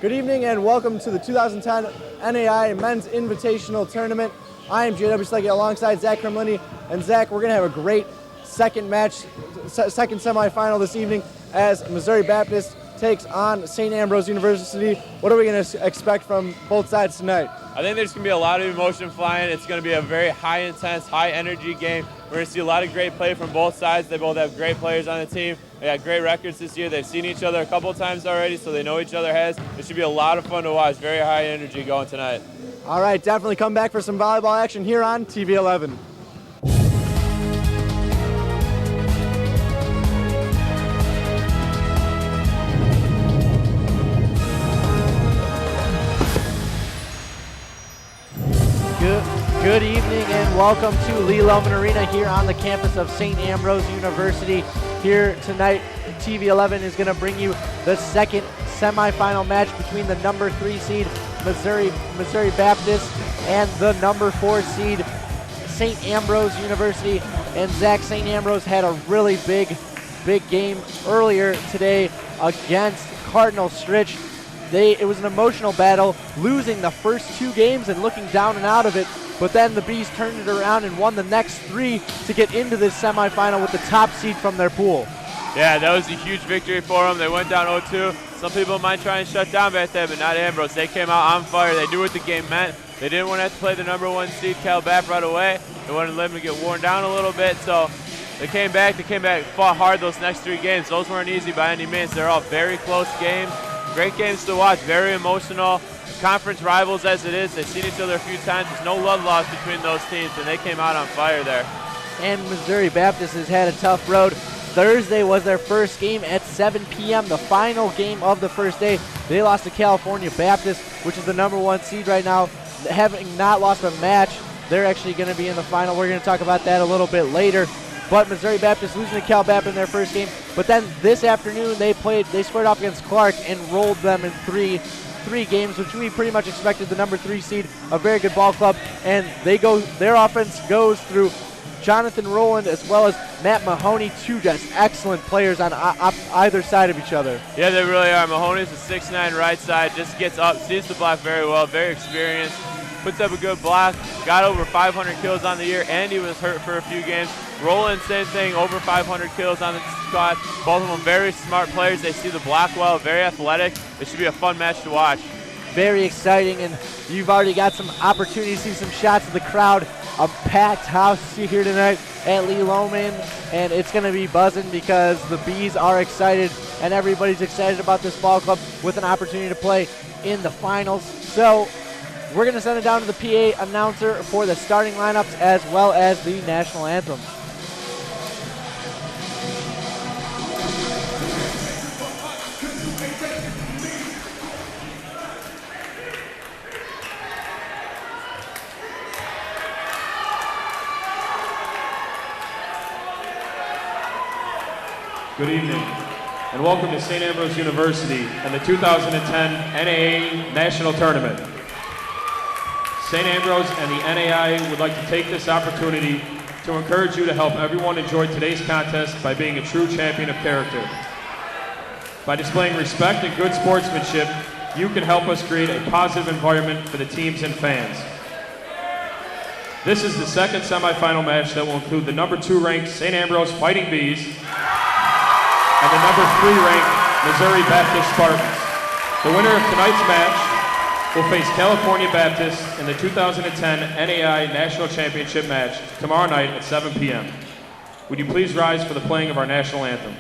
Good evening and welcome to the 2010 NAI Men's Invitational Tournament. I am JW Sleggy alongside Zach Kremlini. And Zach, we're going to have a great second semifinal this evening as Missouri Baptist takes on St. Ambrose University. What are we going to expect from both sides tonight? I think there's going to be a lot of emotion flying. It's going to be a very high-intense, high-energy game. We're going to see a lot of great play from both sides. They both have great players on the team. They got great records this year. They've seen each other a couple of times already, so they know each other has. It should be a lot of fun to watch. Very high energy going tonight. All right, definitely come back for some volleyball action here on TV 11. Good evening and welcome to Lee Lehman Arena here on the campus of St. Ambrose University. Here tonight, TV 11 is going to bring you the second semifinal match between the number 3 seed Missouri Baptist and the number 4 seed St. Ambrose University. And Zach, St. Ambrose had a really big game earlier today against Cardinal Stritch. It was an emotional battle, losing the first 2 games and looking down and out of it. But then the Bees turned it around and won the next 3 to get into this semifinal with the top seed from their pool. Yeah, that was a huge victory for them. They went down 0-2. Some people might try and shut down back there, but not Ambrose. They came out on fire. They knew what the game meant. They didn't want to have to play the number 1 seed, Cal Bap, right away. They wanted to let them get worn down a little bit. So they came back, fought hard those next 3 games. Those weren't easy by any means. They're all very close games. Great games to watch, very emotional. Conference rivals as it is. They've seen each other a few times. There's no love lost between those teams, and they came out on fire there. And Missouri Baptist has had a tough road. Thursday was their first game at 7 p.m., the final game of the first day. They lost to California Baptist, which is the number 1 seed right now. Having not lost a match, they're actually going to be in the final. We're going to talk about that a little bit later. But Missouri Baptist losing to Cal Bap in their first game. But then this afternoon they squared off against Clark and rolled them in three games, which we pretty much expected. The number 3 seed, a very good ball club, and their offense goes through Jonathan Rowland as well as Matt Mahoney, 2 just excellent players on either side of each other. Yeah, they really are. Mahoney's a 6'9" right side, just gets up, sees the block very well, very experienced, puts up a good block, got over 500 kills on the year, and he was hurt for a few games. Rowland, same thing, over 500 kills on the squad. Both of them very smart players. They see the block well, very athletic. It should be a fun match to watch. Very exciting, and you've already got some opportunity to see some shots of the crowd. A packed house here tonight at Lee Lehman, and it's going to be buzzing because the Bees are excited, and everybody's excited about this ball club with an opportunity to play in the finals. So we're going to send it down to the PA announcer for the starting lineups as well as the national anthem. Good evening, and welcome to St. Ambrose University and the 2010 NAA National Tournament. St. Ambrose and the NAI would like to take this opportunity to encourage you to help everyone enjoy today's contest by being a true champion of character. By displaying respect and good sportsmanship, you can help us create a positive environment for the teams and fans. This is the second semifinal match that will include the number 2 ranked St. Ambrose Fighting Bees and the number 3 ranked Missouri Baptist Spartans. The winner of tonight's match will face California Baptist in the 2010 NAI National Championship match tomorrow night at 7 p.m. Would you please rise for the playing of our national anthem?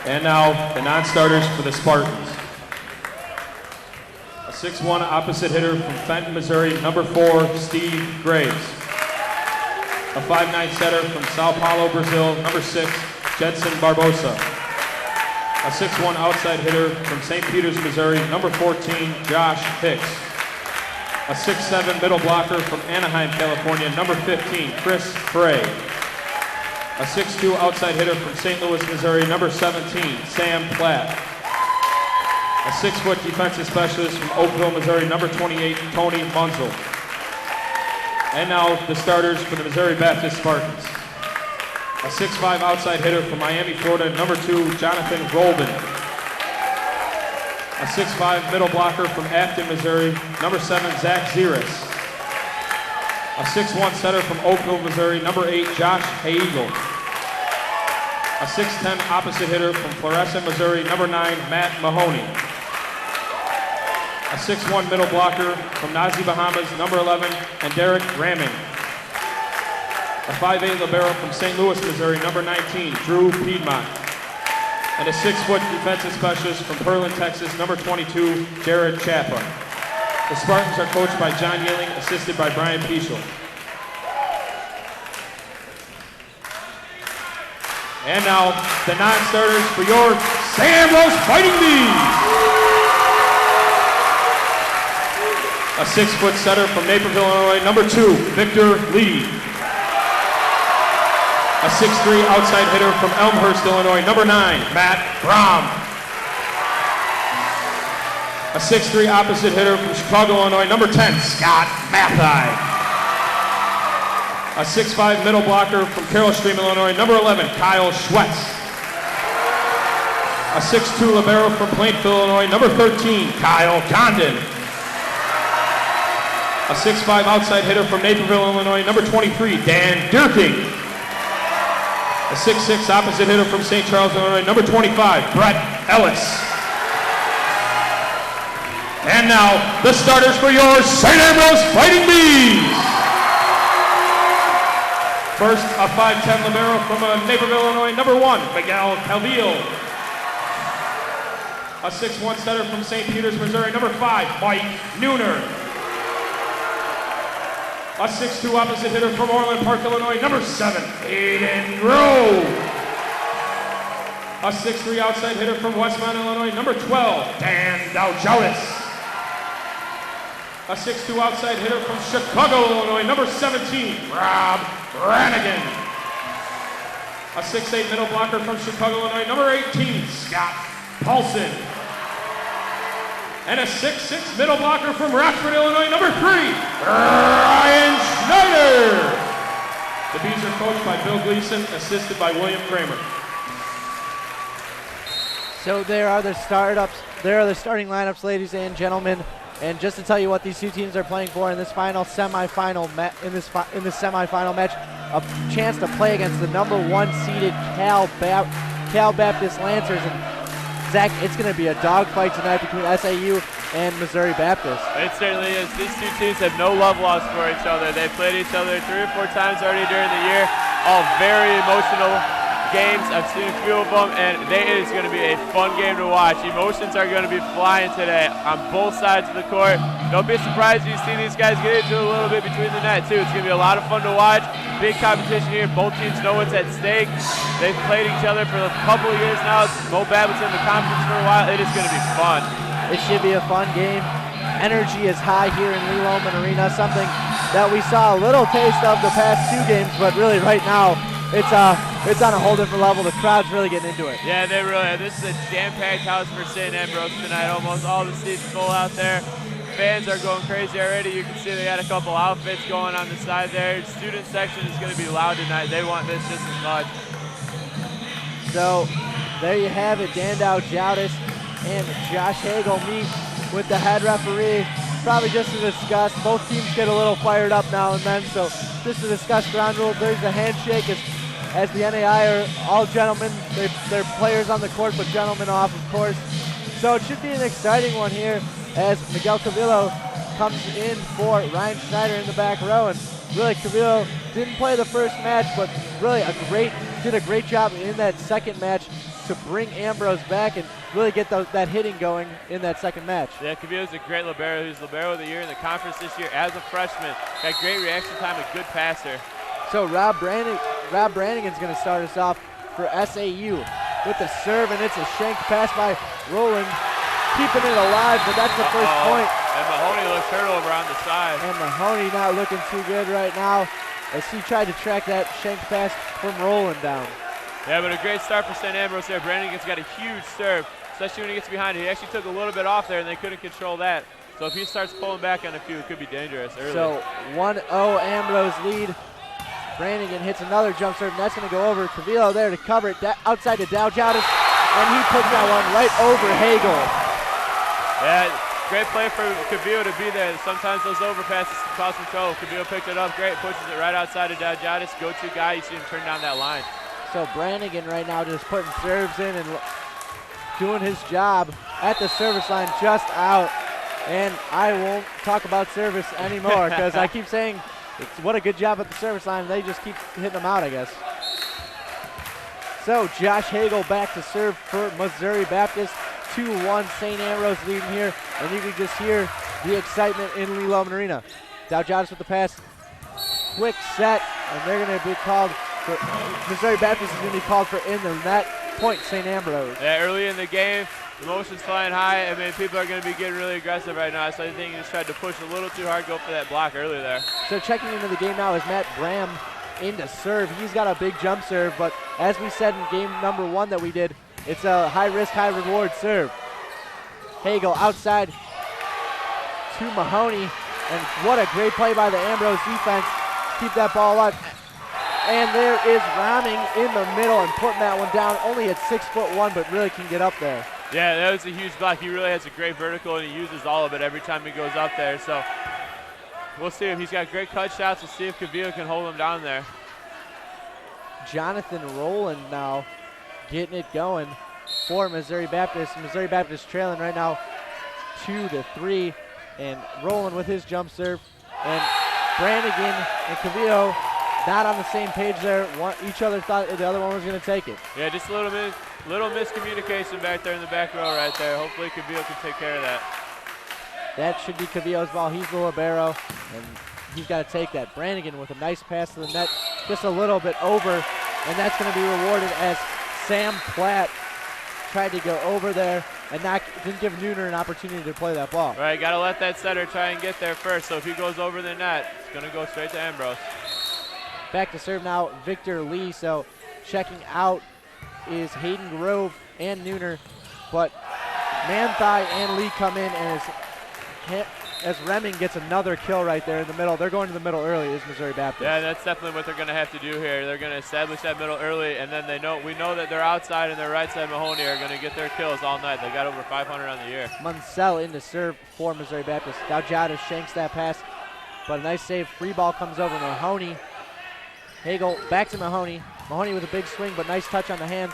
And now the non-starters for the Spartans. A 6'1" opposite hitter from Fenton, Missouri, number 4, Steve Graves. A 5'9" setter from Sao Paulo, Brazil, number 6, Jedson Barbosa. A 6'1" outside hitter from St. Peters, Missouri, number 14, Josh Hicks. A 6'7" middle blocker from Anaheim, California, number 15, Chris Frey. A 6'2" outside hitter from St. Louis, Missouri, number 17, Sam Platt. A 6-foot defensive specialist from Oakville, Missouri, number 28, Tony Munzel. And now the starters for the Missouri Baptist Spartans. A 6'5" outside hitter from Miami, Florida, number 2, Jonathan Roldan. A 6'5" middle blocker from Afton, Missouri, number 7, Zach Ziris. A 6'1" setter from Oakville, Missouri, number 8, Josh Hagel. A 6'10" opposite hitter from Florissant, Missouri, number 9, Matt Mahoney. A 6'1" middle blocker from Nazi, Bahamas, number 11, and Derek Ramming. A 5'8" libero from St. Louis, Missouri, number 19, Drew Piedmont. And a 6-foot defensive specialist from Pearland, Texas, number 22, Jared Chapa. The Spartans are coached by John Yilling, assisted by Brian Peschel. And now, the non-starters for your St. Ambrose Fighting Bees. A 6-foot setter from Naperville, Illinois, number 2, Victor Lee. A 6'3" outside hitter from Elmhurst, Illinois, number 9, Matt Brom. A 6'3" opposite hitter from Chicago, Illinois, number 10, Scott Mathai. A 6'5" middle blocker from Carroll Stream, Illinois, number 11, Kyle Schwetz. A 6'2" libero from Plainfield, Illinois, number 13, Kyle Condon. A 6'5" outside hitter from Naperville, Illinois, number 23, Dan Durking. A 6'6" opposite hitter from St. Charles, Illinois, number 25, Brett Ellis. And now, the starters for your St. Ambrose Fighting Bees. First, a 5'10" libero from Naperville, Illinois, number 1, Miguel Calvillo. A 6'1" setter from St. Peters, Missouri, number 5, Mike Nooner. A 6'2" opposite hitter from Orland Park, Illinois, number 7, Aiden Grove. A 6'3" outside hitter from Westmont, Illinois, number 12, Dan Dowjalis. A 6'2" outside hitter from Chicago, Illinois, number 17, Rob Brannigan. A 6'8" middle blocker from Chicago, Illinois, number 18, Scott Paulson. And a 6'6" middle blocker from Rockford, Illinois, number 3, Ryan Schneider. The Bees are coached by Bill Gleason, assisted by William Kramer. So there are the starting lineups, ladies and gentlemen. And just to tell you what these two teams are playing for in this semifinal match, a chance to play against the number 1 seeded Cal Baptist Lancers. And Zach, it's going to be a dogfight tonight between SAU and Missouri Baptist. It certainly is. These two teams have no love lost for each other. They've played each other 3 or 4 times already during the year. All very emotional games. I've seen a few of them, and it is going to be a fun game to watch. Emotions are going to be flying today on both sides of the court. Don't be surprised if you see these guys get into it a little bit between the net, too. It's going to be a lot of fun to watch. Big competition here. Both teams know what's at stake. They've played each other for a couple of years now. Mobap was in the conference for a while. It is going to be fun. It should be a fun game. Energy is high here in Lee Loman Arena, something that we saw a little taste of the past 2 games, but really right now, it's on a whole different level. The crowd's really getting into it. Yeah, they really are. This is a jam-packed house for St. Ambrose tonight. Almost all the seats full out there. Fans are going crazy already. You can see they got a couple outfits going on the side there. Student section is going to be loud tonight. They want this just as much. So there you have it. Dan Dowjalis and Josh Hagel meet with the head referee, probably just to discuss. Both teams get a little fired up now and then, so just to discuss ground rules. There's the handshake as the NAI are all gentlemen. They're players on the court, but gentlemen off, of course. So it should be an exciting one here as Miguel Cavillo comes in for Ryan Schneider in the back row. And really, Cavillo didn't play the first match, but really did a great job in that second match, to bring Ambrose back and really get that hitting going in that second match. Yeah, Cavillo's a great libero. He's libero of the year in the conference this year as a freshman. Got great reaction time, a good passer. So Rob Brannigan's going to start us off for SAU with the serve, and it's a shank pass by Rowland, keeping it alive, but that's the first point. And Mahoney looks hurt over on the side. And Mahoney not looking too good right now as he tried to track that shank pass from Rowland down. Yeah, but a great start for St. Ambrose there. Brannigan's got a huge serve, especially when he gets behind it. He actually took a little bit off there, and they couldn't control that. So if he starts pulling back on a few, it could be dangerous early. So 1-0 Ambrose lead. Brannigan hits another jump serve, and that's going to go over. Cavillo there to cover it outside to Dowjatis, and he puts that one right over Hagel. Yeah, great play for Cavillo to be there. Sometimes those overpasses cause some trouble. Cavillo picked it up great, pushes it right outside of Dowjatis. Go-to guy, you see him turn down that line. So Brannigan right now just putting serves in and doing his job at the service line, just out. And I won't talk about service anymore because I keep saying what a good job at the service line. They just keep hitting them out, I guess. So Josh Hagel back to serve for Missouri Baptist. 2-1 St. Ambrose leading here. And you can just hear the excitement in Lee Loman Arena. Dowjatis with the pass. Quick set. And they're going to be called for, Missouri Baptist is going to be called for in the net. Point St. Ambrose. Yeah, early in the game, emotions flying high. I mean, people are going to be getting really aggressive right now. So I think he just tried to push a little too hard, go for that block earlier there. So checking into the game now is Matt Bram into serve. He's got a big jump serve, but as we said in game number 1 that we did, it's a high risk, high reward serve. Hagel outside to Mahoney, and what a great play by the Ambrose defense. Keep that ball alive. And there is Rahming in the middle and putting that one down, only at 6'1", but really can get up there. Yeah, that was a huge block. He really has a great vertical, and he uses all of it every time he goes up there. So we'll see if he's got great cut shots. We'll see if Cavillo can hold him down there. Jonathan Rowland now getting it going for Missouri Baptist. Missouri Baptist trailing right now 2-3, and Rowland with his jump serve. And Brannigan and Cavillo not on the same page there. Each other thought the other one was going to take it. Yeah, just a little miscommunication back there in the back row right there. Hopefully Cavillo can take care of that. That should be Cavillo's ball. He's the libero, and he's got to take that. Brannigan with a nice pass to the net, just a little bit over, and that's going to be rewarded as Sam Platt tried to go over there and didn't give Nooner an opportunity to play that ball. Right, got to let that setter try and get there first. So if he goes over the net, it's going to go straight to Ambrose. Back to serve now, Victor Lee. So checking out is Hayden Grove and Nooner, but Manthai and Lee come in as Reming gets another kill right there in the middle. They're going to the middle early, is Missouri Baptist. Yeah, that's definitely what they're going to have to do here. They're going to establish that middle early, and then we know that their outside and their right side Mahoney are going to get their kills all night. They got over 500 on the year. Munsell in to serve for Missouri Baptist. Dowjatis shanks that pass, but a nice save. Free ball comes over Mahoney. Hagel back to Mahoney. Mahoney with a big swing, but nice touch on the hands.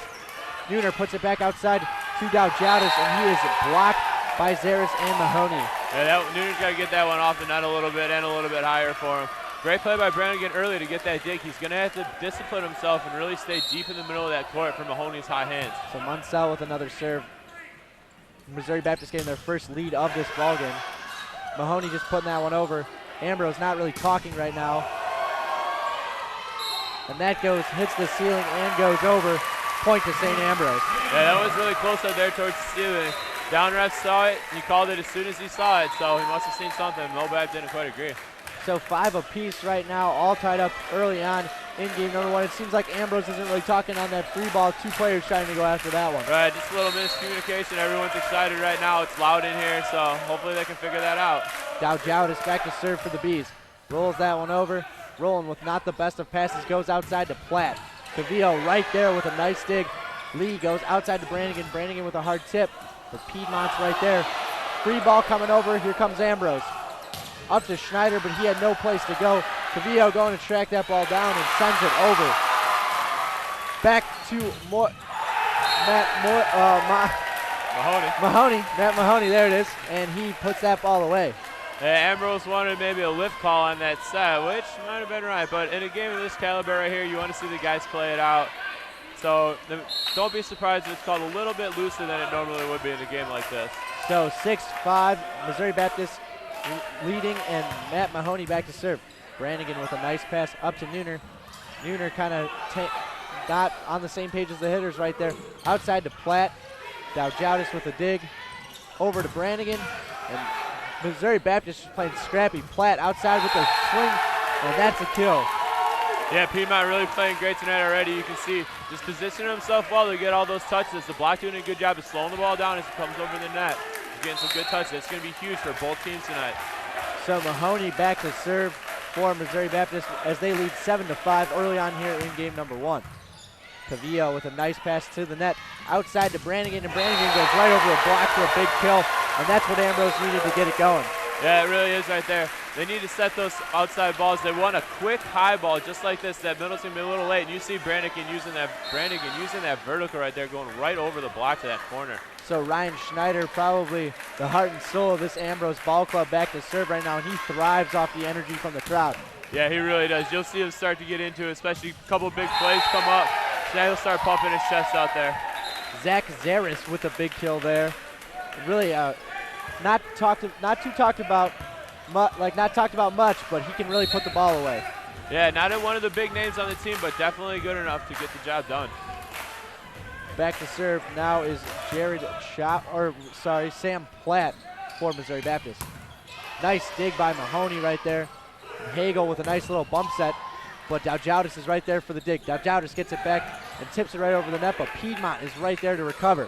Nooner puts it back outside to Dowjatis, and he is blocked by Zaris and Mahoney. Yeah, Nooner's got to get that one off the net a little bit and a little bit higher for him. Great play by Brannigan early to get that dig. He's going to have to discipline himself and really stay deep in the middle of that court for Mahoney's high hands. So Munsell with another serve. Missouri Baptist getting their first lead of this ball game. Mahoney just putting that one over. Ambrose not really talking right now. And that hits the ceiling and goes over. Point to St. Ambrose. Yeah, that was really close up there towards the ceiling. Down ref saw it. He called it as soon as he saw it, so he must have seen something. Mobap didn't quite agree. So 5 apiece right now, all tied up early on in game number 1. It seems like Ambrose isn't really talking on that free ball. 2 players trying to go after that one. Right, just a little miscommunication. Everyone's excited right now. It's loud in here, so hopefully they can figure that out. Dowjatis back to serve for the Bees. Rolls that one over. Rolling with not the best of passes, goes outside to Platt. Cavillo right there with a nice dig. Lee goes outside to Brannigan. Brannigan with a hard tip. The Piedmont's right there. Free ball coming over. Here comes Ambrose. Up to Schneider, but he had no place to go. Cavillo going to track that ball down and sends it over. Back to Mahoney. Matt Mahoney, there it is. And he puts that ball away. Ambrose wanted maybe a lift call on that set, which might have been right. But in a game of this caliber right here, you want to see the guys play it out. So don't be surprised if it's called a little bit looser than it normally would be in a game like this. So 6-5, Missouri Baptist leading, and Matt Mahoney back to serve. Brannigan with a nice pass up to Nooner. Nooner kind of not on the same page as the hitters right there. Outside to Platt. Dowjowdis with a dig. Over to Brannigan. And Missouri Baptist is playing scrappy. Platt outside with a swing, and that's a kill. Yeah, Piedmont really playing great tonight already. You can see just positioning himself well to get all those touches. The block doing a good job of slowing the ball down as it comes over the net. He's getting some good touches. It's going to be huge for both teams tonight. So Mahoney back to serve for Missouri Baptist as they lead 7-5 early on here in game number 1. Cavillo with a nice pass to the net. Outside to Brannigan, and Brannigan goes right over a block for a big kill, and that's what Ambrose needed to get it going. Yeah, it really is right there. They need to set those outside balls. They want a quick high ball just like this. That middle's going to be a little late, and you see Brannigan using that vertical right there, going right over the block to that corner. So Ryan Schneider, probably the heart and soul of this Ambrose ball club, back to serve right now, and he thrives off the energy from the crowd. Yeah, he really does. You'll see him start to get into it, especially a couple big plays come up. Now he'll start pumping his chest out there. Zach Zaris with a big kill there. Really not talked about much, but he can really put the ball away. Yeah, not one of the big names on the team, but definitely good enough to get the job done. Back to serve now is Sam Platt for Missouri Baptist. Nice dig by Mahoney right there. Hagel with a nice little bump set, but Dowjowdis is right there for the dig. Dowjowdis gets it back and tips it right over the net, but Piedmont is right there to recover.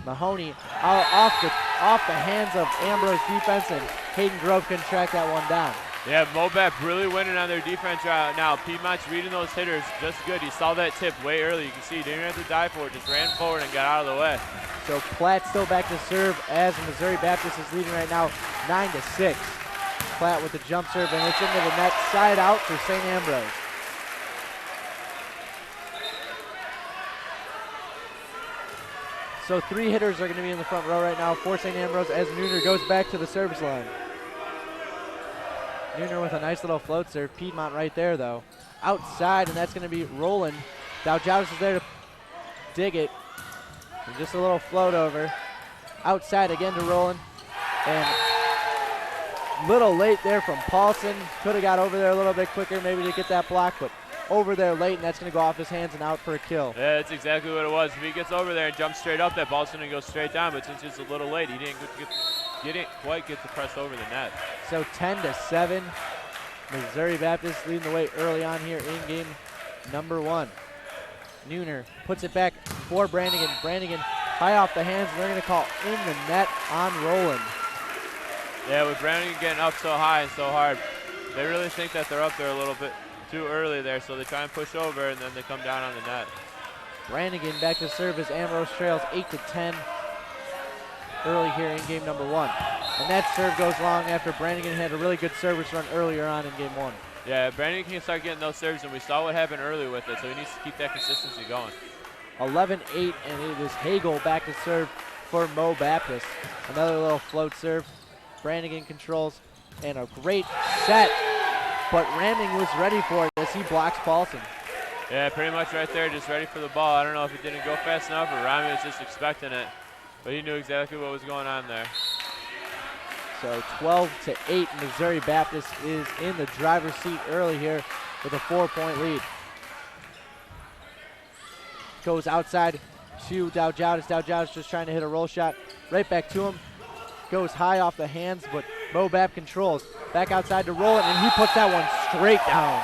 Mahoney off the hands of Ambrose defense, and Hayden Grove can track that one down. Yeah, Mobap really winning on their defense right now. Piedmont's reading those hitters just good. He saw that tip way early. You can see he didn't have to dive for it, just ran forward and got out of the way. So Platt still back to serve as Missouri Baptist is leading right now 9-6. Platt with the jump serve, and it's into the net, side out for St. Ambrose. So 3 hitters are going to be in the front row right now for St. Ambrose as Nooner goes back to the service line. Nooner with a nice little float serve. Piedmont right there, though. Outside, and that's going to be Roland. Dowjowdis is there to dig it. And just a little float over. Outside again to Roland. And little late there from Paulson. Could have got over there a little bit quicker maybe to get that block, but over there late, and that's going to go off his hands and out for a kill. Yeah, that's exactly what it was. If he gets over there and jumps straight up, that ball's going to go straight down, but since it's a little late, he didn't quite get the press over the net. So 10-7, Missouri Baptist leading the way early on here in game number 1. Nooner puts it back for Brannigan. Brannigan high off the hands, and they're going to call in the net on Roland. Yeah, with Brannigan getting up so high and so hard, they really think that they're up there a little bit too early there, so they try and push over, and then they come down on the net. Brannigan back to serve as Ambrose trails 8-10 early here in game number 1. And that serve goes long after Brannigan had a really good service run earlier on in game 1. Yeah, Brannigan can start getting those serves, and we saw what happened early with it, so he needs to keep that consistency going. 11-8, and it is Hagel back to serve for Mo Baptist. Another little float serve. Brannigan controls, and a great set, but Ramming was ready for it as he blocks Paulson. Yeah, pretty much right there, just ready for the ball. I don't know if it didn't go fast enough or Ramming was just expecting it, but he knew exactly what was going on there. So 12-8, Missouri Baptist is in the driver's seat early here with a 4-point lead. Goes outside to Dowjowdis. Dowjowdis just trying to hit a roll shot. Right back to him. Goes high off the hands, but Mobap controls. Back outside to Roland, and he puts that one straight down.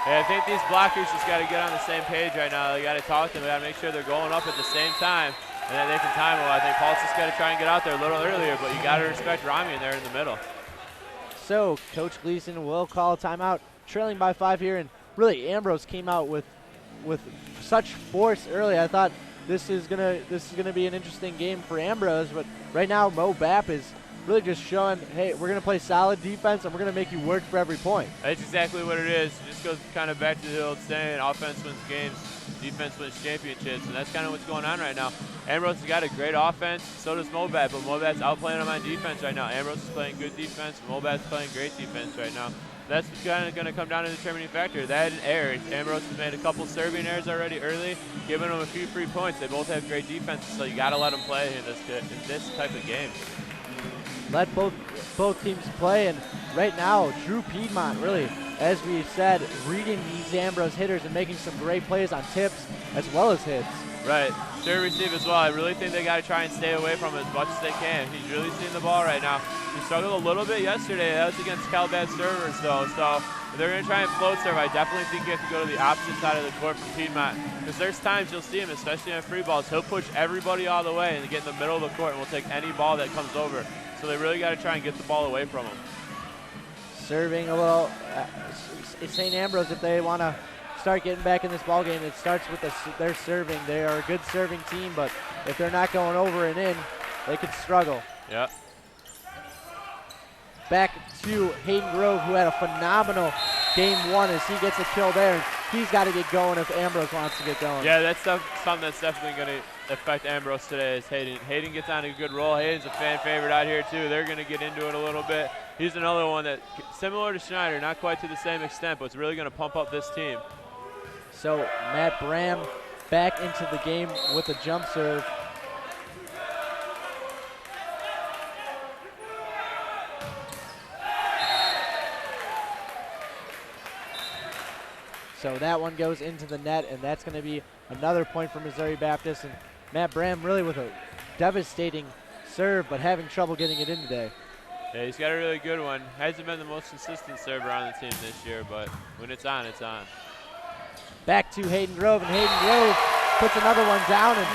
Yeah, I think these blockers just got to get on the same page right now. They got to talk to them. They got to make sure they're going up at the same time, and then they can time it. I think Paul's just got to try and get out there a little earlier, but you got to respect Rami in there in the middle. So Coach Gleason will call a timeout, trailing by 5 here, and really Ambrose came out with such force early. I thought this is gonna be an interesting game for Ambrose, but right now Mobap is really just showing, hey, we're gonna play solid defense and we're gonna make you work for every point. That's exactly what it is. It just goes kind of back to the old saying, offense wins games, defense wins championships, and that's kind of what's going on right now. Ambrose has got a great offense, so does Mobap, but Mobap's outplaying him on defense right now. Ambrose is playing good defense, Mobap's playing great defense right now. That's kind of going to come down to the determining factor. That and errors. Ambrose has made a couple serving errors already early, giving them a few free points. They both have great defenses, so you got to let them play in this type of game. Let both teams play, and right now, Drew Piedmont really, as we said, reading these Ambrose hitters and making some great plays on tips as well as hits. Right. Serve receive as well. I really think they got to try and stay away from him as much as they can. He's really seeing the ball right now. He struggled a little bit yesterday. That was against Cal bad servers, though. So if they're going to try and float serve, I definitely think you have to go to the opposite side of the court from Piedmont. Because there's times you'll see him, especially on free balls, he'll push everybody all the way and get in the middle of the court and will take any ball that comes over. So they really got to try and get the ball away from him. Serving a little, St. Ambrose, if they want to start getting back in this ball game, it starts with their serving. They are a good serving team, but if they're not going over and in, they could struggle. Yep. Back to Hayden Grove, who had a phenomenal game one as he gets a kill there. He's got to get going if Ambrose wants to get going. Yeah, that's something that's definitely going to affect Ambrose today is Hayden. Hayden gets on a good roll. Hayden's a fan favorite out here, too. They're going to get into it a little bit. He's another one that, similar to Schneider, not quite to the same extent, but it's really going to pump up this team. So Matt Bram back into the game with a jump serve. So that one goes into the net, and that's going to be another point for Missouri Baptist. And Matt Bram really with a devastating serve, but having trouble getting it in today. Yeah, he's got a really good one. Hasn't been the most consistent server on the team this year, but when it's on, it's on. Back to Hayden Grove, and Hayden Grove puts another one down, and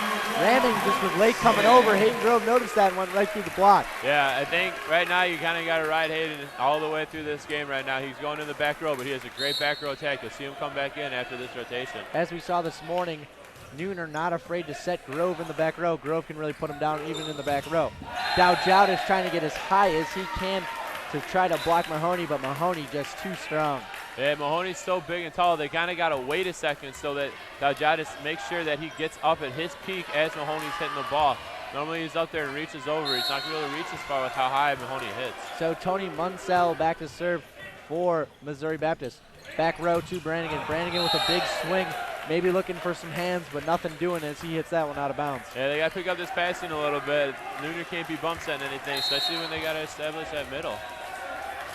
ramming just with late coming over. Hayden Grove noticed that and went right through the block. Yeah, I think right now you kind of got to ride Hayden all the way through this game right now. He's going in the back row, but he has a great back row attack. You'll see him come back in after this rotation. As we saw this morning, Noon are not afraid to set Grove in the back row. Grove can really put him down even in the back row. Dowd is trying to get as high as he can to try to block Mahoney, but Mahoney just too strong. Yeah, Mahoney's so big and tall, they kind of got to wait a second so that Dowd makes sure that he gets up at his peak as Mahoney's hitting the ball. Normally he's up there and reaches over. He's not going to be able to reach as far with how high Mahoney hits. So Tony Munsell back to serve for Missouri Baptist. Back row to Brannigan. Brannigan with a big swing, maybe looking for some hands, but nothing doing as he hits that one out of bounds. Yeah, they got to pick up this passing a little bit. Nooner can't be bump setting anything, especially when they got to establish that middle.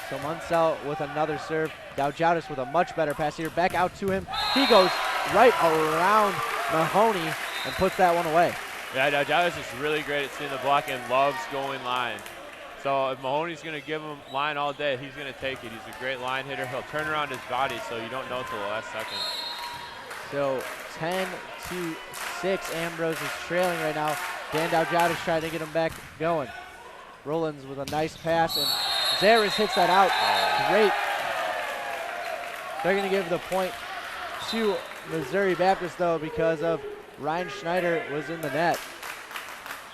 So Munsell with another serve. Dowd with a much better pass here. Back out to him. He goes right around Mahoney and puts that one away. Yeah, Dowd is really great at seeing the block and loves going line. So if Mahoney's going to give him line all day, he's going to take it. He's a great line hitter. He'll turn around his body so you don't know until the last second. So 10-6, Ambrose is trailing right now. Dan Dowd is trying to get him back going. Rollins with a nice pass, and Zaris hits that out. Great. They're going to give the point to Missouri Baptist, though, because of Ryan Schneider was in the net.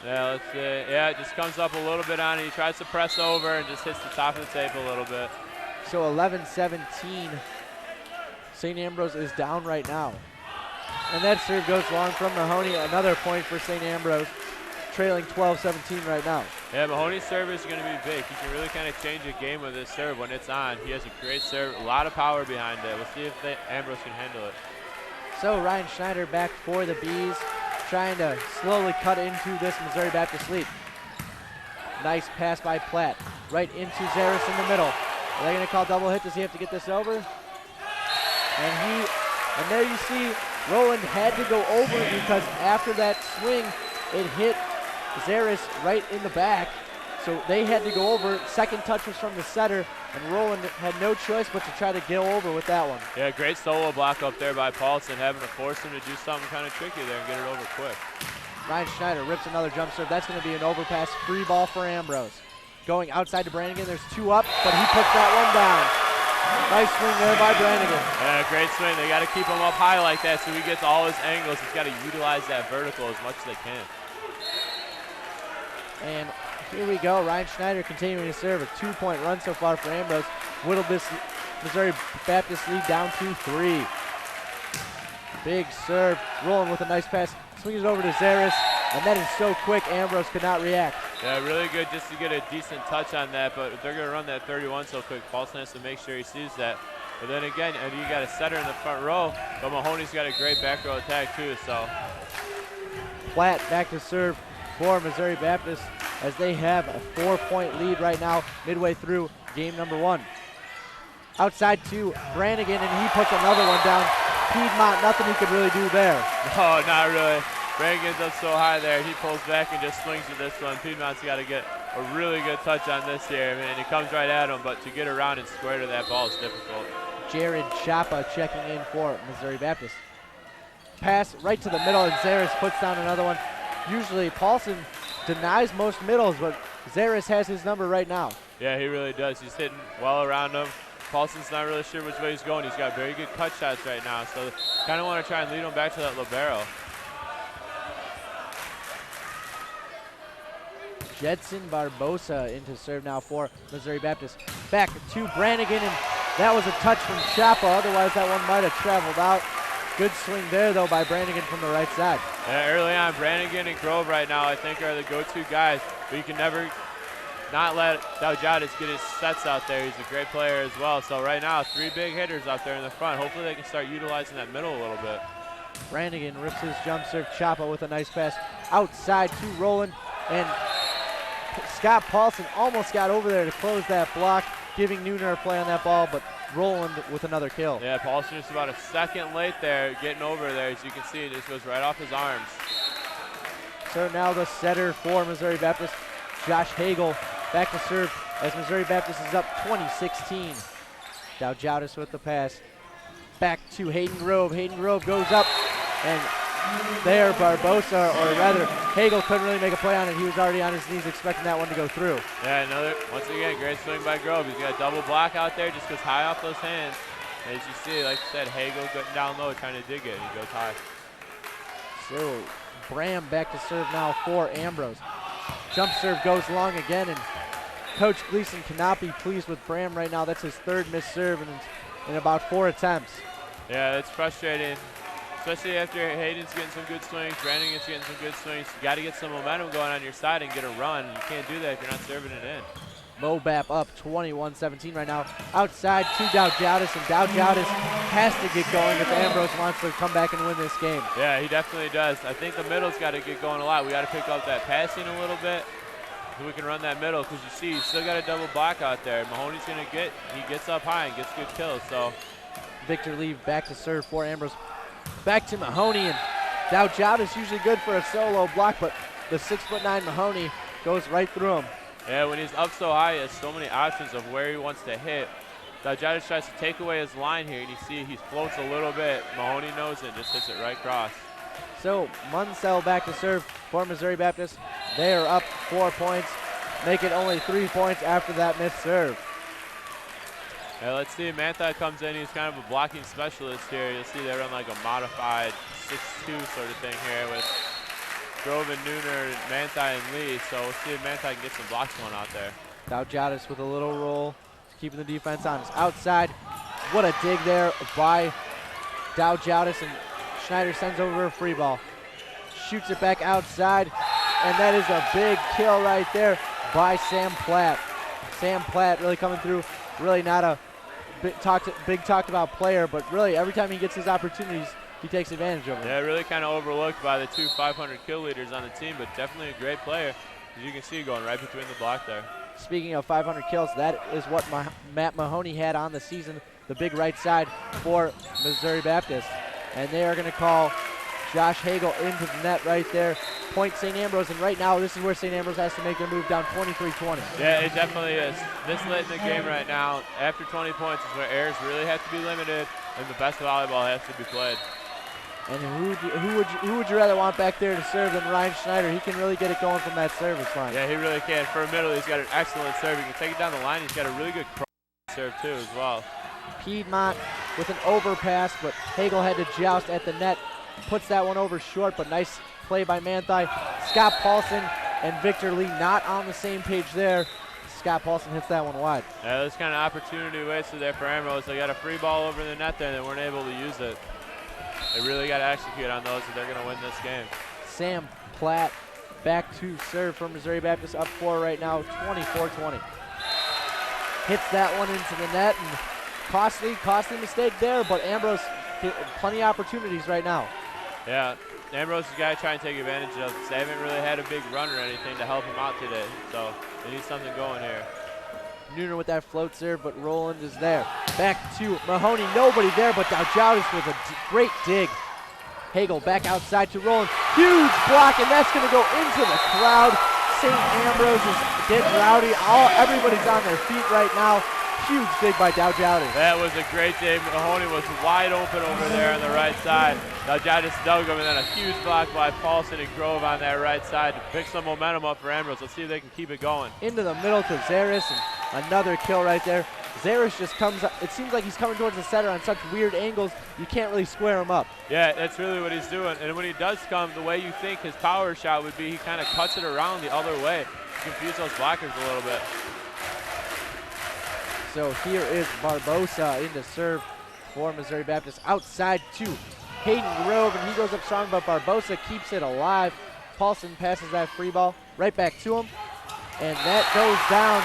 Yeah, let's see. Yeah, it just comes up a little bit on it. He tries to press over and just hits the top of the tape a little bit. So 11-17. St. Ambrose is down right now. And that serve goes long from Mahoney. Another point for St. Ambrose, trailing 12-17 right now. Yeah, Mahoney's serve is going to be big. He can really kind of change a game with his serve when it's on. He has a great serve, a lot of power behind it. We'll see if Ambrose can handle it. So Ryan Schneider back for the Bees, trying to slowly cut into this Missouri Baptist lead. Nice pass by Platt, right into Zaris in the middle. Are they going to call double hit? Does he have to get this over? And there you see Roland had to go over because after that swing, it hit Zaris right in the back. So they had to go over. Second touch was from the setter, and Roland had no choice but to try to go over with that one. Yeah, great solo block up there by Paulson, having to force him to do something kind of tricky there and get it over quick. Ryan Schneider rips another jump serve. That's going to be an overpass free ball for Ambrose. Going outside to Brannigan. There's two up, but he puts that one down. Nice swing there by Brannigan. Yeah, great swing. They got to keep him up high like that so he gets all his angles. He's got to utilize that vertical as much as they can. And here we go. Ryan Schneider continuing to serve. A 2-point run so far for Ambrose. Whittled this Missouri Baptist lead down to 3. Big serve. Rolling with a nice pass. Swings it over to Zaris. And that is so quick, Ambrose could not react. Yeah, really good just to get a decent touch on that, but they're going to run that 31 so quick. Paulson has to make sure he sees that. But then again, and you got a setter in the front row, but Mahoney's got a great back row attack too, so. Platt back to serve for Missouri Baptist as they have a 4-point lead right now midway through game number 1. Outside to Brannigan, and he puts another one down. Piedmont, nothing he could really do there. No, not really. Brannigan's up so high there, he pulls back and just swings with this one. Piedmont's got to get a really good touch on this here, and he comes right at him, but to get around and square to that ball is difficult. Jared Chapa checking in for Missouri Baptist. Pass right to the middle, and Zaris puts down another one. Usually Paulson denies most middles, but Zaris has his number right now. Yeah, he really does. He's hitting well around him. Paulson's not really sure which way he's going. He's got very good cut shots right now, so kind of want to try and lead him back to that libero. Jedson Barbosa into serve now for Missouri Baptist. Back to Brannigan, and that was a touch from Chapa. Otherwise, that one might have traveled out. Good swing there, though, by Brannigan from the right side. Yeah, early on, Brannigan and Grove right now, I think, are the go-to guys, but you can never not let Daujatis get his sets out there. He's a great player as well. So right now, 3 big hitters out there in the front. Hopefully they can start utilizing that middle a little bit. Brannigan rips his jump serve. Chapa with a nice pass outside to Roland, and Scott Paulson almost got over there to close that block, giving Nooner a play on that ball, but Roland with another kill. Yeah, Paulson just about a second late there, getting over there. As you can see, it just goes right off his arms. So now the setter for Missouri Baptist, Josh Hagel, back to serve as Missouri Baptist is up 20-16. Daujatis with the pass. Back to Hayden Grove. Hayden Grove goes up, and there Barbosa, or rather Hagel, couldn't really make a play on it. He was already on his knees expecting that one to go through. Yeah, another, once again, great swing by Grove. He's got a double block out there, just goes high off those hands. As you see, like I said, Hagel getting down low, trying to dig it. He goes high. So Bram back to serve now for Ambrose. Jump serve goes long again, and Coach Gleason cannot be pleased with Bram right now. That's his 3rd missed serve in about 4 attempts. Yeah, it's frustrating, especially after Hayden's getting some good swings, Brannigan's getting some good swings. You got to get some momentum going on your side and get a run. You can't do that if you're not serving it in. Mobap up 21-17 right now. Outside to Daujatis, and Daujatis has to get going if Ambrose wants to come back and win this game. Yeah, he definitely does. I think the middle's got to get going a lot. We got to pick up that passing a little bit so we can run that middle, because you see he's still got a double block out there. Mahoney's going to he gets up high and gets good kills. So Victor Lee back to serve for Ambrose. Back to Mahoney, and Daujatis usually good for a solo block, but the 6'9" Mahoney goes right through him. Yeah, when he's up so high, he has so many options of where he wants to hit. Daujatis tries to take away his line here, and you see he floats a little bit. Mahoney knows it and just hits it right across. So Munsell back to serve for Missouri Baptist. They are up 4 points, make it only 3 points after that missed serve. Yeah, let's see, Manthai comes in. He's kind of a blocking specialist here. You'll see they run like a modified 6-2 sort of thing here with Grove and Nooner, Manthai and Lee. So we'll see if Manthai can get some blocks going out there. Daujatis with a little roll, keeping the defense on his outside. What a dig there by Daujatis, and Schneider sends over a free ball. Shoots it back outside, and that is a big kill right there by Sam Platt. Sam Platt really coming through, really not a big talked about player, but really every time he gets his opportunities, he takes advantage of them. Yeah, really kind of overlooked by the 2 500 kill leaders on the team, but definitely a great player. As you can see, going right between the block there. Speaking of 500 kills, that is what Matt Mahoney had on the season, the big right side for Missouri Baptist. And they are going to call Josh Hagel into the net right there. Point St. Ambrose, and right now this is where St. Ambrose has to make their move down 23-20. Yeah, it definitely is. This late in the game right now, after 20 points is where errors really have to be limited and the best volleyball has to be played. And who would you rather want back there to serve than Ryan Schneider? He can really get it going from that service line. Yeah, he really can. For a middle, he's got an excellent serve. He can take it down the line. He's got a really good cross serve too as well. Piedmont with an overpass, but Hagel had to joust at the net. Puts that one over short, but nice play by Manthai. Scott Paulson and Victor Lee not on the same page there. Scott Paulson hits that one wide. Yeah, this kind of opportunity wasted there for Ambrose. They got a free ball over the net there and they weren't able to use it. They really got to execute on those if they're going to win this game. Sam Platt back to serve for Missouri Baptist, up 4 right now, 24-20. Hits that one into the net, and costly mistake there, but Ambrose, plenty of opportunities right now. Yeah, Ambrose has got to try and take advantage of this. They haven't really had a big run or anything to help him out today, so they need something going here. Nooner with that float serve, but Roland is there. Back to Mahoney, nobody there, but Doujadis with a great dig. Hagel back outside to Roland. Huge block, and that's going to go into the crowd. St. Ambrose is getting rowdy. Everybody's on their feet right now. Huge dig by Doujadis. That was a great dig. Mahoney was wide open over there on the right side. Doujadis dug him, and then a huge block by Paulson and Grove on that right side to pick some momentum up for Ambrose. Let's see if they can keep it going. Into the middle to Zaris, and another kill right there. Zaris just comes up. It seems like he's coming towards the center on such weird angles, you can't really square him up. Yeah, that's really what he's doing. And when he does come, the way you think his power shot would be, he kind of cuts it around the other way to confuse those blockers a little bit. So here is Barbosa into serve for Missouri Baptist. Outside to Hayden Grove, and he goes up strong, but Barbosa keeps it alive. Paulson passes that free ball right back to him, and that goes down.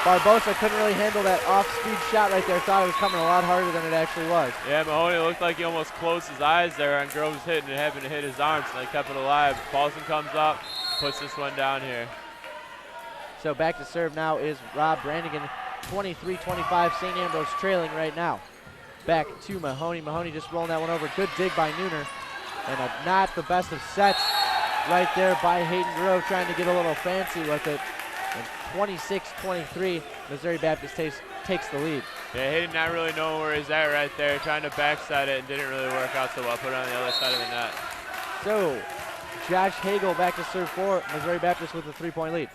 Barbosa couldn't really handle that off-speed shot right there. Thought it was coming a lot harder than it actually was. Yeah, Mahoney looked like he almost closed his eyes there on Grove's hit, and it happened to hit his arms, and they kept it alive. Paulson comes up, puts this one down here. So back to serve now is Rob Brannigan, 23-25, St. Ambrose trailing right now. Back to Mahoney. Mahoney just rolling that one over. Good dig by Nooner. And not the best of sets right there by Hayden Grove, trying to get a little fancy with it. And 26-23, Missouri Baptist takes the lead. Yeah, Hayden not really knowing where he's at right there, trying to backside it, and didn't really work out so well. Put it on the other side of the net. So Josh Hagel back to serve for Missouri Baptist with a 3-point lead.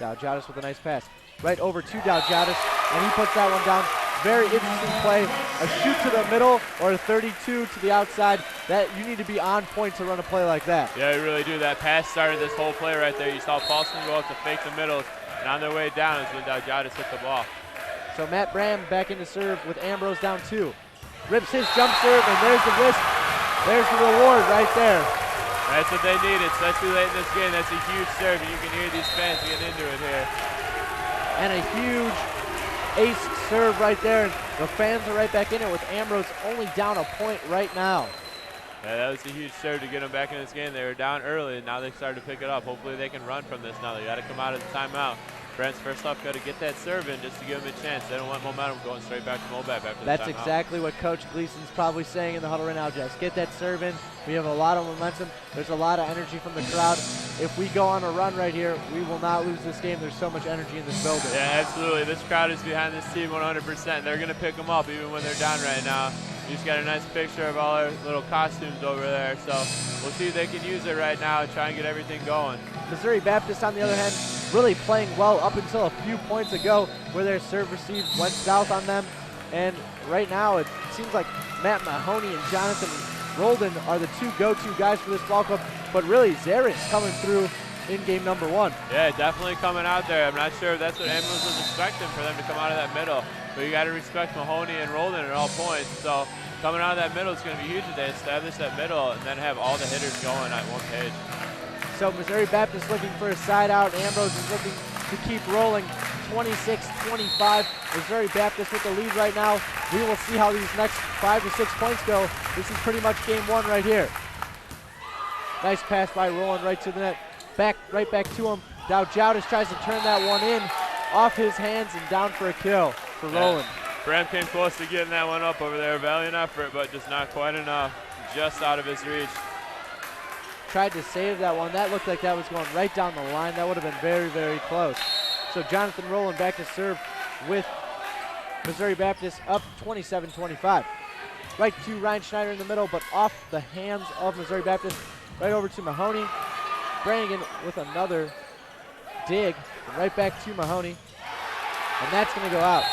Doujadis with a nice pass. Right over to Doujadis, and he puts that one down. Very interesting play. A shoot to the middle or a 32 to the outside. That you need to be on point to run a play like that. Yeah, you really do. That pass started this whole play right there. You saw Paulson go up to fake the middle, and on their way down is when Doujadis hit the ball. So Matt Bram back into serve with Ambrose down 2. Rips his jump serve, and there's the whisk. There's the reward right there. That's what they need, especially late in this game. That's a huge serve, and you can hear these fans getting into it here. And a huge ace serve right there. The fans are right back in it with Ambrose only down a point right now. Yeah, that was a huge serve to get them back in this game. They were down early, and now they started to pick it up. Hopefully they can run from this now. They got to come out of the timeout. Brent's first off got to get that serve in just to give them a chance. They don't want momentum going straight back to Mobap after the timeout. That's exactly what Coach Gleason's probably saying in the huddle right now, Jess. Get that serve in. We have a lot of momentum. There's a lot of energy from the crowd. If we go on a run right here, we will not lose this game. There's so much energy in this building. Yeah, absolutely. This crowd is behind this team 100%. They're going to pick them up even when they're down right now. You just got a nice picture of all our little costumes over there. So we'll see if they can use it right now and try and get everything going. Missouri Baptist, on the other hand, really playing well up until a few points ago where their serve receive went south on them. And right now it seems like Matt Mahoney and Jonathan Roldan are the two go-to guys for this ball club. But really, Zaris coming through in game number 1. Yeah, definitely coming out there. I'm not sure if that's what Ambrose was expecting for them to come out of that middle. But you got to respect Mahoney and Roldan at all points. So coming out of that middle is going to be huge if they establish that middle and then have all the hitters going at one page. So Missouri Baptist looking for a side out. Ambrose is looking to keep rolling. 26-25. Missouri Baptist with the lead right now. We will see how these next 5 to 6 points go. This is pretty much game 1 right here. Nice pass by Roland right to the net. Right back to him. Doujadis tries to turn that one in off his hands and down for a kill for Roland. Bram came close to getting that one up over there. Valiant effort, but just not quite enough. Just out of his reach. Tried to save that one. That looked like that was going right down the line. That would have been very, very close. So Jonathan Roland back to serve with Missouri Baptist up 27-25. Right to Ryan Schneider in the middle, but off the hands of Missouri Baptist. Right over to Mahoney. Brannigan with another dig. Right back to Mahoney. And that's going to go out.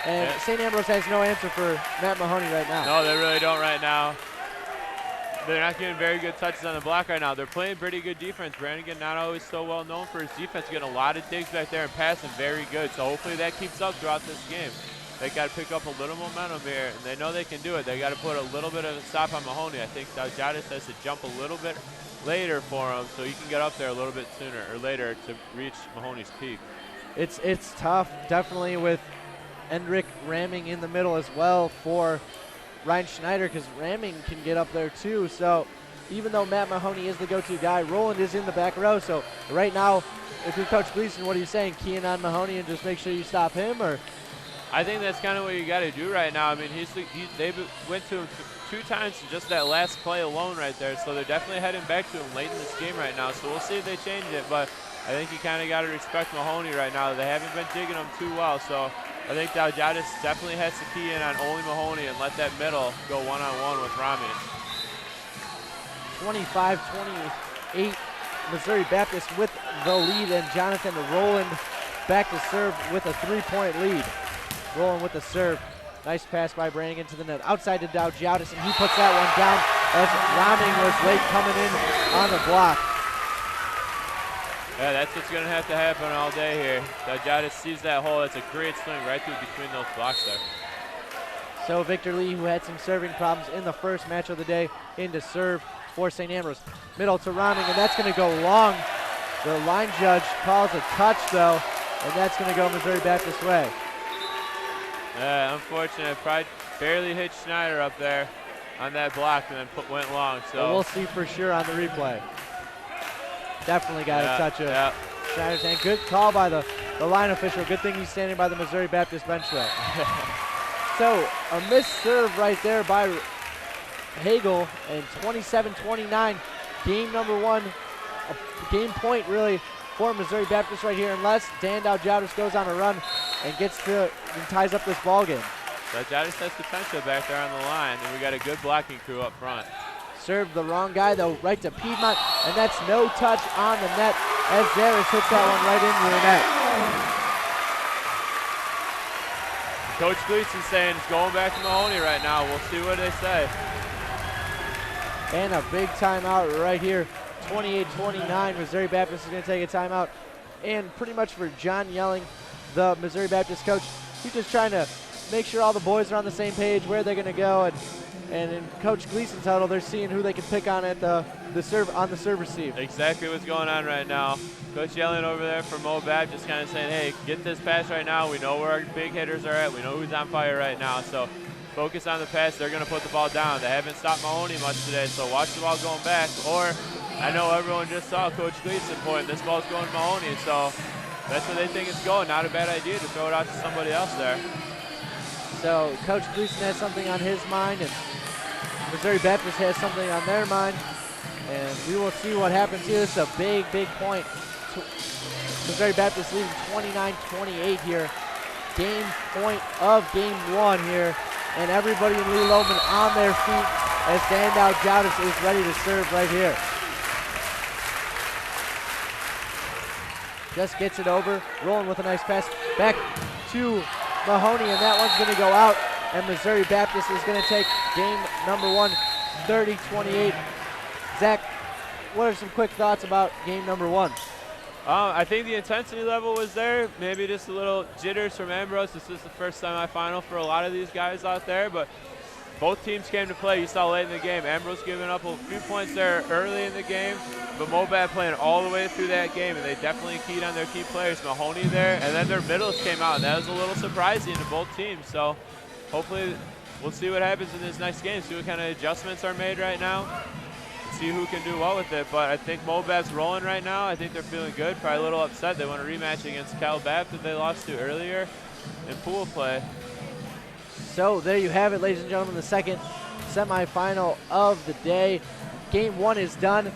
And St. Ambrose has no answer for Matt Mahoney right now. No, they really don't right now. They're not getting very good touches on the block right now. They're playing pretty good defense. Brannigan not always so well known for his defense. Getting a lot of digs back there and passing very good. So hopefully that keeps up throughout this game. They got to pick up a little momentum here, and they know they can do it. They got to put a little bit of a stop on Mahoney. I think Doujadis has to jump a little bit later for him so he can get up there a little bit sooner or later to reach Mahoney's peak. It's tough, definitely, with Endrick ramming in the middle as well for Ryan Schneider, because ramming can get up there too. So even though Matt Mahoney is the go-to guy, Roland is in the back row. So right now, if you're Coach Gleason, what are you saying? Key in on Mahoney and just make sure you stop him, or? I think that's kind of what you got to do right now. I mean, they went to him 2 times in just that last play alone right there. So they're definitely heading back to him late in this game right now. So we'll see if they change it. But I think you kind of got to respect Mahoney right now. They haven't been digging him too well. So I think Daljadis definitely has to key in on only Mahoney and let that middle go one-on-one with Rami. 25-28, Missouri Baptist with the lead, and Jonathan Rowland back to serve with a 3-point lead. Rowland with the serve. Nice pass by Brannigan to the net. Outside to Daljadis, and he puts that one down as Raming was late coming in on the block. Yeah, that's what's going to have to happen all day here. Daljadis sees that hole. It's a great swing right through between those blocks there. So Victor Lee, who had some serving problems in the first match of the day, into serve for St. Ambrose. Middle to Raming, and that's going to go long. The line judge calls a touch, though, and that's going to go Missouri Baptist way. Yeah, unfortunate. Probably barely hit Schneider up there on that block and then went long. So well, we'll see for sure on the replay. Definitely got to touch it. Yeah. Schneider's hand. Good call by the line official. Good thing he's standing by the Missouri Baptist bench there. So a missed serve right there by Hagel, and 27-29. Game number 1, a game point really for Missouri Baptist right here, unless Dan Daljadis goes on a run and ties up this ball game. Daljadis has potential back there on the line, and we got a good blocking crew up front. Served the wrong guy though, right to Piedmont, and that's no touch on the net as Zaris hits that one right into the net. Coach Gleason saying it's going back to Mahoney right now. We'll see what they say. And a big timeout right here. 28-29, Missouri Baptist is going to take a timeout. And pretty much for John Yelling, the Missouri Baptist coach, he's just trying to make sure all the boys are on the same page, where they're going to go. And in Coach Gleason's huddle, they're seeing who they can pick on at the serve on the serve receive. Exactly what's going on right now. Coach Yelling over there for Mobap just kind of saying, hey, get this pass right now. We know where our big hitters are at. We know who's on fire right now. So focus on the pass. They're going to put the ball down. They haven't stopped Mahoney much today, so watch the ball going back. Or I know everyone just saw Coach Gleason point. This ball's going to Mahoney, so that's where they think it's going. Not a bad idea to throw it out to somebody else there. So Coach Gleason has something on his mind, and Missouri Baptist has something on their mind. And we will see what happens here. This is a big, big point. Missouri Baptist leading 29-28 here. Game point of game 1 here. And everybody in Lee Loman on their feet as Dan Daljadis is ready to serve right here. Just gets it over, rolling with a nice pass back to Mahoney, and that one's going to go out. And Missouri Baptist is going to take game number 1, 30-28. Zach, what are some quick thoughts about game number 1? I think the intensity level was there. Maybe just a little jitters from Ambrose. This is the first semifinal for a lot of these guys out there, but both teams came to play. You saw late in the game, Ambrose giving up a few points there early in the game, but Mobap playing all the way through that game, and they definitely keyed on their key players. Mahoney there, and then their middles came out, and that was a little surprising to both teams. So hopefully we'll see what happens in this next game, see what kind of adjustments are made right now, see who can do well with it. But I think Mobap's rolling right now. I think they're feeling good, probably a little upset. They want a rematch against Cal Bap that they lost to earlier in pool play. So there you have it, ladies and gentlemen, the second semifinal of the day. Game 1 is done.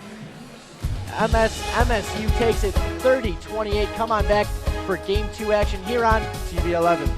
MSU takes it 30-28. Come on back for game 2 action here on TV 11.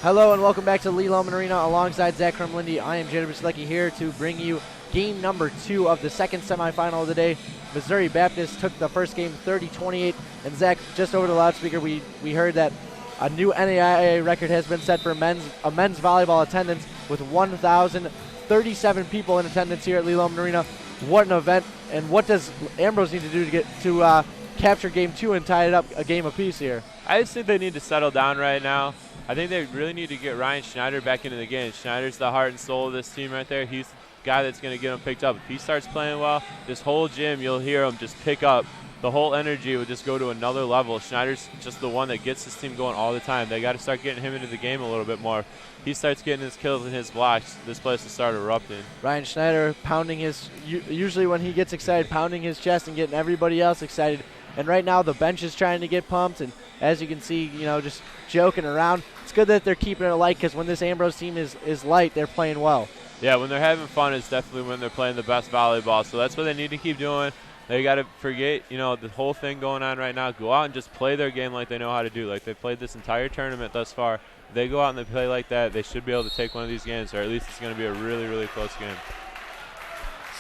Hello and welcome back to Lee Loman Arena alongside Zach Krumlindy. I am Jared Brzelecki here to bring you game number 2 of the second semifinal of the day. Missouri Baptist took the first game 30-28. And Zach, just over the loudspeaker, we heard that a new NAIA record has been set for men's volleyball attendance with 1,037 people in attendance here at Lee Loman Arena. What an event! And what does Ambrose need to do to capture game 2 and tie it up a game apiece here. I just think they need to settle down right now. I think they really need to get Ryan Schneider back into the game. Schneider's the heart and soul of this team right there. He's the guy that's going to get him picked up. If he starts playing well, this whole gym, you'll hear him just pick up. The whole energy would just go to another level. Schneider's just the one that gets this team going all the time. They got to start getting him into the game a little bit more. He starts getting his kills and his blocks, this place will start erupting. Ryan Schneider pounding his, usually when he gets excited, pounding his chest and getting everybody else excited. And right now the bench is trying to get pumped, and as you can see, just joking around. It's good that they're keeping it light, because when this Ambrose team is light, they're playing well. Yeah, when they're having fun is definitely when they're playing the best volleyball. So that's what they need to keep doing. They got to forget, the whole thing going on right now. Go out and just play their game like they know how to do. Like they've played this entire tournament thus far. If they go out and they play like that, they should be able to take one of these games, or at least it's going to be a really, really close game.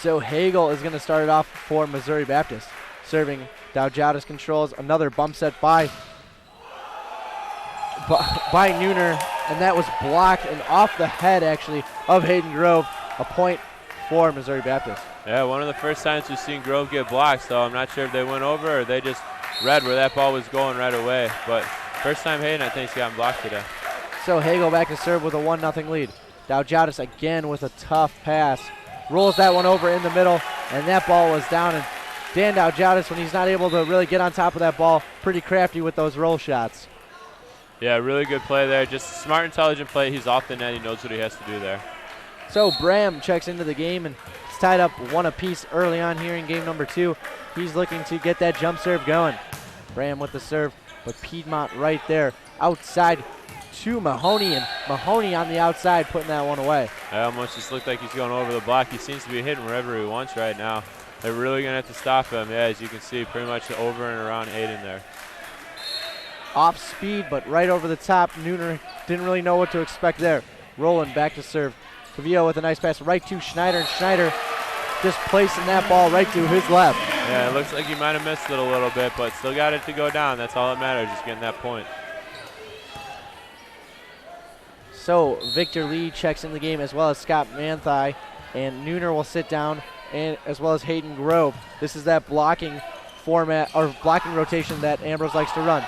So Hagel is going to start it off for Missouri Baptist. Serving, Dowjatis controls another bump set by Nooner, and that was blocked and off the head, actually, of Hayden Grove. A point for Missouri Baptist. Yeah, one of the first times we've seen Grove get blocked, so I'm not sure if they went over or they just read where that ball was going right away. But first time Hayden, I think, he's gotten blocked today. So Hagel back to serve with a 1-0 lead. Dowjatis again with a tough pass. Rolls that one over in the middle, and that ball was down. And Dan Dowjatis, when he's not able to really get on top of that ball, pretty crafty with those roll shots. Yeah, really good play there. Just smart, intelligent play. He's off the net. He knows what he has to do there. So Bram checks into the game, and it's tied up 1 apiece early on here in game number 2. He's looking to get that jump serve going. Bram with the serve, but Piedmont right there outside to Mahoney, and Mahoney on the outside putting that one away. It almost just looked like he's going over the block. He seems to be hitting wherever he wants right now. They're really going to have to stop him. Yeah, as you can see, pretty much over and around Aiden there. Off speed, but right over the top. Nooner didn't really know what to expect there. Roland back to serve. Cavillo with a nice pass right to Schneider, and Schneider just placing that ball right to his left. Yeah, it looks like he might have missed it a little bit, but still got it to go down. That's all that matters, just getting that point. So Victor Lee checks in the game, as well as Scott Manthai, and Nooner will sit down, and as well as Hayden Grove. This is that blocking format, or blocking rotation that Ambrose likes to run.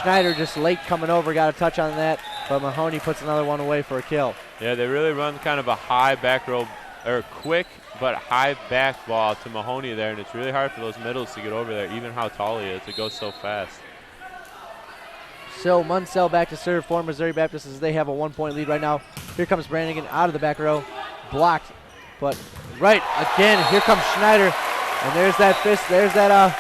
Schneider just late coming over, got a touch on that, but Mahoney puts another one away for a kill. Yeah, they really run kind of a high back row, or quick but high back ball to Mahoney there, and it's really hard for those middles to get over there, even how tall he is. It goes so fast. So Munsell back to serve for Missouri Baptist as they have a 1-point lead right now. Here comes Brannigan out of the back row, blocked, but right again, here comes Schneider, and there's that fist, there's that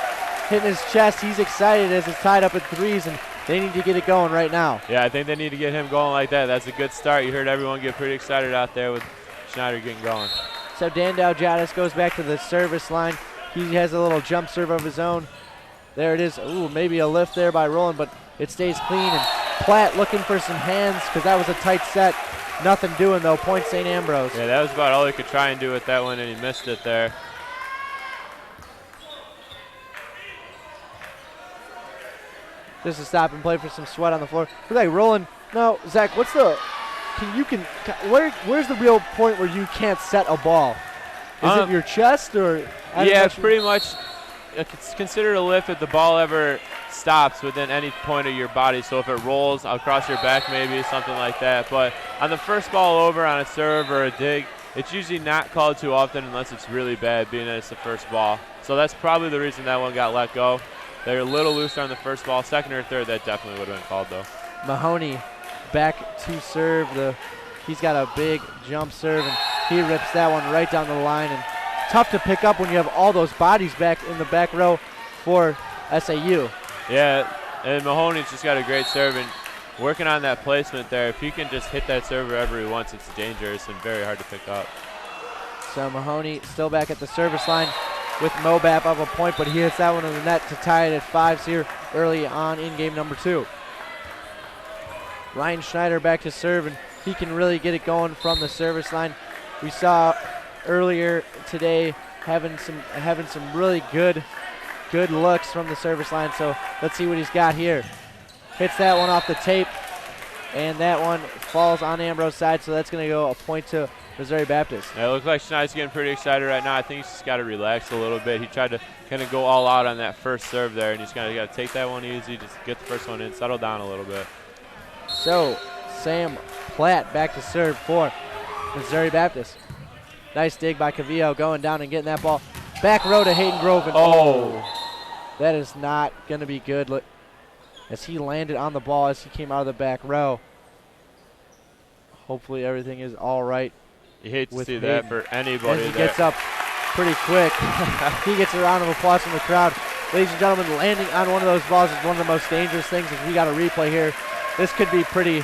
hitting his chest. He's excited as it's tied up at 3s, and they need to get it going right now. Yeah, I think they need to get him going like that. That's a good start. You heard everyone get pretty excited out there with Schneider getting going. So Dan Dowjatis goes back to the service line. He has a little jump serve of his own. There it is. Ooh, maybe a lift there by Roland, but it stays clean. And Platt looking for some hands because that was a tight set. Nothing doing, though. Point St. Ambrose. Yeah, that was about all he could try and do with that one, and he missed it there. Just to stop and play for some sweat on the floor. Looks like Roland. No, Zach, what's the... Where's the real point where you can't set a ball? Is it your chest or? Yeah, pretty much. It's considered a lift if the ball ever stops within any point of your body. So if it rolls across your back, maybe something like that. But on the first ball over on a serve or a dig, it's usually not called too often unless it's really bad, being that it's the first ball. So that's probably the reason that one got let go. They're a little looser on the first ball. Second or third, that definitely would have been called though. Mahoney back to serve. He's got a big jump serve, and he rips that one right down the line. And tough to pick up when you have all those bodies back in the back row for SAU. Yeah, and Mahoney's just got a great serve, and working on that placement there. If he can just hit that serve wherever he wants, it's dangerous and very hard to pick up. So Mahoney still back at the service line with Mobap of a point, but he hits that one in the net to tie it at 5s here early on in game number 2. Ryan Schneider back to serve, and he can really get it going from the service line. We saw earlier today having some really good looks from the service line. So let's see what he's got here. Hits that one off the tape, and that one falls on Ambrose's side. So that's going to go a point to Missouri Baptist. Yeah, it looks like Schneider's getting pretty excited right now. I think he's just got to relax a little bit. He tried to kind of go all out on that first serve there, and he's kind of got to take that one easy, just get the first one in, settle down a little bit. So Sam Platt back to serve for Missouri Baptist. Nice dig by Cavillo going down and getting that ball. Back row to Hayden Grove. And that is not going to be good. Look, as he landed on the ball as he came out of the back row. Hopefully everything is all right. You hate to see Hayden. that for anybody. As he gets up pretty quick. He gets a round of applause from the crowd. Ladies and gentlemen, landing on one of those balls is one of the most dangerous things. As we got a replay here, this could be pretty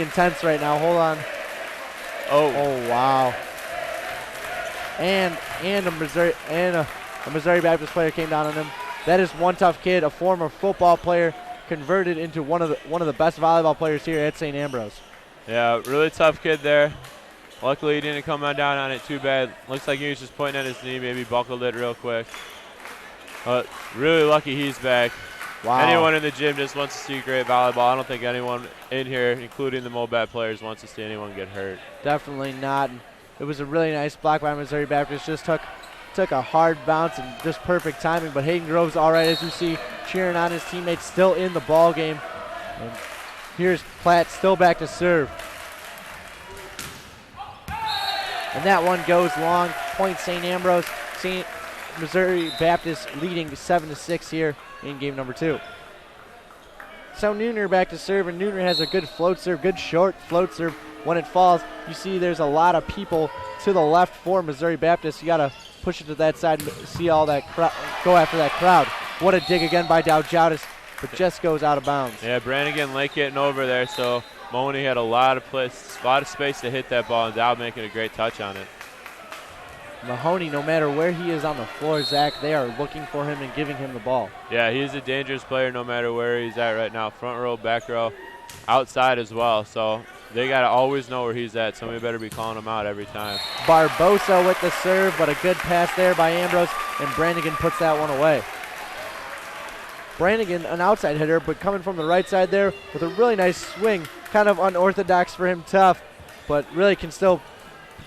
intense right now. Hold on. Oh wow. And a Missouri Baptist player came down on him. That is one tough kid, a former football player, converted into one of the best volleyball players here at St. Ambrose. Yeah, really tough kid there. Luckily, he didn't come down on it too bad. Looks like he was just pointing at his knee, maybe buckled it real quick. But really lucky he's back. Wow. Anyone in the gym just wants to see great volleyball. I don't think anyone in here, including the Mobap players, wants to see anyone get hurt. Definitely not. It was a really nice block by Missouri Baptist. Just took a hard bounce and just perfect timing. But Hayden Grove's all right, as you see, cheering on his teammates, still in the ball game. And here's Platt still back to serve. And that one goes long. Point St. Ambrose. Missouri Baptist leading 7-6 here in game number 2. So Nooner back to serve, and Nooner has a good float serve, good short float serve. When it falls, you see there's a lot of people to the left for Missouri Baptist. You got to push it to that side and see all that go after that crowd. What a dig again by Dowdjoutis, but just goes out of bounds. Yeah, Brannigan late getting over there, so Mahoney had a lot of space to hit that ball, and Dow making a great touch on it. Mahoney, no matter where he is on the floor, Zach, they are looking for him and giving him the ball. Yeah, he's a dangerous player no matter where he's at right now. Front row, back row, outside as well. So they got to always know where he's at. Somebody better be calling him out every time. Barbosa with the serve, but a good pass there by Ambrose, and Brannigan puts that one away. Brannigan, an outside hitter, but coming from the right side there with a really nice swing. Kind of unorthodox for him, tough, but really can still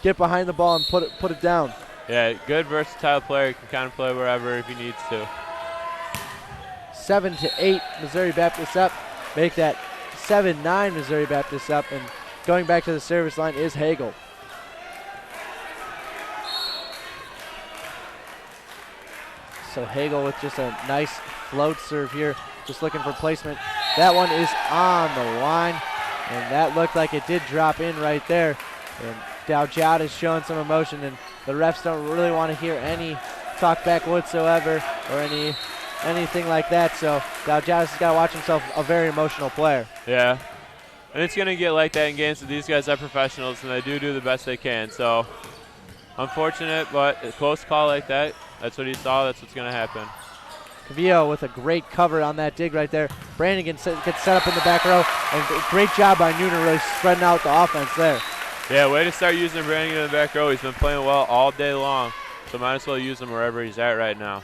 get behind the ball and put it down. Yeah, good versatile player. Can kind of play wherever if he needs to. 7-8, Missouri Baptist up. Make that 7-9, Missouri Baptist up. And going back to the service line is Hagel. So Hagel with just a nice float serve here. Just looking for placement. That one is on the line. And that looked like it did drop in right there. And Dowdjout is showing some emotion, and the refs don't really want to hear any talk back whatsoever or anything like that. So Dowdjout has got to watch himself, a very emotional player. Yeah, and it's going to get like that in games, but these guys are professionals, and they do the best they can. So unfortunate, but a close call like that, that's what he saw. That's what's going to happen. Cavillo with a great cover on that dig right there. Brannigan gets set up in the back row, and great job by Nooner really spreading out the offense there. Yeah, way to start using Brannigan in the back row. He's been playing well all day long, so might as well use him wherever he's at right now.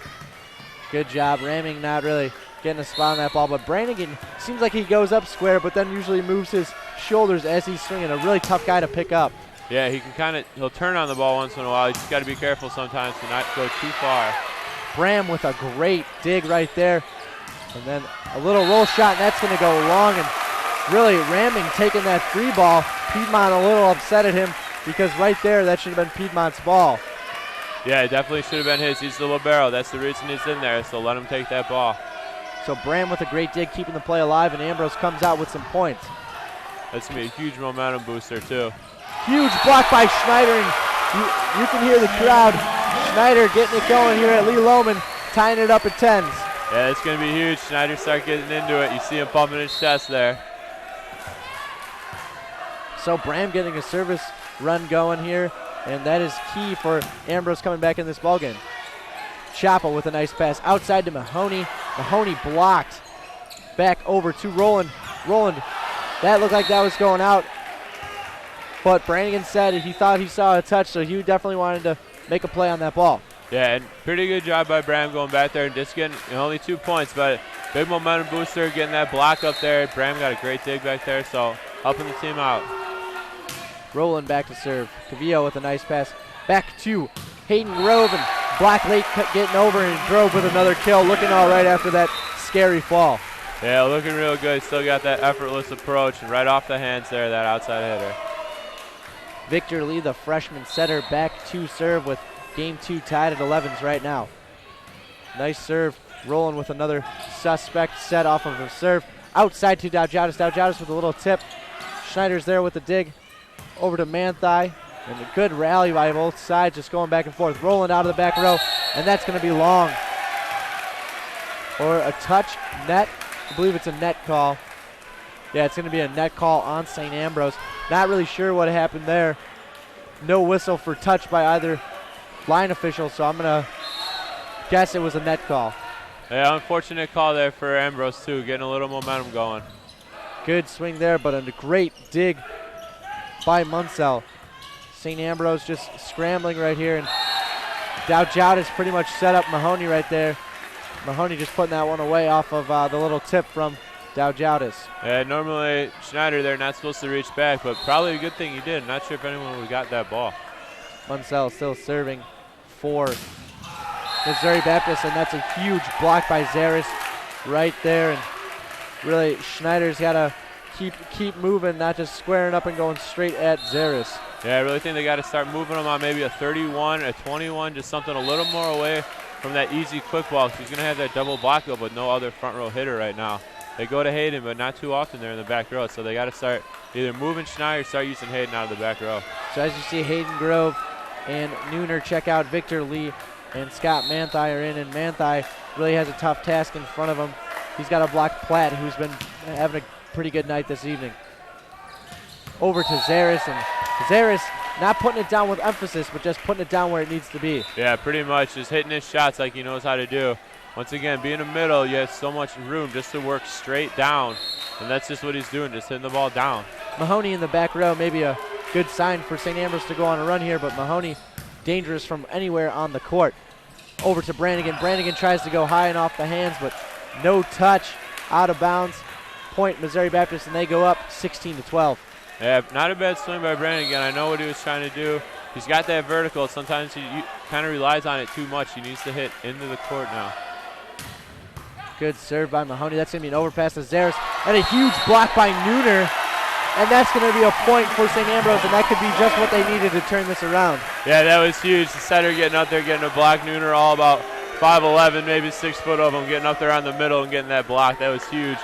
Good job. Ramming not really getting a spot on that ball, but Brannigan seems like he goes up square, but then usually moves his shoulders as he's swinging. A really tough guy to pick up. Yeah, he'll turn on the ball once in a while. You just got to be careful sometimes to not go too far. Bram with a great dig right there. And then a little roll shot, and that's going to go long. And really ramming, taking that free ball. Piedmont a little upset at him because right there, that should have been Piedmont's ball. Yeah, it definitely should have been his. He's the libero. That's the reason he's in there, so let him take that ball. So Bram with a great dig, keeping the play alive, and Ambrose comes out with some points. That's going to be a huge momentum booster, too. Huge block by Schneider, and you can hear the crowd. Schneider getting it going here at Lee Lohman, tying it up at 10s. Yeah, it's going to be huge. Schneider start getting into it. You see him pumping his chest there. So Bram getting a service run going here, and that is key for Ambrose coming back in this ballgame. Chappell with a nice pass outside to Mahoney. Mahoney blocked. Back over to Roland. Roland, that looked like that was going out. But Brannigan said he thought he saw a touch, so he definitely wanted to make a play on that ball. Yeah, and pretty good job by Bram going back there and just getting only 2 points, but big momentum booster, getting that block up there. Bram got a great dig back there, so helping the team out. Roland back to serve. Cavillo with a nice pass. Back to Hayden Grove, and Black Lake getting over, and Grove with another kill. Looking all right after that scary fall. Yeah, looking real good. Still got that effortless approach, and right off the hands there, that outside hitter. Victor Lee, the freshman setter, back to serve with game 2 tied at 11s right now. Nice serve. Roland with another suspect set off of a serve. Outside to Dowdjatis. Dowdjatis with a little tip. Schneider's there with the dig. Over to Manthai. And a good rally by both sides, just going back and forth. Roland out of the back row, and that's going to be long. Or a touch, net. I believe it's a net call. Yeah, it's going to be a net call on St. Ambrose. Not really sure what happened there. No whistle for touch by either line official, so I'm going to guess it was a net call. Yeah, unfortunate call there for Ambrose, too, getting a little momentum going. Good swing there, but a great dig by Munsell. St. Ambrose just scrambling right here, and Dowdjatis pretty much set up Mahoney right there. Mahoney just putting that one away off of the little tip from Dowdjatis. Yeah, normally Schneider there not supposed to reach back, but probably a good thing he did. Not sure if anyone would have got that ball. Munsell still serving for Missouri Baptist, and that's a huge block by Zaris right there. And really, Schneider's got to keep moving, not just squaring up and going straight at Zaris. Yeah, I really think they got to start moving him on maybe a 31, a 21, just something a little more away from that easy quick ball. He's going to have that double block though, but no other front row hitter right now. They go to Hayden, but not too often there in the back row, so they got to start either moving Schneider or start using Hayden out of the back row. So as you see, Hayden Grove and Nooner check out. Victor Lee and Scott Manthai are in, and Manthai really has a tough task in front of him. He's got to block Platt, who's been having a pretty good night this evening. Over to Zaris, and Zaris not putting it down with emphasis, but just putting it down where it needs to be. Yeah, pretty much just hitting his shots like he knows how to do. Once again, being in the middle, you have so much room just to work straight down, and that's just what he's doing, just hitting the ball down. Mahoney in the back row, maybe a good sign for St. Ambrose to go on a run here, but Mahoney dangerous from anywhere on the court. Over to Brannigan. Brannigan tries to go high and off the hands, but no touch, out of bounds. Point Missouri Baptist, and they go up 16-12. Yeah, not a bad swing by Brannigan. I know what he was trying to do. He's got that vertical. Sometimes he kind of relies on it too much. He needs to hit into the court now. Good serve by Mahoney. That's going to be an overpass to Zaris. And a huge block by Nooner. And that's going to be a point for St. Ambrose, and that could be just what they needed to turn this around. Yeah, that was huge. The setter getting up there, getting a block. Nooner all about 5'11", maybe 6 foot of him, getting up there on the middle and getting that block. That was huge.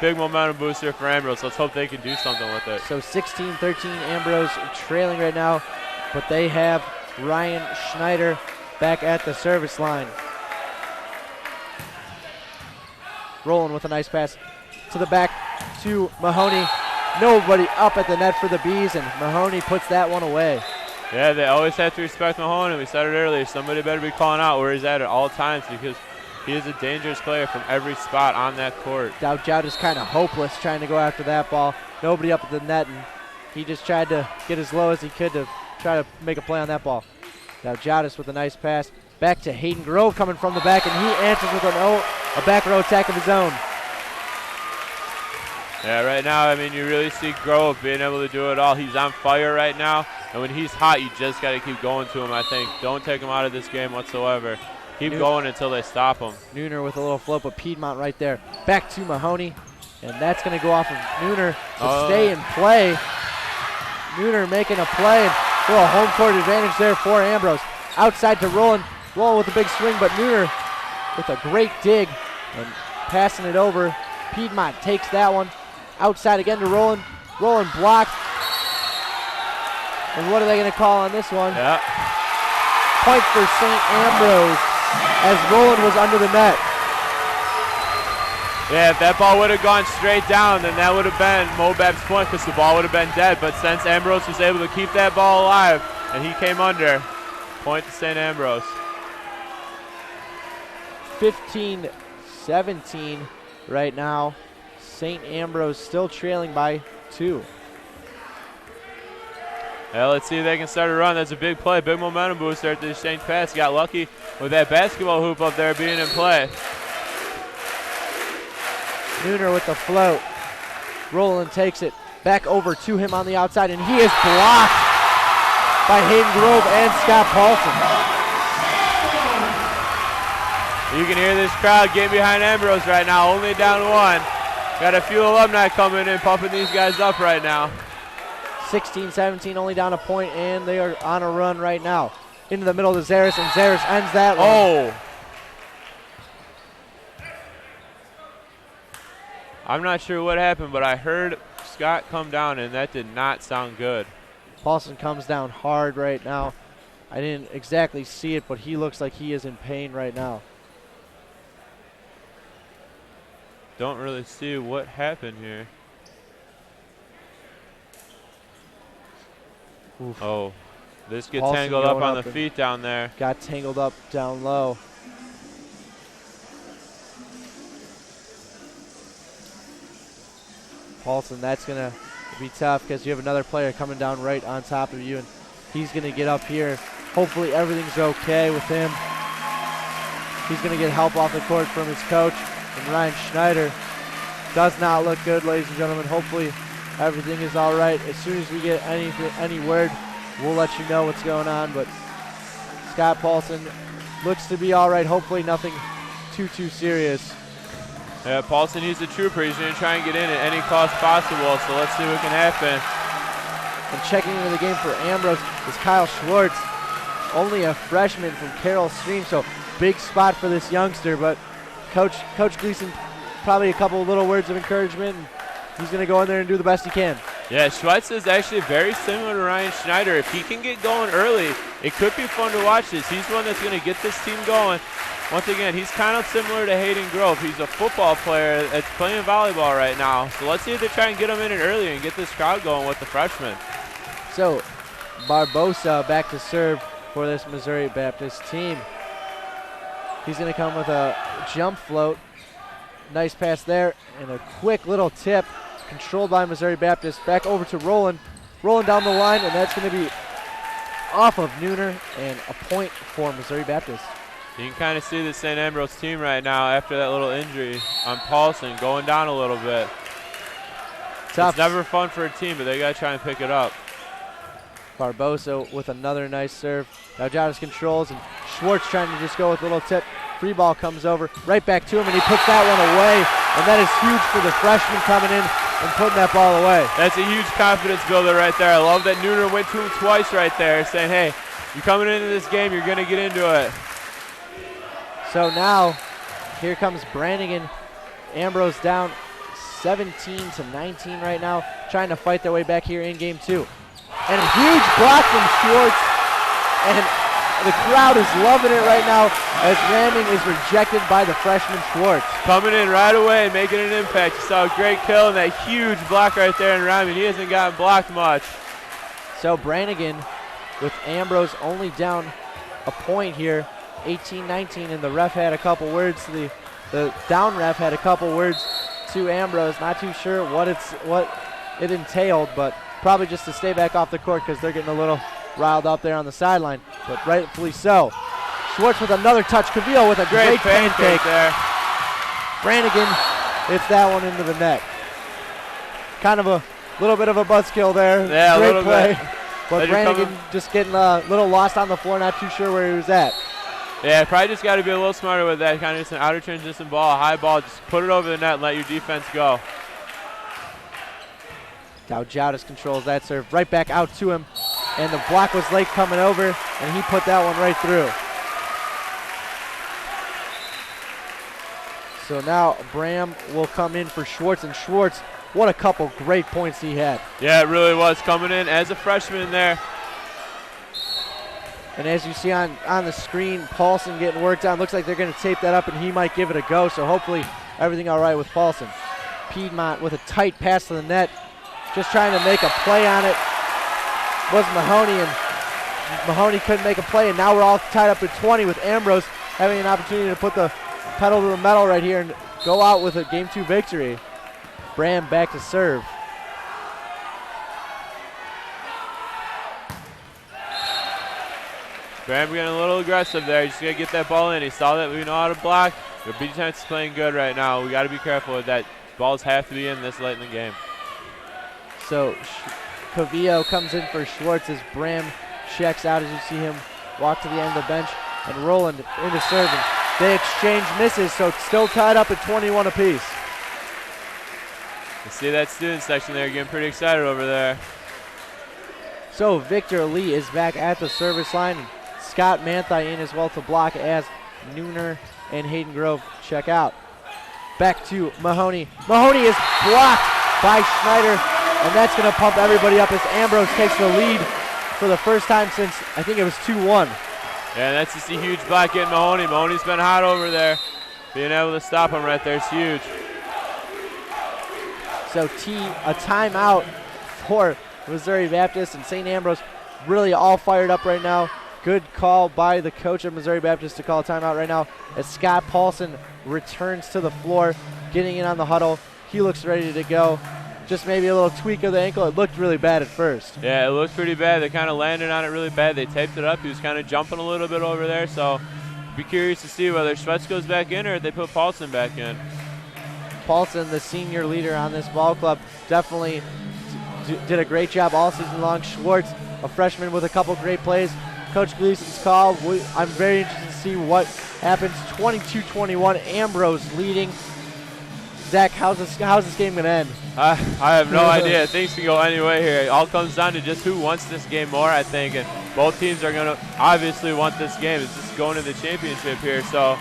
Big momentum booster for Ambrose. Let's hope they can do something with it. So 16-13, Ambrose trailing right now, but they have Ryan Schneider back at the service line. Rolling with a nice pass to the back to Mahoney. Nobody up at the net for the Bees, and Mahoney puts that one away. Yeah, they always have to respect Mahoney. We said it earlier. Somebody better be calling out where he's at all times, because he is a dangerous player from every spot on that court. Dowdjatis is kind of hopeless trying to go after that ball. Nobody up at the net, and he just tried to get as low as he could to try to make a play on that ball. Dowdjatis with a nice pass. Back to Hayden Grove coming from the back, and he answers with a back row attack of his own. Yeah, right now, I mean, you really see Grove being able to do it all. He's on fire right now, and when he's hot, you just got to keep going to him, I think. Don't take him out of this game whatsoever. Keep going until they stop him. Nooner with a little float, but Piedmont right there. Back to Mahoney, and that's going to go off of Nooner to stay and play. Nooner making a play, and a little home court advantage there for Ambrose. Outside to Roland. Roland with a big swing, but Nooner with a great dig and passing it over. Piedmont takes that one. Outside again to Roland. Roland blocked. And what are they going to call on this one? Yeah. Point for St. Ambrose as Roland was under the net. Yeah, if that ball would have gone straight down, then that would have been Mobap's point, because the ball would have been dead. But since Ambrose was able to keep that ball alive and he came under, point to St. Ambrose. 15-17 right now. St. Ambrose still trailing by 2. Yeah, let's see if they can start a run. That's a big play, big momentum booster at the exchange pass. Got lucky with that basketball hoop up there being in play. Nooner with the float. Roland takes it. Back over to him on the outside, and he is blocked by Hayden Grove and Scott Paulson. You can hear this crowd get behind Ambrose right now, only down 1. Got a few alumni coming in, pumping these guys up right now. 16-17, only down a point, and they are on a run right now. Into the middle to Zaris, and Zaris ends that one. Oh! I'm not sure what happened, but I heard Scott come down, and that did not sound good. Paulson comes down hard right now. I didn't exactly see it, but he looks like he is in pain right now. Don't really see what happened here. Oof. Oh, this gets Paulson tangled up going on up the and feet down there. Got tangled up down low. Paulson, that's going to be tough because you have another player coming down right on top of you, and he's going to get up here. Hopefully everything's okay with him. He's going to get help off the court from his coach, and Ryan Schneider. Does not look good, ladies and gentlemen. Hopefully everything is all right. As soon as we get any word, we'll let you know what's going on. But Scott Paulson looks to be all right. Hopefully nothing too serious. Yeah, Paulson, he's a trooper. He's going to try and get in at any cost possible, so let's see what can happen. And checking into the game for Ambrose is Kyle Schwartz, only a freshman from Carroll Stream, so big spot for this youngster. But Coach Gleason, probably a couple of little words of encouragement, and he's going to go in there and do the best he can. Yeah, Schweitz is actually very similar to Ryan Schneider. If he can get going early, it could be fun to watch this. He's one that's going to get this team going. Once again, he's kind of similar to Hayden Grove. He's a football player that's playing volleyball right now. So let's see if they try and get him in early and get this crowd going with the freshmen. So Barbosa back to serve for this Missouri Baptist team. He's going to come with a jump float. Nice pass there, and a quick little tip controlled by Missouri Baptist. Back over to Roland. Roland down the line, and that's going to be off of Nooner and a point for Missouri Baptist. You can kind of see the St. Ambrose team right now after that little injury on Paulson going down a little bit. Tough. It's never fun for a team, but they got to try and pick it up. Barbosa with another nice serve. Now Jonas controls, and Schwartz trying to just go with a little tip. Free ball comes over, right back to him, and he puts that one away. And that is huge for the freshman coming in and putting that ball away. That's a huge confidence builder right there. I love that Nooner went to him twice right there, saying, hey, you're coming into this game, you're going to get into it. So now, here comes Brannigan. Ambrose down 17-19 right now, trying to fight their way back here in game 2. And a huge block from Schwartz, and the crowd is loving it right now as ramming is rejected by the freshman Schwartz. Coming in right away and making an impact. You saw a great kill and that huge block right there in ramming. He hasn't gotten blocked much. So Brannigan with Ambrose only down a point here, 18-19, and the ref had a couple words to the down ref had a couple words to Ambrose. Not too sure what it entailed, but probably just to stay back off the court because they're getting a little riled up there on the sideline, but rightfully so. Schwartz with another touch. Cavill with a great pancake there. Brannigan hits that one into the net. Kind of a little bit of a buzzkill there. Yeah, great a little play. bit. But Brannigan just getting a little lost on the floor, not too sure where he was at. Yeah, probably just got to be a little smarter with that. Kind of just an outer transition ball, a high ball. Just put it over the net and let your defense go. Dowdjadis controls that serve right back out to him. And the block was late coming over, and he put that one right through. So now Bram will come in for Schwartz, and Schwartz, what a couple great points he had. Yeah, it really was coming in as a freshman there. And as you see on the screen, Paulson getting worked on. Looks like they're going to tape that up, and he might give it a go. So hopefully everything all right with Paulson. Piedmont with a tight pass to the net. Just trying to make a play on it was Mahoney, and Mahoney couldn't make a play. And now we're all tied up at 20 with Ambrose having an opportunity to put the pedal to the metal right here and go out with a Game 2 victory. Bram back to serve. Bram getting a little aggressive there. He's going to get that ball in. He saw that we know how to block. Your B defense is playing good right now. We got to be careful with that. Balls have to be in this late in the game. So Cavillo comes in for Schwartz as Bram checks out as you see him walk to the end of the bench. And Roland into serve. And they exchange misses, so it's still tied up at 21 apiece. You see that student section there getting pretty excited over there. So Victor Lee is back at the service line. And Scott Manthai in as well to block as Nooner and Hayden Grove check out. Back to Mahoney. Mahoney is blocked by Schneider, and that's going to pump everybody up as Ambrose takes the lead for the first time since I think it was 2-1. Yeah, that's just a huge block getting Mahoney. Mahoney's been hot over there. Being able to stop him right there is huge. So a timeout for Missouri Baptist, and St. Ambrose really all fired up right now. Good call by the coach of Missouri Baptist to call a timeout right now as Scott Paulson returns to the floor, getting in on the huddle. He looks ready to go. Just maybe a little tweak of the ankle. It looked really bad at first. Yeah, it looked pretty bad. They kind of landed on it really bad. They taped it up. He was kind of jumping a little bit over there, so be curious to see whether Schwetz goes back in or if they put Paulson back in. Paulson, the senior leader on this ball club, definitely did a great job all season long. Schwartz, a freshman with a couple great plays. Coach Gleason's call. I'm very interested to see what happens. 22-21, Ambrose leading. Zach, how's this game going to end? I have no idea. Things can go any way here. It all comes down to just who wants this game more, I think. And both teams are going to obviously want this game. It's just going to the championship here. So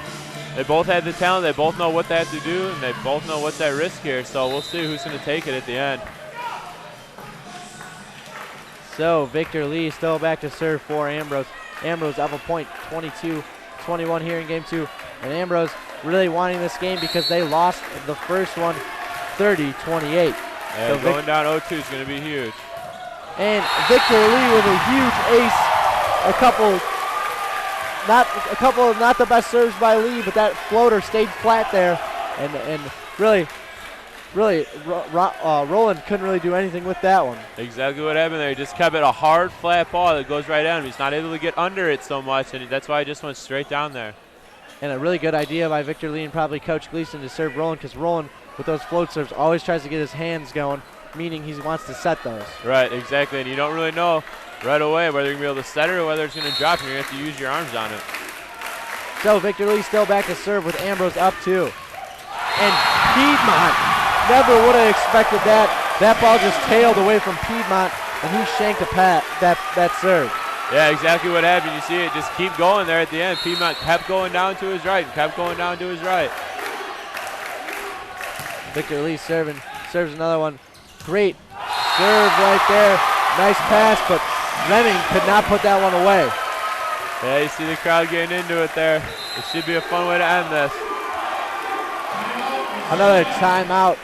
they both have the talent. They both know what they have to do, and they both know what's at risk here. So we'll see who's going to take it at the end. So Victor Lee still back to serve for Ambrose. Ambrose up a point, 22-21 here in game 2. And Ambrose really wanting this game because they lost the first one 30-28. Yeah, so going down 0-2 is going to be huge. And Victor Lee with a huge ace. Not the best serves by Lee, but that floater stayed flat there. And really, Roland couldn't really do anything with that one. Exactly what happened there. He just kept it a hard, flat ball that goes right down. He's not able to get under it so much, and that's why he just went straight down there. And a really good idea by Victor Lee and probably Coach Gleason to serve Roland, because Roland, with those float serves, always tries to get his hands going, meaning he wants to set those. Right, exactly. And you don't really know right away whether you're going to be able to set it or whether it's going to drop, and you're going to have to use your arms on it. So Victor Lee still back to serve with Ambrose up 2. And Piedmont, never would have expected that. That ball just tailed away from Piedmont, and he shanked that serve. Yeah, exactly what happened. You see it just keep going there at the end. Piedmont kept going down to his right and kept going down to his right. Victor Lee serves another one. Great serve right there. Nice pass, but Lemming could not put that one away. Yeah, you see the crowd getting into it there. It should be a fun way to end this. Another timeout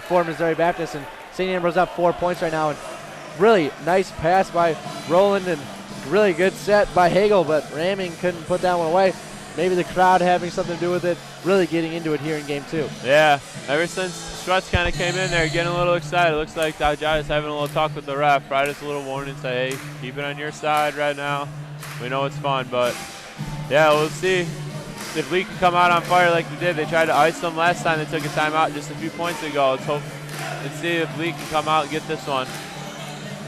for Missouri Baptist, and St. Ambrose up 4 points right now. And really nice pass by Roland and really good set by Hagel, but Ramming couldn't put that one away. Maybe the crowd having something to do with it, really getting into it here in game 2. Yeah, ever since Schwartz kind of came in there, getting a little excited. Looks like Dajai is having a little talk with the ref. Right, it's a little warning, say, hey, keep it on your side right now. We know it's fun, but yeah, we'll see if Lee can come out on fire like they did. They tried to ice them last time. They took a timeout just a few points ago. Let's see if Lee can come out and get this one.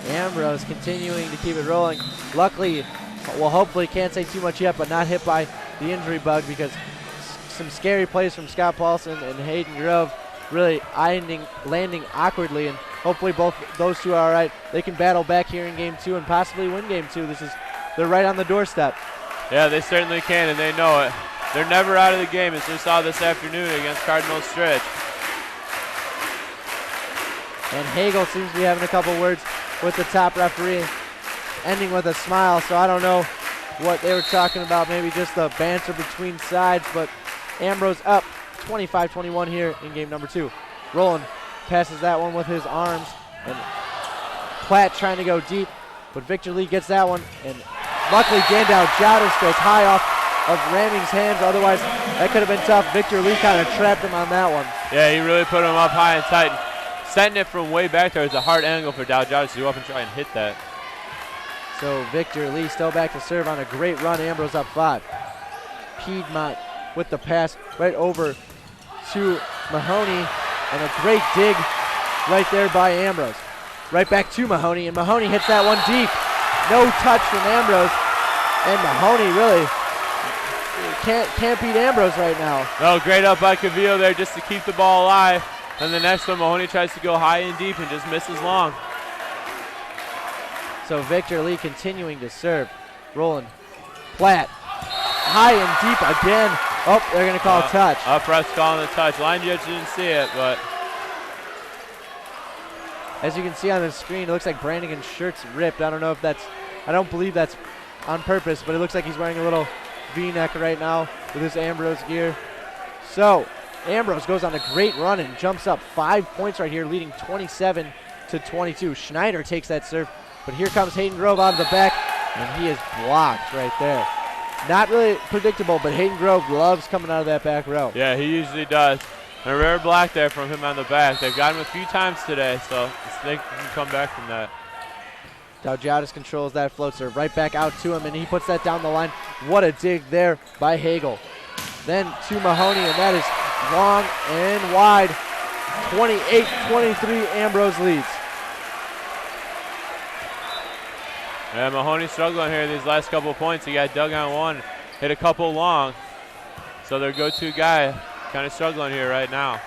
Ambrose continuing to keep it rolling. Luckily, well, hopefully can't say too much yet, but not hit by the injury bug, because some scary plays from Scott Paulson and Hayden Grove really landing awkwardly, and hopefully both those two are all right. They can battle back here in game 2 and possibly win game 2. They're right on the doorstep. Yeah, they certainly can, and they know it. They're never out of the game, as we saw this afternoon against Cardinal Stritch. And Hagel seems to be having a couple words with the top referee, ending with a smile, so I don't know what they were talking about, maybe just the banter between sides, but Ambrose up 25-21 here in game number 2. Roland passes that one with his arms, and Platt trying to go deep, but Victor Lee gets that one, and luckily Dandow Jowdis goes high off of Ramming's hands, otherwise that could have been tough. Victor Lee kind of trapped him on that one. Yeah, he really put him up high and tight. Setting it from way back there is a hard angle for Dow Jowdis to go up and try and hit that. So Victor Lee still back to serve on a great run. Ambrose up 5. Piedmont with the pass right over to Mahoney, and a great dig right there by Ambrose. Right back to Mahoney, and Mahoney hits that one deep. No touch from Ambrose, and Mahoney really can't beat Ambrose right now. No, great up by Cavillo there just to keep the ball alive. And the next one, Mahoney tries to go high and deep and just misses long. So Victor Lee continuing to serve. Rolling. Platt. High and deep again. Oh, they're going to call a touch. Up ref's calling the touch. Line judge didn't see it, but. As you can see on the screen, it looks like Brannigan's shirt's ripped. I don't believe that's on purpose, but it looks like he's wearing a little V-neck right now with his Ambrose gear. So Ambrose goes on a great run and jumps up 5 points right here, leading 27-22. Schneider takes that serve, but here comes Hayden Grove out of the back, and he is blocked right there. Not really predictable, but Hayden Grove loves coming out of that back row. Yeah, he usually does. And a rare block there from him on the back. They've got him a few times today, so they can come back from that. Daujatis controls that float serve right back out to him, and he puts that down the line. What a dig there by Hagel. Then to Mahoney, and that is long and wide. 28-23, Ambrose leads. Yeah, Mahoney struggling here these last couple of points. He got dug on one, hit a couple long. So their go-to guy kind of struggling here right now.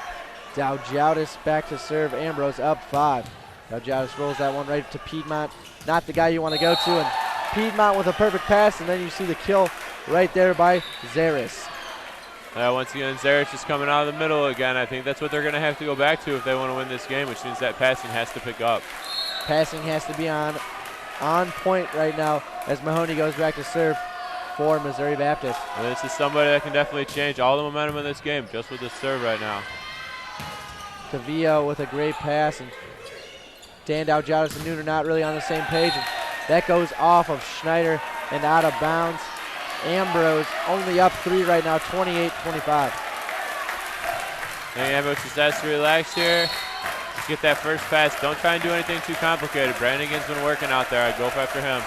Daujatis back to serve. Ambrose up 5. Daujatis rolls that one right to Piedmont. Not the guy you want to go to. And Piedmont with a perfect pass, and then you see the kill right there by Zaris. Once again, Zaris is coming out of the middle again. I think that's what they're going to have to go back to if they want to win this game, which means that passing has to pick up. Passing has to be on point right now as Mahoney goes back to serve for Missouri Baptist. And this is somebody that can definitely change all the momentum in this game just with this serve right now. Cavillo with a great pass, and Dan Daujatis and Nooner not really on the same page. And that goes off of Schneider and out of bounds. Ambrose only up 3 right now, 28-25. I think Ambrose just has to relax here. Just get that first pass. Don't try and do anything too complicated. Brannigan's been working out there. I'd go after him.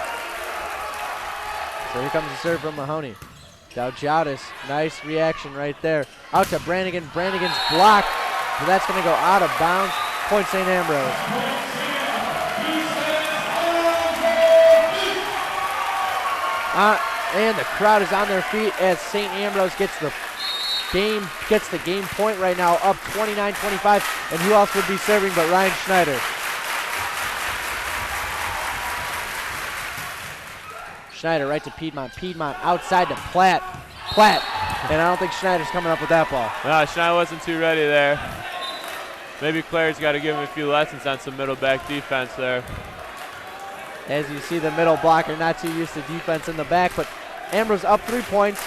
So here comes the serve from Mahoney. Daujatis, nice reaction right there. Out to Brannigan. Brannigan's blocked. So that's going to go out of bounds. Point St. Ambrose. And the crowd is on their feet as St. Ambrose gets the game point right now, up 29-25. And who else would be serving but Ryan Schneider? Schneider right to Piedmont. Piedmont outside to Platt. And I don't think Schneider's coming up with that ball. No, Schneider wasn't too ready there. Maybe Claire's got to give him a few lessons on some middle back defense there. As you see, the middle blocker not too used to defense in the back, but Ambrose up 3 points,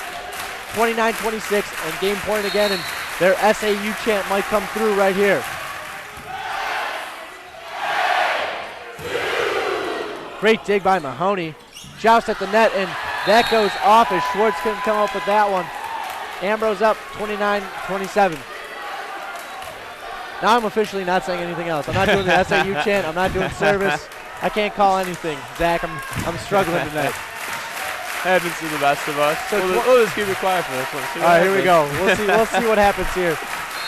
29-26, and game point again, and their SAU chant might come through right here. Great dig by Mahoney. Joust at the net, and that goes off as Schwartz couldn't come up with that one. Ambrose up 29-27. Now I'm officially not saying anything else. I'm not doing the SAU chant. I'm not doing service. I can't call anything. Zach, I'm struggling tonight. Happens to the best of us. So we'll just keep it quiet for this one. All right, here we go. We'll see what happens here.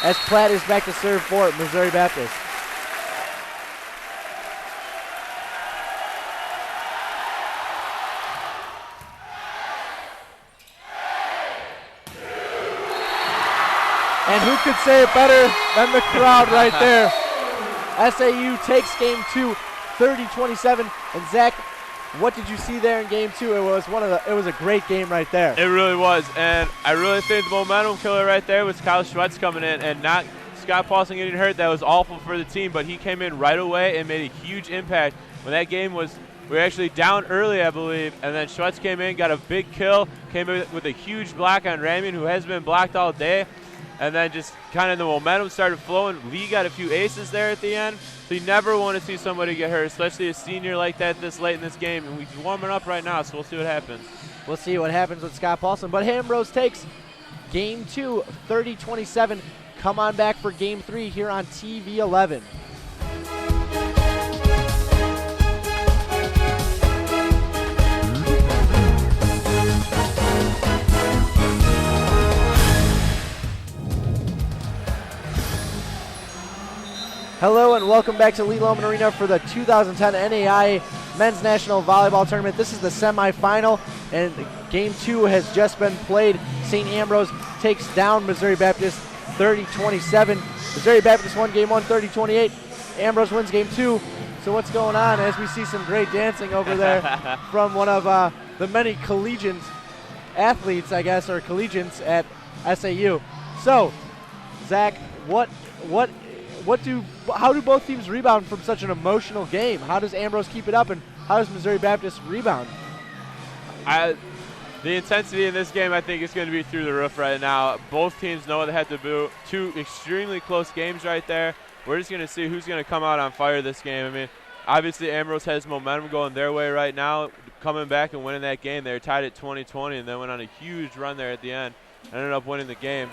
As Platt is back to serve for Missouri Baptist. And who could say it better than the crowd right there? SAU takes game 2, 30-27. And Zach, what did you see there in game 2? It was a great game right there. It really was, and I really think the momentum killer right there was Kyle Schwartz coming in and not Scott Paulson getting hurt. That was awful for the team, but he came in right away and made a huge impact. When that game we were actually down early, I believe, and then Schwartz came in, got a big kill, came in with a huge block on Ramian, who has been blocked all day. And then just kind of the momentum started flowing. Lee got a few aces there at the end. So you never want to see somebody get hurt, especially a senior like that this late in this game. And we're warming up right now, so we'll see what happens. We'll see what happens with Scott Paulson. But Ambrose takes game 2, 30-27. Come on back for game 3 here on TV 11. Hello and welcome back to Lee Loman Arena for the 2010 NAIA Men's National Volleyball Tournament. This is the semifinal, and Game 2 has just been played. St. Ambrose takes down Missouri Baptist 30-27. Missouri Baptist won Game 1 30-28. Ambrose wins Game 2. So what's going on as we see some great dancing over there from one of the many collegiate athletes, I guess, or collegians at SAU. So, Zach, how do both teams rebound from such an emotional game? How does Ambrose keep it up, and how does Missouri Baptist rebound? The intensity in this game, I think, is going to be through the roof right now. Both teams know what they have to do. Two extremely close games right there. We're just going to see who's going to come out on fire this game. I mean, obviously Ambrose has momentum going their way right now, coming back and winning that game. They were tied at 20-20 and then went on a huge run there at the end. Ended up winning the game.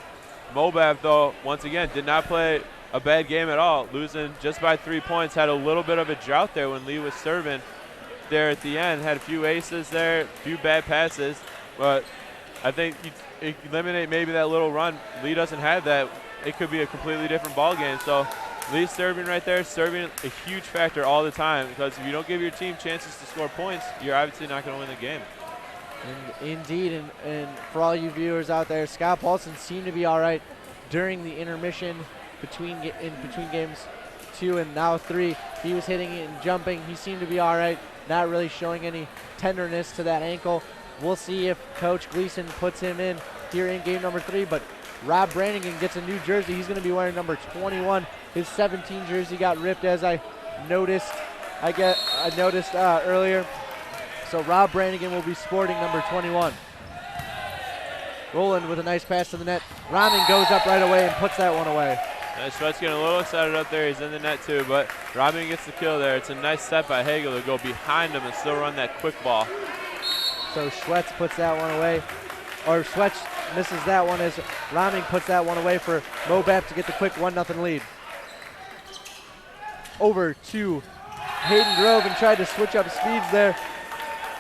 Mobap, though, once again, did not play a bad game at all, losing just by 3 points. Had a little bit of a drought there when Lee was serving there at the end. Had a few aces there, a few bad passes, but I think you eliminate maybe that little run. Lee doesn't have that. It could be a completely different ball game. So Lee's serving right there, serving a huge factor all the time, because if you don't give your team chances to score points, you're obviously not going to win the game. Indeed, and for all you viewers out there, Scott Paulson seemed to be all right during the intermission between games 2 and now 3. He was hitting it and jumping. He seemed to be all right, not really showing any tenderness to that ankle. We'll see if Coach Gleason puts him in here in game number 3, but Rob Brannigan gets a new jersey. He's going to be wearing number 21. His 17 jersey got ripped, as I noticed earlier. So Rob Brannigan will be sporting number 21. Roland with a nice pass to the net. Rahman goes up right away and puts that one away. Schwetz getting a little excited up there. He's in the net too, but Rahman gets the kill there. It's a nice set by Hagel to go behind him and still run that quick ball. So Schwetz puts that one away. Or Schwetz misses that one as Rahman puts that one away for Mobap to get the quick 1-0 lead. Over to Hayden Grove and tried to switch up speeds there,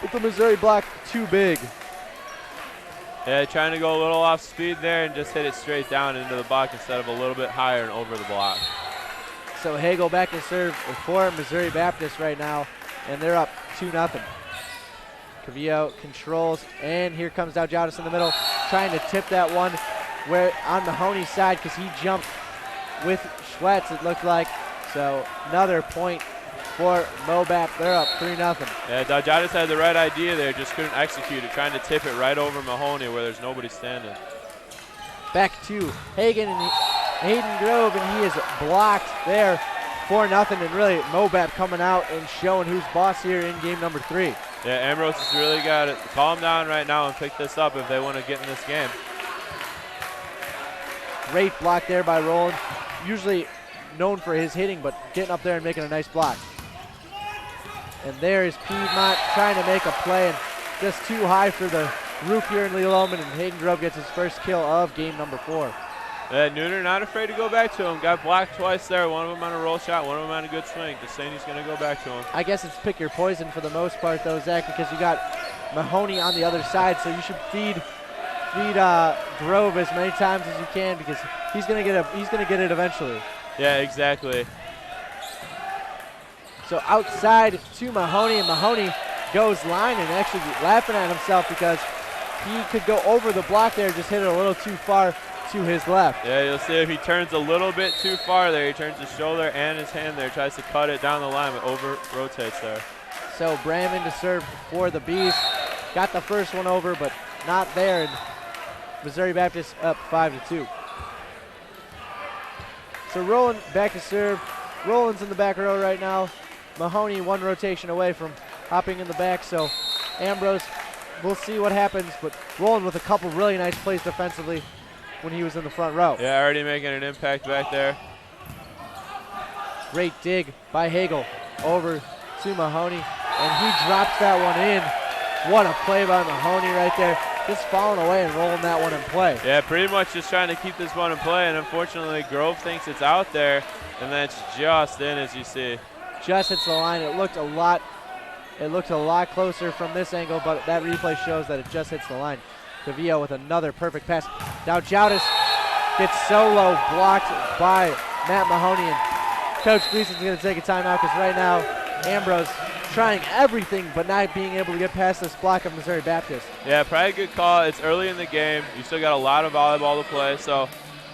but the Missouri block too big. Yeah, trying to go a little off speed there and just hit it straight down into the block instead of a little bit higher and over the block. So Hagel back to serve for Missouri Baptist right now, and they're up 2-0. Cavillo controls, and here comes Dowdjadis in the middle, trying to tip that one where on Mahoney's side, because he jumped with Schwetz, it looked like. So another point for Mobap. They're up 3-0. Yeah, Dowdjadis had the right idea there, just couldn't execute it, trying to tip it right over Mahoney where there's nobody standing. Back to Hagen and Hayden Grove, and he is blocked there 4-0, and really Mobap coming out and showing who's boss here in game number 3. Yeah, Ambrose has really got to calm down right now and pick this up if they want to get in this game. Great block there by Roland. Usually known for his hitting, but getting up there and making a nice block. And there is Piedmont trying to make a play, and just too high for the roof here in Lee Loman, and Hayden Grove gets his first kill of game number 4. Yeah, Nooner not afraid to go back to him. Got blocked twice there, one of them on a roll shot, one of them on a good swing. Just saying he's going to go back to him. I guess it's pick your poison for the most part, though, Zach, because you got Mahoney on the other side, so you should feed Grove as many times as you can, because he's going to get it eventually. Yeah, exactly. So outside to Mahoney, and Mahoney goes line and actually laughing at himself because he could go over the block there, just hit it a little too far to his left. Yeah, you'll see if he turns a little bit too far there. He turns his shoulder and his hand there, tries to cut it down the line, but over rotates there. So Bramman to serve for the Bees. Got the first one over, but not there, and Missouri Baptist up 5-2. So Roland back to serve. Roland's in the back row right now. Mahoney one rotation away from hopping in the back, so Ambrose, we'll see what happens, but Roland with a couple really nice plays defensively when he was in the front row. Yeah, already making an impact back there. Great dig by Hagel over to Mahoney, and he drops that one in. What a play by Mahoney right there. Just falling away and rolling that one in play. Yeah, pretty much just trying to keep this one in play, and unfortunately Grove thinks it's out there, and that's just in, as you see. Just hits the line. It looked a lot closer from this angle, but that replay shows that it just hits the line. Cavillo with another perfect pass. Now Dowdjadis gets solo blocked by Matt Mahoney, and Coach Gleason's going to take a timeout because right now Ambrose trying everything but not being able to get past this block of Missouri Baptist. Yeah, probably a good call. It's early in the game. You still got a lot of volleyball to play, so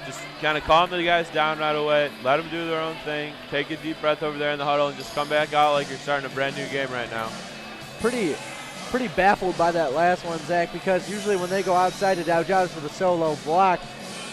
just kind of calm the guys down right away. Let them do their own thing. Take a deep breath over there in the huddle and just come back out like you're starting a brand new game right now. Pretty baffled by that last one, Zach, because usually when they go outside to Dowjadas for the solo block,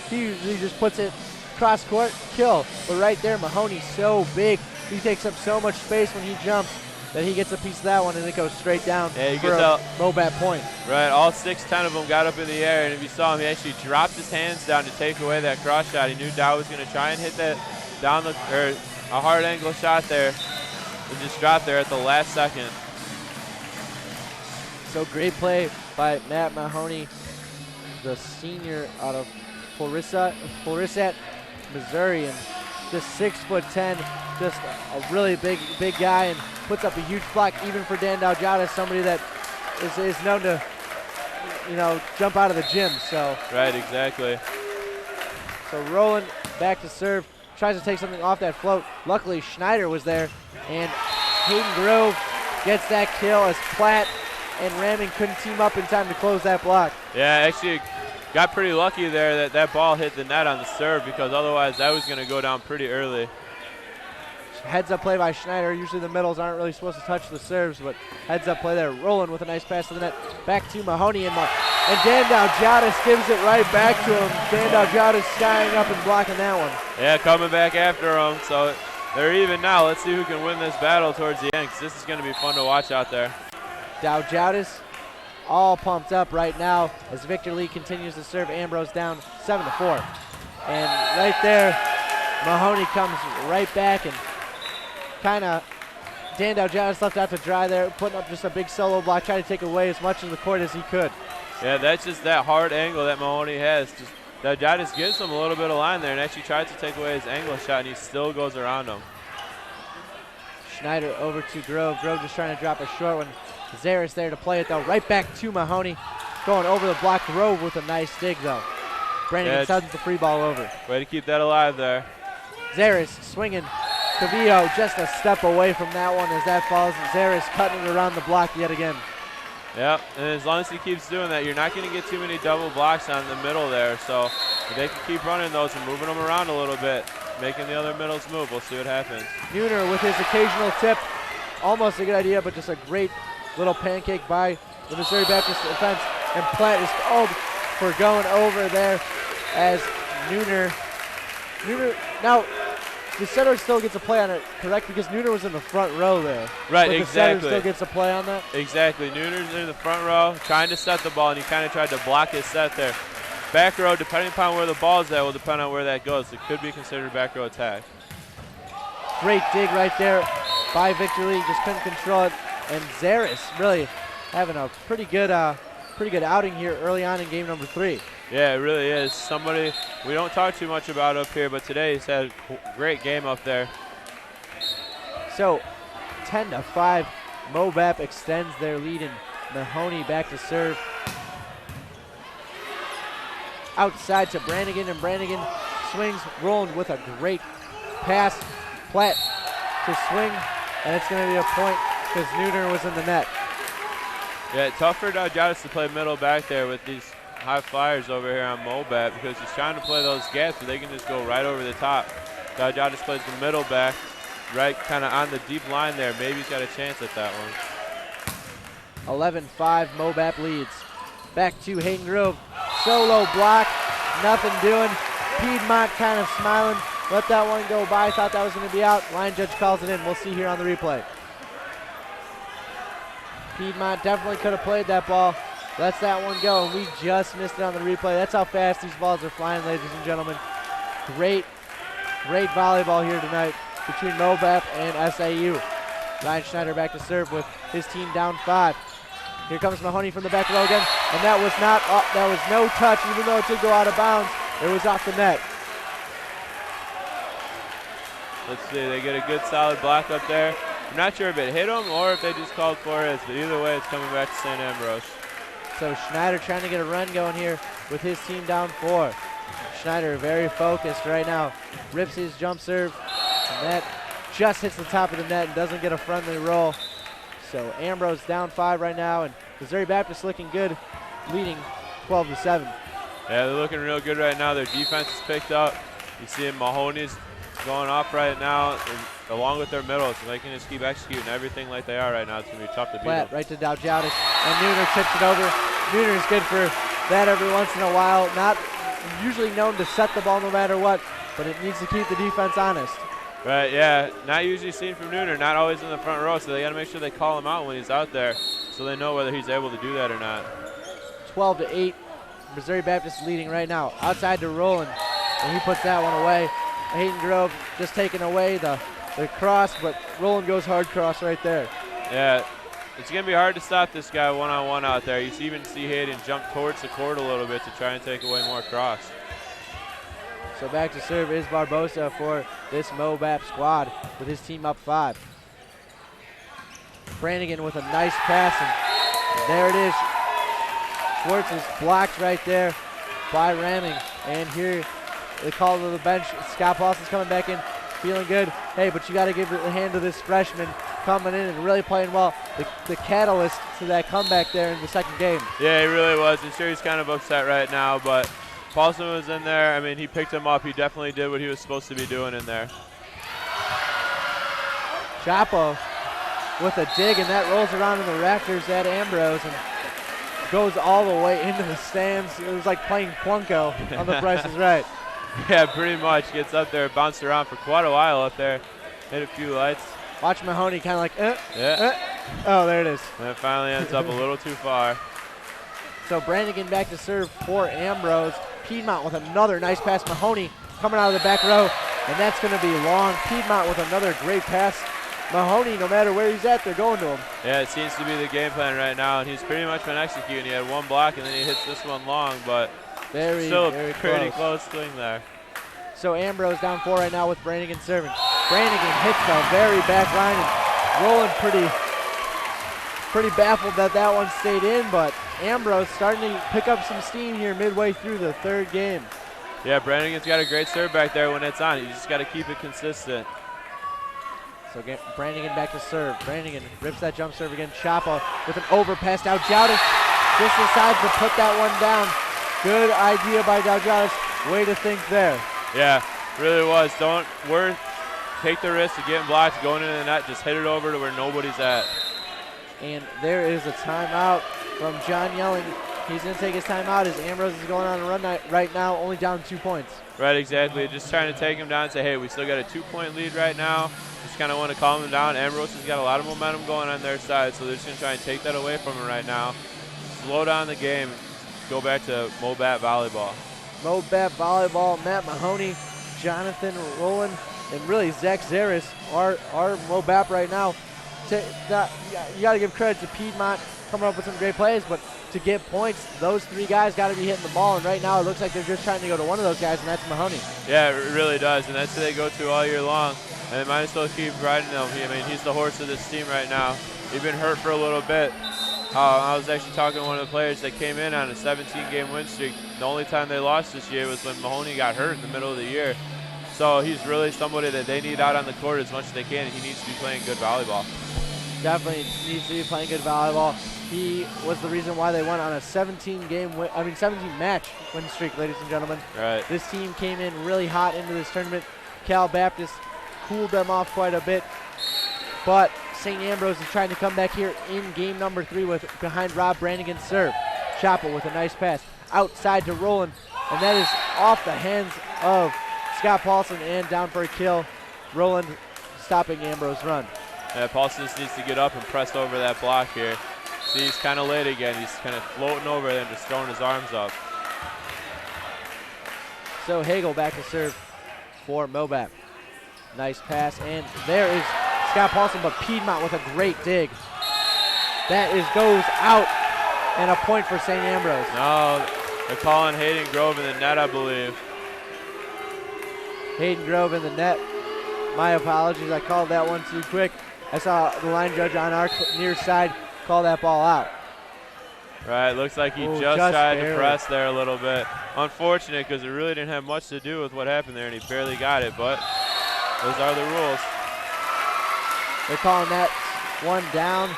he usually just puts it cross court, kill. But right there, Mahoney's so big. He takes up so much space when he jumps that he gets a piece of that one and it goes straight down for a Mobap point. Right, all 6-10 of them got up in the air, and if you saw him, he actually dropped his hands down to take away that cross shot. He knew Dow was going to try and hit that a hard angle shot there, and just dropped there at the last second. So great play by Matt Mahoney, the senior out of Florissant, Missouri, and just 6'10", just a really big guy, and puts up a huge block even for Dan Dowjadas, somebody that is known to, jump out of the gym. So right, exactly. So Roland back to serve, tries to take something off that float. Luckily Schneider was there, and Hayden Grove gets that kill as Platt and Ramming couldn't team up in time to close that block. Yeah, actually got pretty lucky there that ball hit the net on the serve, because otherwise that was going to go down pretty early. Heads up play by Schneider. Usually the middles aren't really supposed to touch the serves, but heads up play there. Roland with a nice pass to the net. Back to Mahoney, and Dan Dowjadas gives it right back to him. Dan Dowjadas skying up and blocking that one. Yeah, coming back after him. So they're even now. Let's see who can win this battle towards the end, because this is going to be fun to watch out there. Dowjadas all pumped up right now as Victor Lee continues to serve Ambrose down 7-4. And right there, Mahoney comes right back, and kind of Dan Dowjadas left out to dry there, putting up just a big solo block, trying to take away as much of the court as he could. Yeah, that's just that hard angle that Mahoney has. Just Dowjadas gives him a little bit of line there and actually tries to take away his angle shot, and he still goes around him. Schneider over to Grove. Grove just trying to drop a short one. Zaris there to play it, though. Right back to Mahoney. Going over the block. Grove with a nice dig, though. Brandon sends the free ball over. Way to keep that alive there. Zaris swinging. Cavillo just a step away from that one as that falls. And Zaris cutting it around the block yet again. Yep, and as long as he keeps doing that, you're not going to get too many double blocks on the middle there. So if they can keep running those and moving them around a little bit, making the other middles move, we'll see what happens. Neuner with his occasional tip. Almost a good idea, but just a great little pancake by the Missouri Baptist defense. And Platt is called for going over there as Neuner. Now, the setter still gets a play on it, correct? Because Neuner was in the front row there. Right, but exactly. The setter still gets a play on that? Exactly. Neuner's in the front row trying to set the ball, and he kind of tried to block his set there. Back row, depending upon where the ball's at, will depend on where that goes. It could be considered back row attack. Great dig right there by Victor Lee. Just couldn't control it. And Zaris really having a pretty good outing here early on in game number 3. Yeah, it really is. Somebody we don't talk too much about up here, but today he's had a great game up there. So 10-5, Mobap extends their lead, and Mahoney back to serve. Outside to Brannigan, and Brannigan swings. Roland with a great pass. Platt to swing, and it's going to be a point because Neuner was in the net. Yeah, tough for Dowjadas to play middle back there with these high flyers over here on Mobap, because he's trying to play those gaps so they can just go right over the top. Dowjadas plays the middle back, right kind of on the deep line there. Maybe he's got a chance at that one. 11-5, Mobap leads. Back to Hayden Grove. Solo block, nothing doing. Piedmont kind of smiling. Let that one go by. Thought that was going to be out. Line judge calls it in. We'll see here on the replay. Piedmont definitely could have played that ball. Lets that one go, and we just missed it on the replay. That's how fast these balls are flying, ladies and gentlemen. Great volleyball here tonight between Mobap and SAU. Ryan Schneider back to serve with his team down 5. Here comes Mahoney from the back row again, and that was no touch, even though it did go out of bounds. It was off the net. Let's see, they get a good solid block up there. I'm not sure if it hit him or if they just called for it, but either way, it's coming back to St. Ambrose. So Schneider trying to get a run going here with his team down 4. Schneider very focused right now. Rips his jump serve, and that just hits the top of the net and doesn't get a friendly roll. So Ambrose down 5 right now, and Missouri Baptist looking good, leading 12-7. Yeah, they're looking real good right now. Their defense is picked up. You see Mahoney's going off right now, along with their middles. So they can just keep executing everything like they are right now. It's going to be tough to beat them. Right to Dowdjowdis, and Nooner tips it over. Nooner is good for that every once in a while. Not usually known to set the ball no matter what, but it needs to keep the defense honest. Right, yeah. Not usually seen from Nooner, not always in the front row, so they got to make sure they call him out when he's out there so they know whether he's able to do that or not. 12-8, Missouri Baptist leading right now. Outside to Roland, and he puts that one away. Hayden Grove just taking away the cross, but Roland goes hard cross right there. Yeah, it's going to be hard to stop this guy one-on-one out there. You even see Hayden jump towards the court a little bit to try and take away more cross. So back to serve is Barbosa for this Mobap squad with his team up 5. Brannigan with a nice pass, and there it is. Schwartz is blocked right there by Ramming, and here they call to the bench. Scott Paulson's coming back in, feeling good. Hey, but you got to give a hand to this freshman coming in and really playing well. The catalyst to that comeback there in the second game. Yeah, he really was. I'm sure he's kind of upset right now, but Paulson was in there. I mean, he picked him up. He definitely did what he was supposed to be doing in there. Chapo with a dig, and that rolls around in the rafters at Ambrose and goes all the way into the stands. It was like playing Plunko on The Price is Right. Yeah, pretty much. Gets up there, bounced around for quite a while up there. Hit a few lights. Watch Mahoney kind of like, yeah. Oh, there it is. And it finally ends up a little too far. So Brannigan back to serve for Ambrose. Piedmont with another nice pass. Mahoney coming out of the back row, and that's going to be long. Piedmont with another great pass. Mahoney, no matter where he's at, they're going to him. Yeah, it seems to be the game plan right now, and he's pretty much been executing. He had one block, and then he hits this one long, but still very a pretty close swing there. So Ambrose down 4 right now with Brannigan serving. Brannigan hits the very back line, and Roland pretty baffled that that one stayed in, but Ambrose starting to pick up some steam here midway through the third game. Yeah, Brannigan's got a great serve back there when it's on. You just got to keep it consistent. So Brannigan back to serve. Brannigan rips that jump serve again. Chapa with an overpass. Dowdjowdis just decides to put that one down. Good idea by Dowdjowdis. Way to think there. Yeah, really was. Don't take the risk of getting blocked, going into the net. Just hit it over to where nobody's at. And there is a timeout from John Yelling. He's going to take his timeout as Ambrose is going on a run right now, only down 2 points. Right, exactly. Just trying to take him down and say, hey, we still got a 2-point lead right now. Just kind of want to calm him down. Ambrose has got a lot of momentum going on their side, so they're just going to try and take that away from him right now. Slow down the game. Go back to Mobap Volleyball. Mobap Volleyball, Matt Mahoney, Jonathan Rowland, and really Zach Zaris are Mobap right now. You got to give credit to Piedmont coming up with some great plays, but to get points, those 3 guys got to be hitting the ball, and right now it looks like they're just trying to go to one of those guys, and that's Mahoney. Yeah, it really does, and that's who they go to all year long, and they might as well keep riding him. I mean, he's the horse of this team right now. He's been hurt for a little bit. I was actually talking to one of the players that came in on a 17-game win streak. The only time they lost this year was when Mahoney got hurt in the middle of the year. So he's really somebody that they need out on the court as much as they can, and he needs to be playing good volleyball. Definitely needs to be playing good volleyball. He was the reason why they went on a 17-match win streak, ladies and gentlemen. Right. This team came in really hot into this tournament. Cal Baptist cooled them off quite a bit, but St. Ambrose is trying to come back here in game number 3 with behind Rob Brannigan's serve. Chappell with a nice pass outside to Roland, and that is off the hands of Scott Paulson and down for a kill. Roland stopping Ambrose run. Yeah, Paulson just needs to get up and press over that block here. See, he's kind of late again. He's kind of floating over there and just throwing his arms up. So Hagel back to serve for Mobap. Nice pass, and there is Scott Paulson, but Piedmont with a great dig. That goes out, and a point for St. Ambrose. No, they're calling Hayden Grove in the net, I believe. Hayden Grove in the net. My apologies, I called that one too quick. I saw the line judge on our near side call that ball out. Right, looks like he just tried to press there a little bit. Unfortunate, because it really didn't have much to do with what happened there, and he barely got it, but those are the rules. They're calling that one down.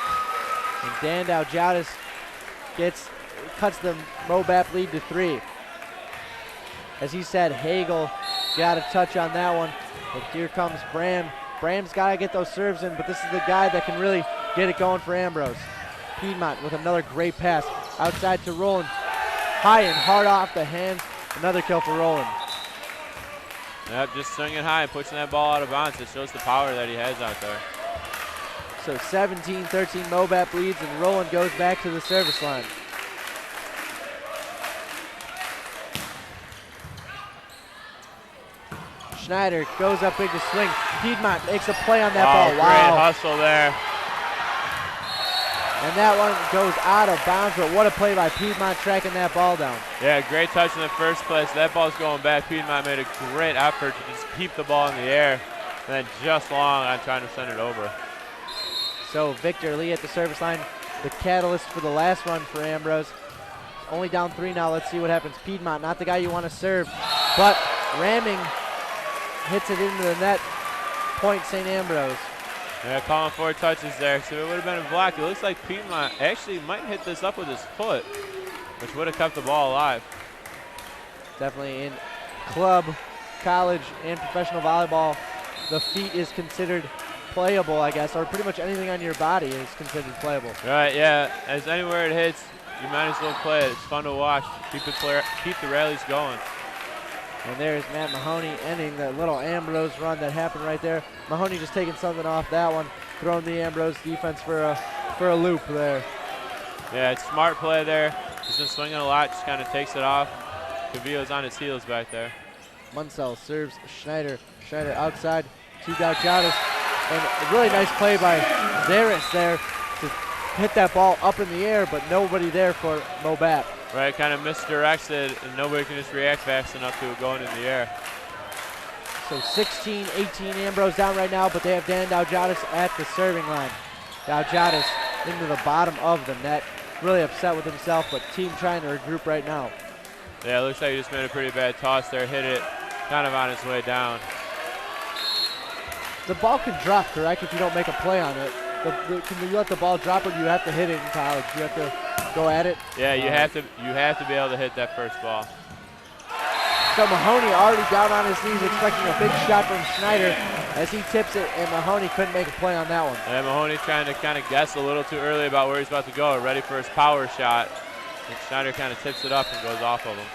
And Dan Daljatis cuts the Mobap lead to 3. As he said, Hagel got a touch on that one. But here comes Bram. Bram's got to get those serves in, but this is the guy that can really get it going for Ambrose. Piedmont with another great pass. Outside to Roland. High and hard off the hands. Another kill for Roland. Yep, just swinging high and pushing that ball out of bounds. It shows the power that he has out there. So 17-13 Mobap leads, and Roland goes back to the service line. Schneider goes up big to swing. Piedmont makes a play on that ball. Great Wow. hustle there. And that one goes out of bounds, but what a play by Piedmont tracking that ball down. Yeah, great touch in the first place. That ball's going back. Piedmont made a great effort to just keep the ball in the air, and then just long on trying to send it over. So Victor Lee at the service line, the catalyst for the last run for Ambrose. Only down 3 now. Let's see what happens. Piedmont, not the guy you want to serve, but ramming hits it into the net. Point St. Ambrose. Yeah, calling 4 touches there, so it would have been a block. It looks like Piedmont actually might hit this up with his foot, which would have kept the ball alive. Definitely in club, college, and professional volleyball, the feet is considered playable, I guess, or pretty much anything on your body is considered playable. Right, yeah, as anywhere it hits, you might as well play it. It's fun to watch. Keep the rallies going. And there's Matt Mahoney ending that little Ambrose run that happened right there. Mahoney just taking something off that one, throwing the Ambrose defense for a loop there. Yeah, it's smart play there. He's been swinging a lot, just kind of takes it off. Cavillo's on his heels back there. Munsell serves Schneider. Schneider outside to Daljatis. And a really nice play by Zaris there to hit that ball up in the air, but nobody there for Mobap. Right, kind of misdirects it, and nobody can just react fast enough to it going in the air. So 16-18 Ambrose down right now, but they have Dan Daljatis at the serving line. Daljatis into the bottom of the net. Really upset with himself, but team trying to regroup right now. Yeah, it looks like he just made a pretty bad toss there, hit it kind of on his way down. The ball can drop, correct, if you don't make a play on it? Can you let the ball drop, or do you have to hit it in college? You have to go at it? Yeah, you have to be able to hit that first ball. So Mahoney already down on his knees, expecting a big shot from Schneider as he tips it, and Mahoney couldn't make a play on that one. Yeah, Mahoney trying to kind of guess a little too early about where he's about to go, ready for his power shot. And Schneider kind of tips it up and goes off of him.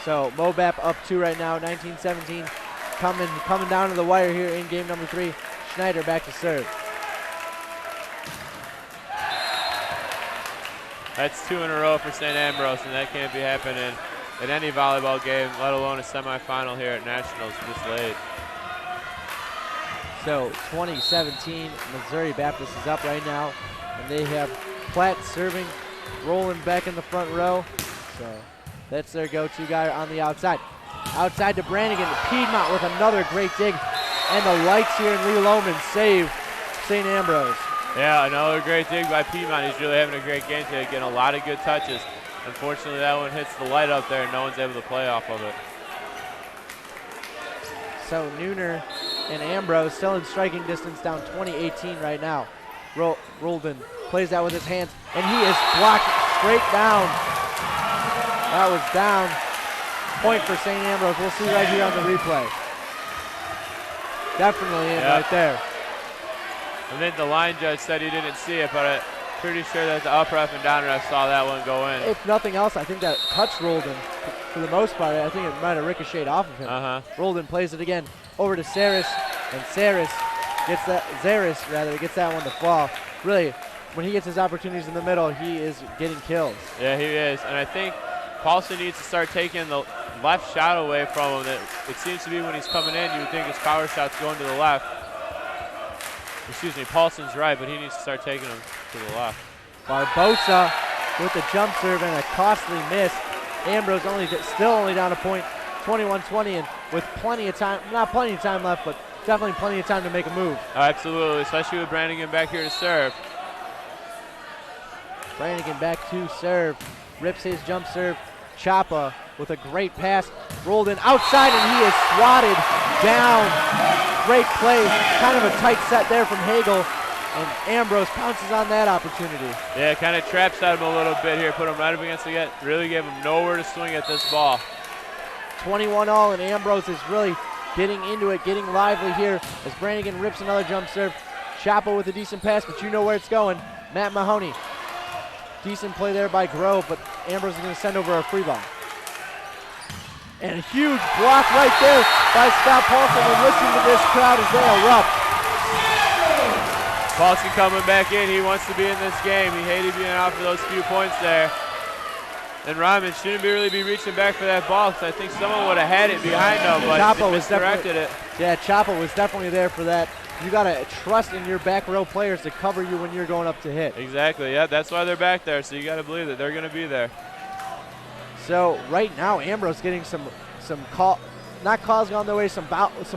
So Mobap up 2 right now, 19-17. Coming down to the wire here in game number 3. Schneider back to serve. That's 2 in a row for St. Ambrose, and that can't be happening in any volleyball game, let alone a semifinal here at Nationals this late. So 2017, Missouri Baptist is up right now, and they have Platt serving, Roland back in the front row. So that's their go-to guy on the outside. Outside to Brannigan, Piedmont with another great dig, and the lights here in Lee Loman save St. Ambrose. Yeah, another great dig by Piedmont. He's really having a great game today, getting a lot of good touches. Unfortunately, that one hits the light up there, and no one's able to play off of it. So Nooner and Ambrose still in striking distance, down 20-18 right now. Roldan plays that with his hands, and he is blocked straight down. That was down. Point for St. Ambrose. We'll see right here on the replay. Definitely in right there. I think the line judge said he didn't see it, but I'm pretty sure that the up ref and down ref saw that one go in. If nothing else, I think that touched Roldan for the most part. I think it might have ricocheted off of him. Roldan plays it again over to Saris, and Zaris gets that one to fall. Really, when he gets his opportunities in the middle, he is getting kills. Yeah, he is, and I think Paulson needs to start taking the left shot away from him. It seems to be when he's coming in, you would think his power shot's going to the left. Excuse me, Paulson's right, but he needs to start taking them to the left. Barbosa with the jump serve and a costly miss. Ambrose still only down a point, 21-20, and with plenty of time, not plenty of time left, but definitely plenty of time to make a move. Oh, absolutely, especially with Brannigan back here to serve. Brannigan back to serve, rips his jump serve. Chapa with a great pass, rolled in outside, and he is swatted down. Great play, kind of a tight set there from Hagel, And Ambrose pounces on that opportunity. Yeah, kind of traps at him a little bit here, put him right up against the net, really gave him nowhere to swing at this ball. 21-all, and Ambrose is really getting into it, getting lively here as Brannigan rips another jump serve. Chappell with a decent pass, but you know where it's going. Matt Mahoney. Decent play there by Grove, but Ambrose is going to send over a free ball. And a huge block right there by Scott Paulson, and listen to this crowd as they erupt. Paulson coming back in. He wants to be in this game. He hated being out for those few points there. And Ryman shouldn't really be reaching back for that ball because I think someone would have had it behind him, but Chapo he was misdirected it. Yeah, Chapo was definitely there for that. You got to trust in your back row players to cover you when you're going up to hit. Exactly, yeah, that's why they're back there, so you got to believe that they're going to be there. So right now, Ambrose getting not calls going their way, some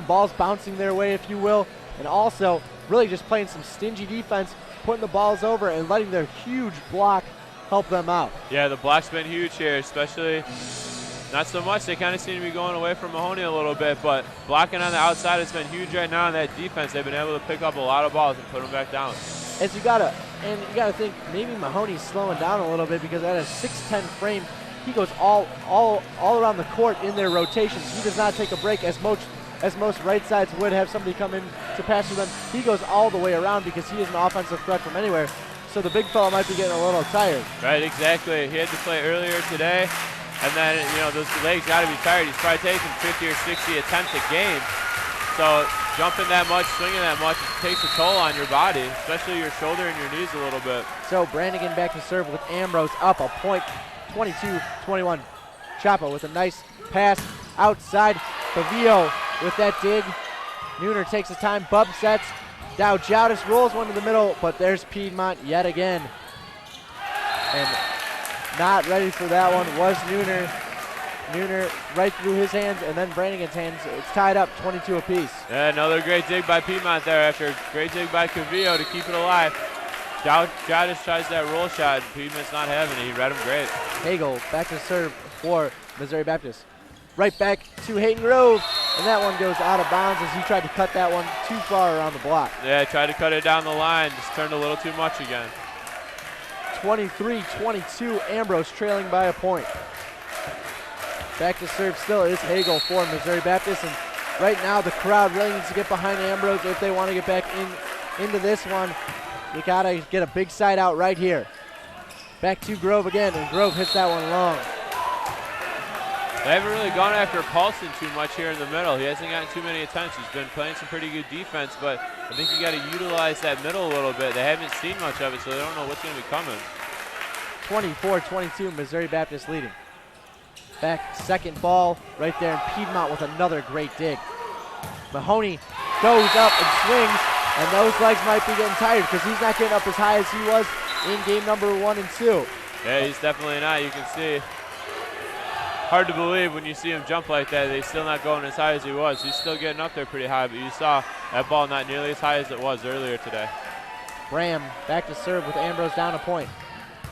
balls bouncing their way, if you will, and also really just playing some stingy defense, putting the balls over and letting their huge block help them out. Yeah, the block's been huge here, especially not so much. They kind of seem to be going away from Mahoney a little bit, but blocking on the outside has been huge right now in that defense. They've been able to pick up a lot of balls and put them back down. As you gotta think maybe Mahoney's slowing down a little bit because at a 6'10" frame, he goes all around the court in their rotations. He does not take a break as most right sides would have somebody come in to pass to them. He goes all the way around because he is an offensive threat from anywhere. So the big fella might be getting a little tired. Right, exactly. He had to play earlier today, and then, you know, those legs got to be tired. He's probably taking 50 or 60 attempts a game. So jumping that much, swinging that much, it takes a toll on your body, especially your shoulder and your knees a little bit. So Brannigan back to serve with Ambrose up a point, 22-21. Chapo with a nice pass outside. Pavio with that dig. Nooner takes his time, bump sets. Dow Jowdis rolls one to the middle, but there's Piedmont yet again. And not ready for that one was Nooner. Nooner right through his hands and then Brannigan's hands. It's tied up 22 apiece. Yeah, another great dig by Piedmont there after a great dig by Cavillo to keep it alive. Jowdis tries that roll shot. Piedmont's not having it. He read him great. Hagel back to serve for Missouri Baptist. Right back to Hayden Grove, and that one goes out of bounds as he tried to cut that one too far around the block. Yeah, tried to cut it down the line, just turned a little too much again. 23-22, Ambrose trailing by a point. Back to serve still is Hagel for Missouri Baptist, and right now the crowd really needs to get behind Ambrose if they want to get back into this one. You gotta get a big side out right here. Back to Grove again, and Grove hits that one long. They haven't really gone after Paulson too much here in the middle. He hasn't gotten too many attempts. He's been playing some pretty good defense, but I think you got to utilize that middle a little bit. They haven't seen much of it, so they don't know what's going to be coming. 24-22, Missouri Baptist leading. Back second ball right there, and Piedmont with another great dig. Mahoney goes up and swings, and those legs might be getting tired because he's not getting up as high as he was in game number 1 and 2. Yeah, he's definitely not. You can see. Hard to believe when you see him jump like that. He's still not going as high as he was. He's still getting up there pretty high, but you saw that ball not nearly as high as it was earlier today. Bram back to serve with Ambrose down a point.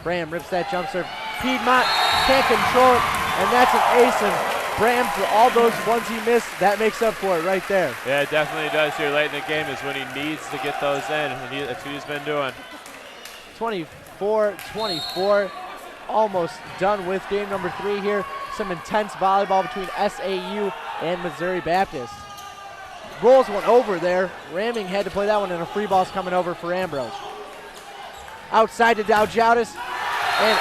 Bram rips that jump serve. Piedmont can't control it, and that's an ace. And Bram, for all those ones he missed, that makes up for it right there. Yeah, it definitely does here late in the game is when he needs to get those in, and that's what he's been doing. 24-24, almost done with game number 3 here. Some intense volleyball between SAU and Missouri Baptist. Rolls one over there. Ramming had to play that one, and a free ball's coming over for Ambrose. Outside to Dow Jowdis, and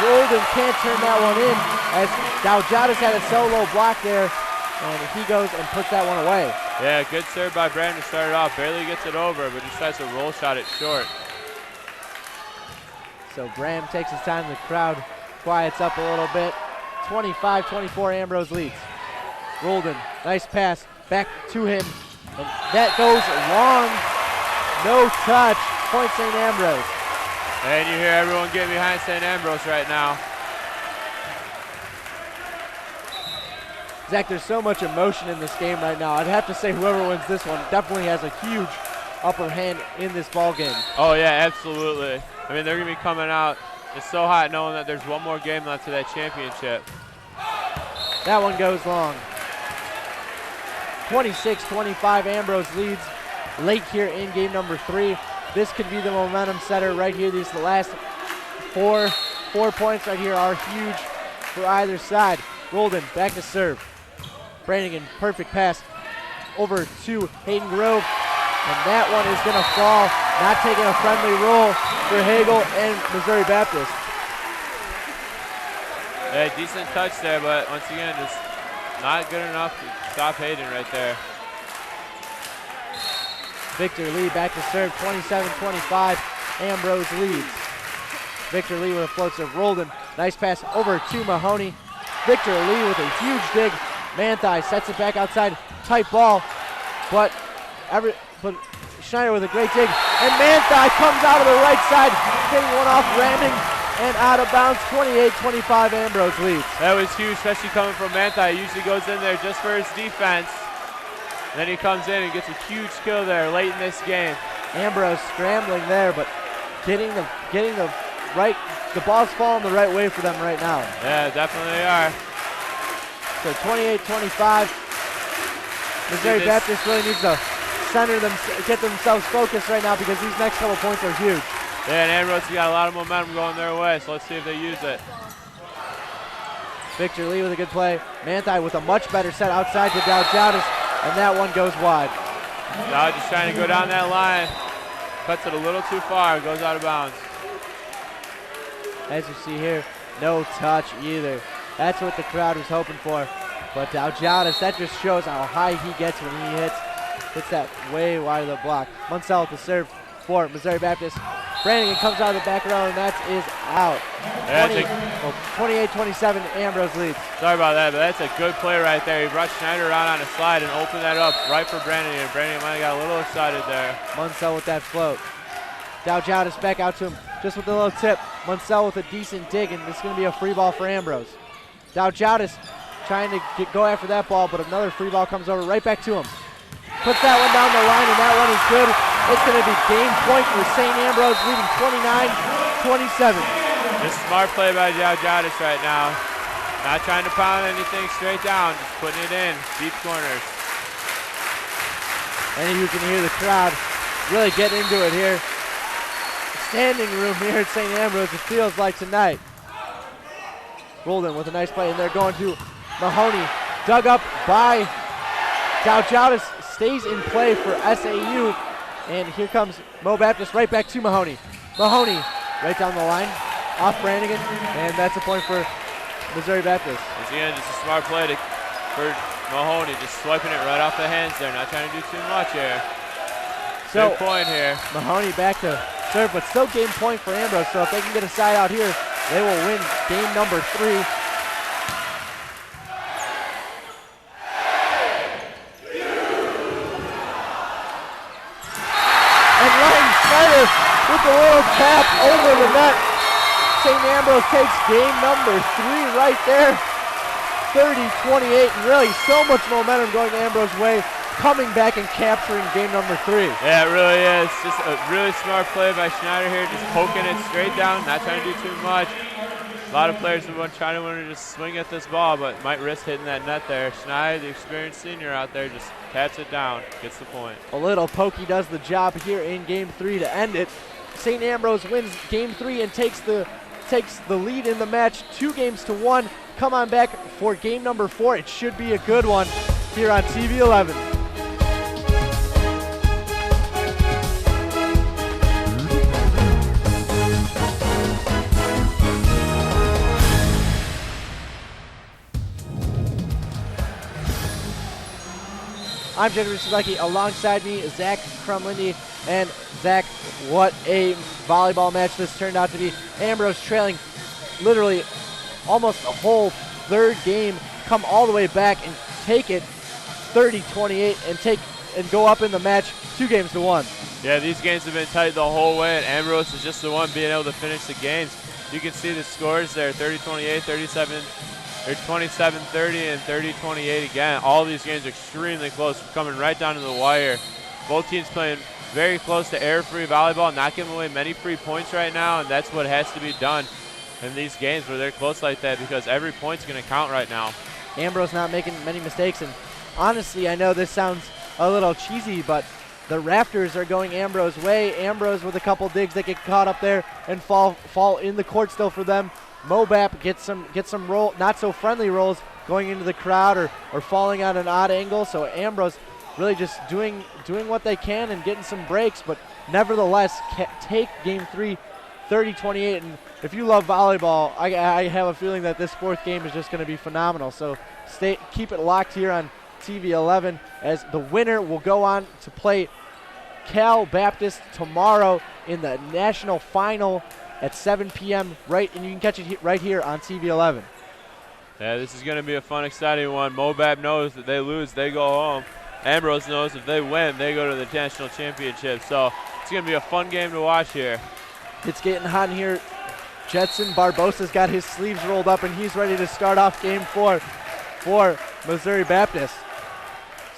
Rolden can't turn that one in as Dow Jowdis had a solo block there, and he goes and puts that one away. Yeah, good serve by Brandon to start it off. Barely gets it over, but just tries to roll shot it short. So Graham takes his time. The crowd quiets up a little bit. 25-24, Ambrose leads. Rolden, nice pass, back to him, and that goes long, no touch, point St. Ambrose. And you hear everyone getting behind St. Ambrose right now. Zach, there's so much emotion in this game right now. I'd have to say whoever wins this one definitely has a huge upper hand in this ball game. Oh yeah, absolutely. I mean, they're gonna be coming out. It's so hot knowing that there's one more game left to that championship. That one goes long. 26-25, Ambrose leads late here in game number 3. this could be the momentum setter right here. These the last four points right here are huge for either side. Roldan back to serve. Brannigan, perfect pass over to Hayden Grove, and that one is going to fall. Not taking a friendly roll for Hagel and Missouri Baptist. Yeah, decent touch there, but once again, just not good enough to stop Hayden right there. Victor Lee back to serve, 27-25. Ambrose leads. Victor Lee with a float serve. Roldan, nice pass over to Mahoney. Victor Lee with a huge dig. Manthai sets it back outside. Tight ball, but Schneider with a great dig. And Manthai comes out of the right side, getting one off ramming and out of bounds. 28-25, Ambrose leads. That was huge, especially coming from Manthai. He usually goes in there just for his defense. Then he comes in and gets a huge kill there late in this game. Ambrose scrambling there, but getting the right, the ball's falling the right way for them right now. Yeah, definitely are. So 28-25. Missouri Baptist really needs to get themselves focused right now because these next couple points are huge. Yeah, and Ambrose has got a lot of momentum going their way, so let's see if they use it. Victor Lee with a good play. Manthai with a much better set outside to Dowdjadis, and that one goes wide. Now just trying to go down that line. Cuts it a little too far, goes out of bounds. As you see here, no touch either. That's what the crowd was hoping for. But Dowdjadis, that just shows how high he gets when he hits that way wide of the block. Munsell with the serve for Missouri Baptist. Brannigan comes out of the back row, and that is out. 28-27, Ambrose leads. Sorry about that, but that's a good play right there. He brought Schneider around on a slide and opened that up right for Brannigan. Brannigan might have got a little excited there. Munsell with that float. Dowdjadis back out to him, just with a little tip. Munsell with a decent dig, and this is going to be a free ball for Ambrose. Dowdjadis trying to go after that ball, but another free ball comes over right back to him. Puts that one down the line, and that one is good. It's going to be game point for St. Ambrose, leading 29-27. Just smart play by Dowdjadis right now. Not trying to pound anything straight down, just putting it in, deep corners. And you can hear the crowd really get into it here. Standing room here at St. Ambrose, it feels like tonight. Roldan with a nice play, and they're going to Mahoney. Dug up by Dowdjadis, stays in play for SAU. And here comes Mo Baptist right back to Mahoney. Mahoney right down the line, off Brannigan, and that's a point for Missouri Baptist. Again, just a smart play for Mahoney, just swiping it right off the hands there, not trying to do too much here. So, good point here. Mahoney back to serve, but still game point for Ambrose, so if they can get a side out here, they will win game number 3. With a little tap over the net. St. Ambrose takes game number 3 right there. 30-28, and really so much momentum going Ambrose's way, coming back and capturing game number 3. Yeah, it really is. Just a really smart play by Schneider here, just poking it straight down, not trying to do too much. A lot of players would try to just swing at this ball, but might risk hitting that net there. Schneider, the experienced senior out there, just taps it down, gets the point. A little pokey does the job here in game 3 to end it. St. Ambrose wins game 3 and takes the lead in the match 2-1. Come on back for game number 4. It should be a good one here on TV 11. I'm Jennifer Suzuki. Alongside me is Zach Crumlindy. And Zach, what a volleyball match this turned out to be. Ambrose trailing literally almost the whole third game, come all the way back and take it 30-28 and go up in the match 2-1. Yeah, these games have been tight the whole way, and Ambrose is just the one being able to finish the games. You can see the scores there, 30-28, 27-30, and 30-28 again. All these games are extremely close, coming right down to the wire. Both teams playing very close to error-free volleyball, not giving away many free points right now, and that's what has to be done in these games where they're close like that, because every point's going to count right now. Ambrose not making many mistakes, and honestly, I know this sounds a little cheesy, but The rafters are going Ambrose way. Ambrose with a couple digs that get caught up there and fall in the court still for them. Mobap gets some roll, not so friendly rolls going into the crowd or falling at an odd angle. So Ambrose really just doing what they can and getting some breaks, but nevertheless take game 3 30-28. And if you love volleyball, I have a feeling that this fourth game is just going to be phenomenal. So keep it locked here on TV 11 as the winner will go on to play Cal Baptist tomorrow in the national final at 7 p.m. and you can catch it right here on TV 11. Yeah, this is going to be a fun, exciting one. Mobap knows that they lose, they go home. Ambrose knows if they win, they go to the national championship. So it's going to be a fun game to watch here. It's getting hot in here. Jetson Barbosa's got his sleeves rolled up, and he's ready to start off game 4 for Missouri Baptist.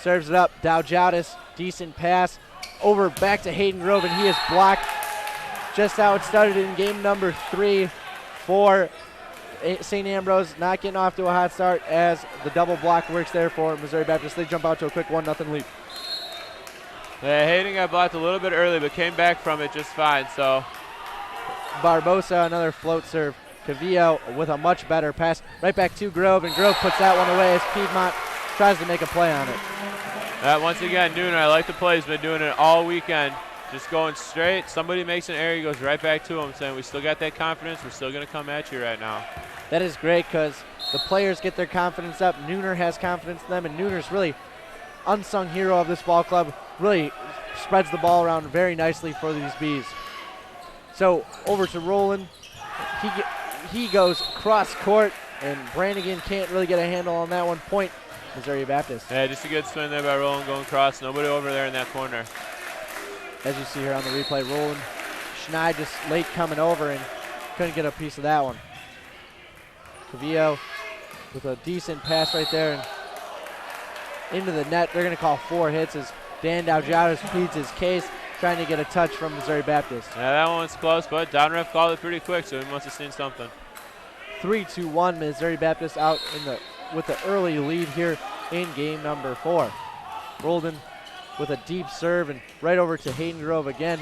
Serves it up. Dowjadis, decent pass. Over back to Hayden Grove, and he is blocked. Just how it started in game number 3 for St. Ambrose. Not getting off to a hot start as the double block works there for Missouri Baptist. They jump out to a quick 1-0 lead. Yeah, Hayden got blocked a little bit early, but came back from it just fine. So Barbosa, another float serve. Cavillo with a much better pass. Right back to Grove, and Grove puts that one away as Piedmont tries to make a play on it. Once again, Nooner, I like the play. He's been doing it all weekend. Just going straight. Somebody makes an error, he goes right back to him, saying we still got that confidence. We're still going to come at you right now. That is great because the players get their confidence up. Nooner has confidence in them, and Nooner's really unsung hero of this ball club. Really spreads the ball around very nicely for these Bees. So over to Roland. He goes cross court, and Brannigan can't really get a handle on that one. Point Missouri Baptist. Yeah, just a good swing there by Roland going cross. Nobody over there in that corner. As you see here on the replay, Roland Schneid just late coming over and couldn't get a piece of that one. Cavillo with a decent pass right there and into the net. They're going to call 4 hits as Dan Dowjadis pleads his case, trying to get a touch from Missouri Baptist. Yeah, that one's close, but down ref called it pretty quick, so he must have seen something. 3-2-1, Missouri Baptist out with the early lead here in game number 4. Roldan with a deep serve and right over to Hayden Grove again.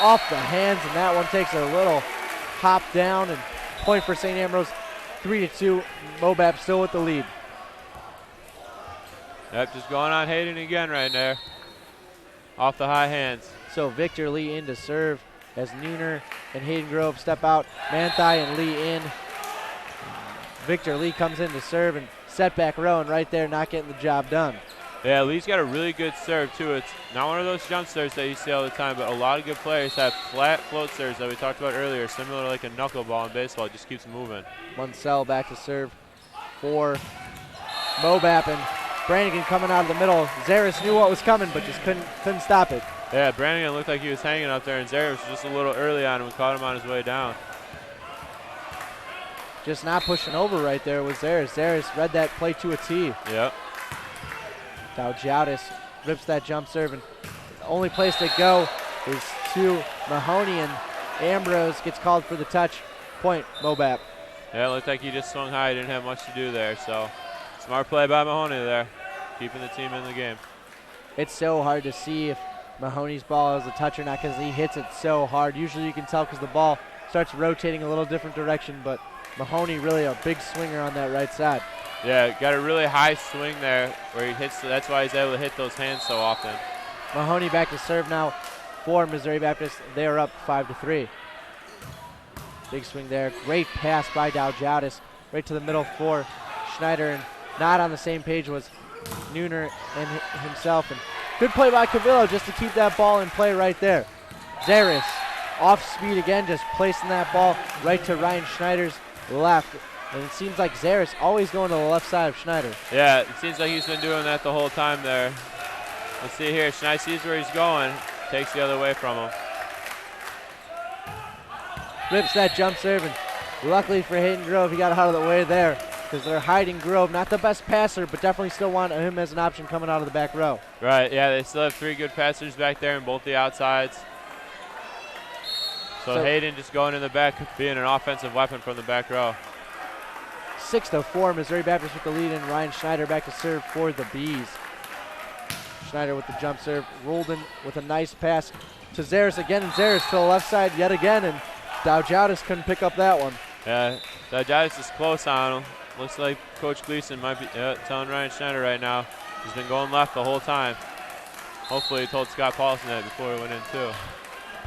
Off the hands, and that one takes a little hop down, and point for St. Ambrose. 3-2, Mobap still with the lead. Yep, just going on Hayden again right there. Off the high hands. So Victor Lee in to serve as Nooner and Hayden Grove step out. Manthai and Lee in. Victor Lee comes in to serve, and setback Rowan right there, not getting the job done. Yeah, Lee's got a really good serve, too. It's not one of those jump serves that you see all the time, but a lot of good players have flat float serves that we talked about earlier, similar to like a knuckleball in baseball. It just keeps moving. Munsell back to serve for Mobap, and Brannigan coming out of the middle. Zaris knew what was coming, but just couldn't stop it. Yeah, Brannigan looked like he was hanging up there, and Zaris was just a little early on him and caught him on his way down. Just not pushing over right there was Zaris. Zaris read that play to a T. Yep. Dowjadis rips that jump serve, and the only place to go is to Mahoney, and Ambrose gets called for the touch. Point, Mobap. Yeah, it looked like he just swung high. He didn't have much to do there, so smart play by Mahoney there, keeping the team in the game. It's so hard to see if Mahoney's ball is a touch or not because he hits it so hard. Usually you can tell because the ball starts rotating a little different direction, but Mahoney really a big swinger on that right side. Yeah, got a really high swing there where he hits. That's why he's able to hit those hands so often. Mahoney back to serve now for Missouri Baptist. They are up 5-3. Big swing there. Great pass by Dowjadis right to the middle for Schneider, and not on the same page was Nooner and himself. And good play by Cavillo just to keep that ball in play right there. Zaris off speed again, just placing that ball right to Ryan Schneider's left. And it seems like Zaris always going to the left side of Schneider. Yeah, it seems like he's been doing that the whole time there. Let's see here. Schneider sees where he's going, takes the other way from him. Rips that jump serve, and luckily for Hayden Grove, he got out of the way there because they're hiding Grove. Not the best passer, but definitely still want him as an option coming out of the back row. Right, yeah, they still have 3 good passers back there in both the outsides. So Hayden just going in the back, being an offensive weapon from the back row. 6-4, Missouri Baptist with the lead, and Ryan Schneider back to serve for the Bees. Schneider with the jump serve. Roldan with a nice pass to Zaris again, and Zaris to the left side yet again, and Daujaudis couldn't pick up that one. Yeah, Daujaudis is close on him. Looks like Coach Gleason might be telling Ryan Schneider right now. He's been going left the whole time. Hopefully he told Scott Paulson that before he went in too.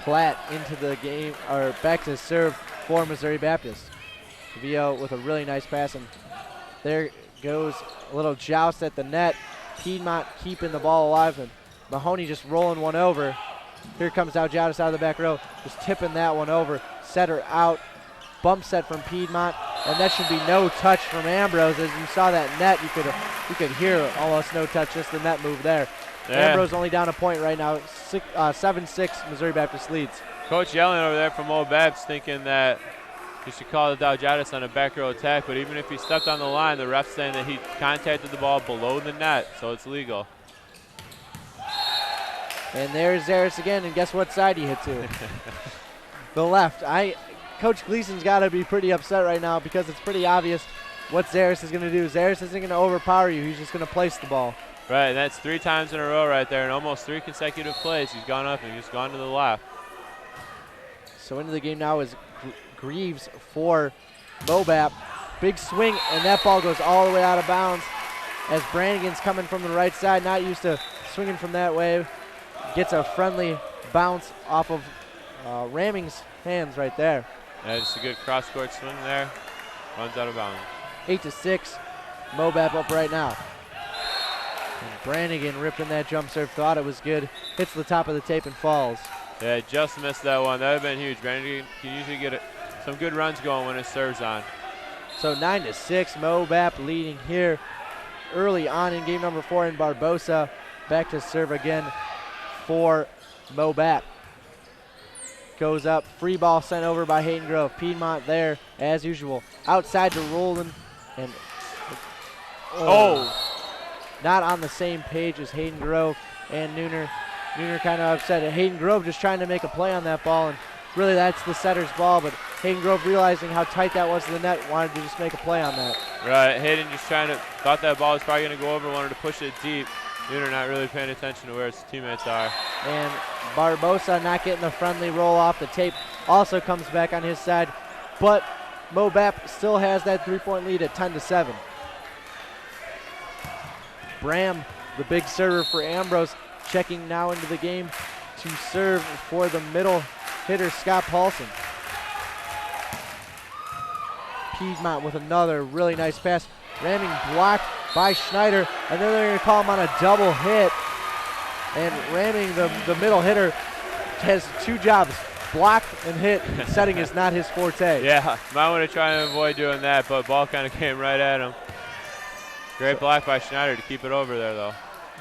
Platt into the game, or back to serve for Missouri Baptist. Vio with a really nice pass, and there goes a little joust at the net. Piedmont keeping the ball alive, and Mahoney just rolling one over. Here comes Daujaudis out of the back row, just tipping that one over. Setter out, bump set from Piedmont, and that should be no touch from Ambrose. As you saw that net, you could hear almost no touch, just the net move there. Yeah. Ambrose only down a point right now. 7-6 Missouri Baptist leads. Coach yelling over there from Mobap's thinking that he should call the Daujaudis on a back row attack, but even if he stepped on the line, the ref's saying that he contacted the ball below the net, so it's legal. And there's Zaris again, and guess what side he hit to? The left. Coach Gleason's got to be pretty upset right now because it's pretty obvious what Zaris is going to do. Zaris isn't going to overpower you. He's just going to place the ball. Right, and that's 3 times in a row right there, and almost 3 consecutive plays. He's gone up and he's gone to the left. So into the game now is Greaves for Mobap. Big swing, and that ball goes all the way out of bounds as Brannigan's coming from the right side, not used to swinging from that way. Gets a friendly bounce off of Ramming's hands right there. Yeah, just a good cross-court swing there. Runs out of bounds. 8-6, Mobap up right now. And Brannigan ripping that jump serve, thought it was good. Hits the top of the tape and falls. Yeah, just missed that one. That would have been huge. Brannigan can usually get some good runs going when his serve's on. So 9-6, Mobap leading here early on in game number 4 in Barbosa. Back to serve again for Mobap. Goes up, free ball sent over by Hayden Grove. Piedmont there as usual. Outside to Roldan, and not on the same page as Hayden Grove and Nooner. Nooner kind of upset. Hayden Grove just trying to make a play on that ball, and really that's the setter's ball, but Hayden Grove realizing how tight that was to the net, wanted to just make a play on that. Right, Hayden just thought that ball was probably going to go over, wanted to push it deep. Nooner not really paying attention to where his teammates are. And Barbosa not getting the friendly roll off the tape. Also comes back on his side, but Mobap still has that 3-point lead at 10-7. Bram, the big server for Ambrose, checking now into the game to serve for the middle hitter, Scott Paulson. Piedmont with another really nice pass. Ramming blocked by Schneider, and then they're going to call him on a double hit. And Ramming, the middle hitter, has 2 jobs, block and hit. Setting is not his forte. Yeah, might want to try and avoid doing that, but ball kind of came right at him. Great block by Schneider to keep it over there, though.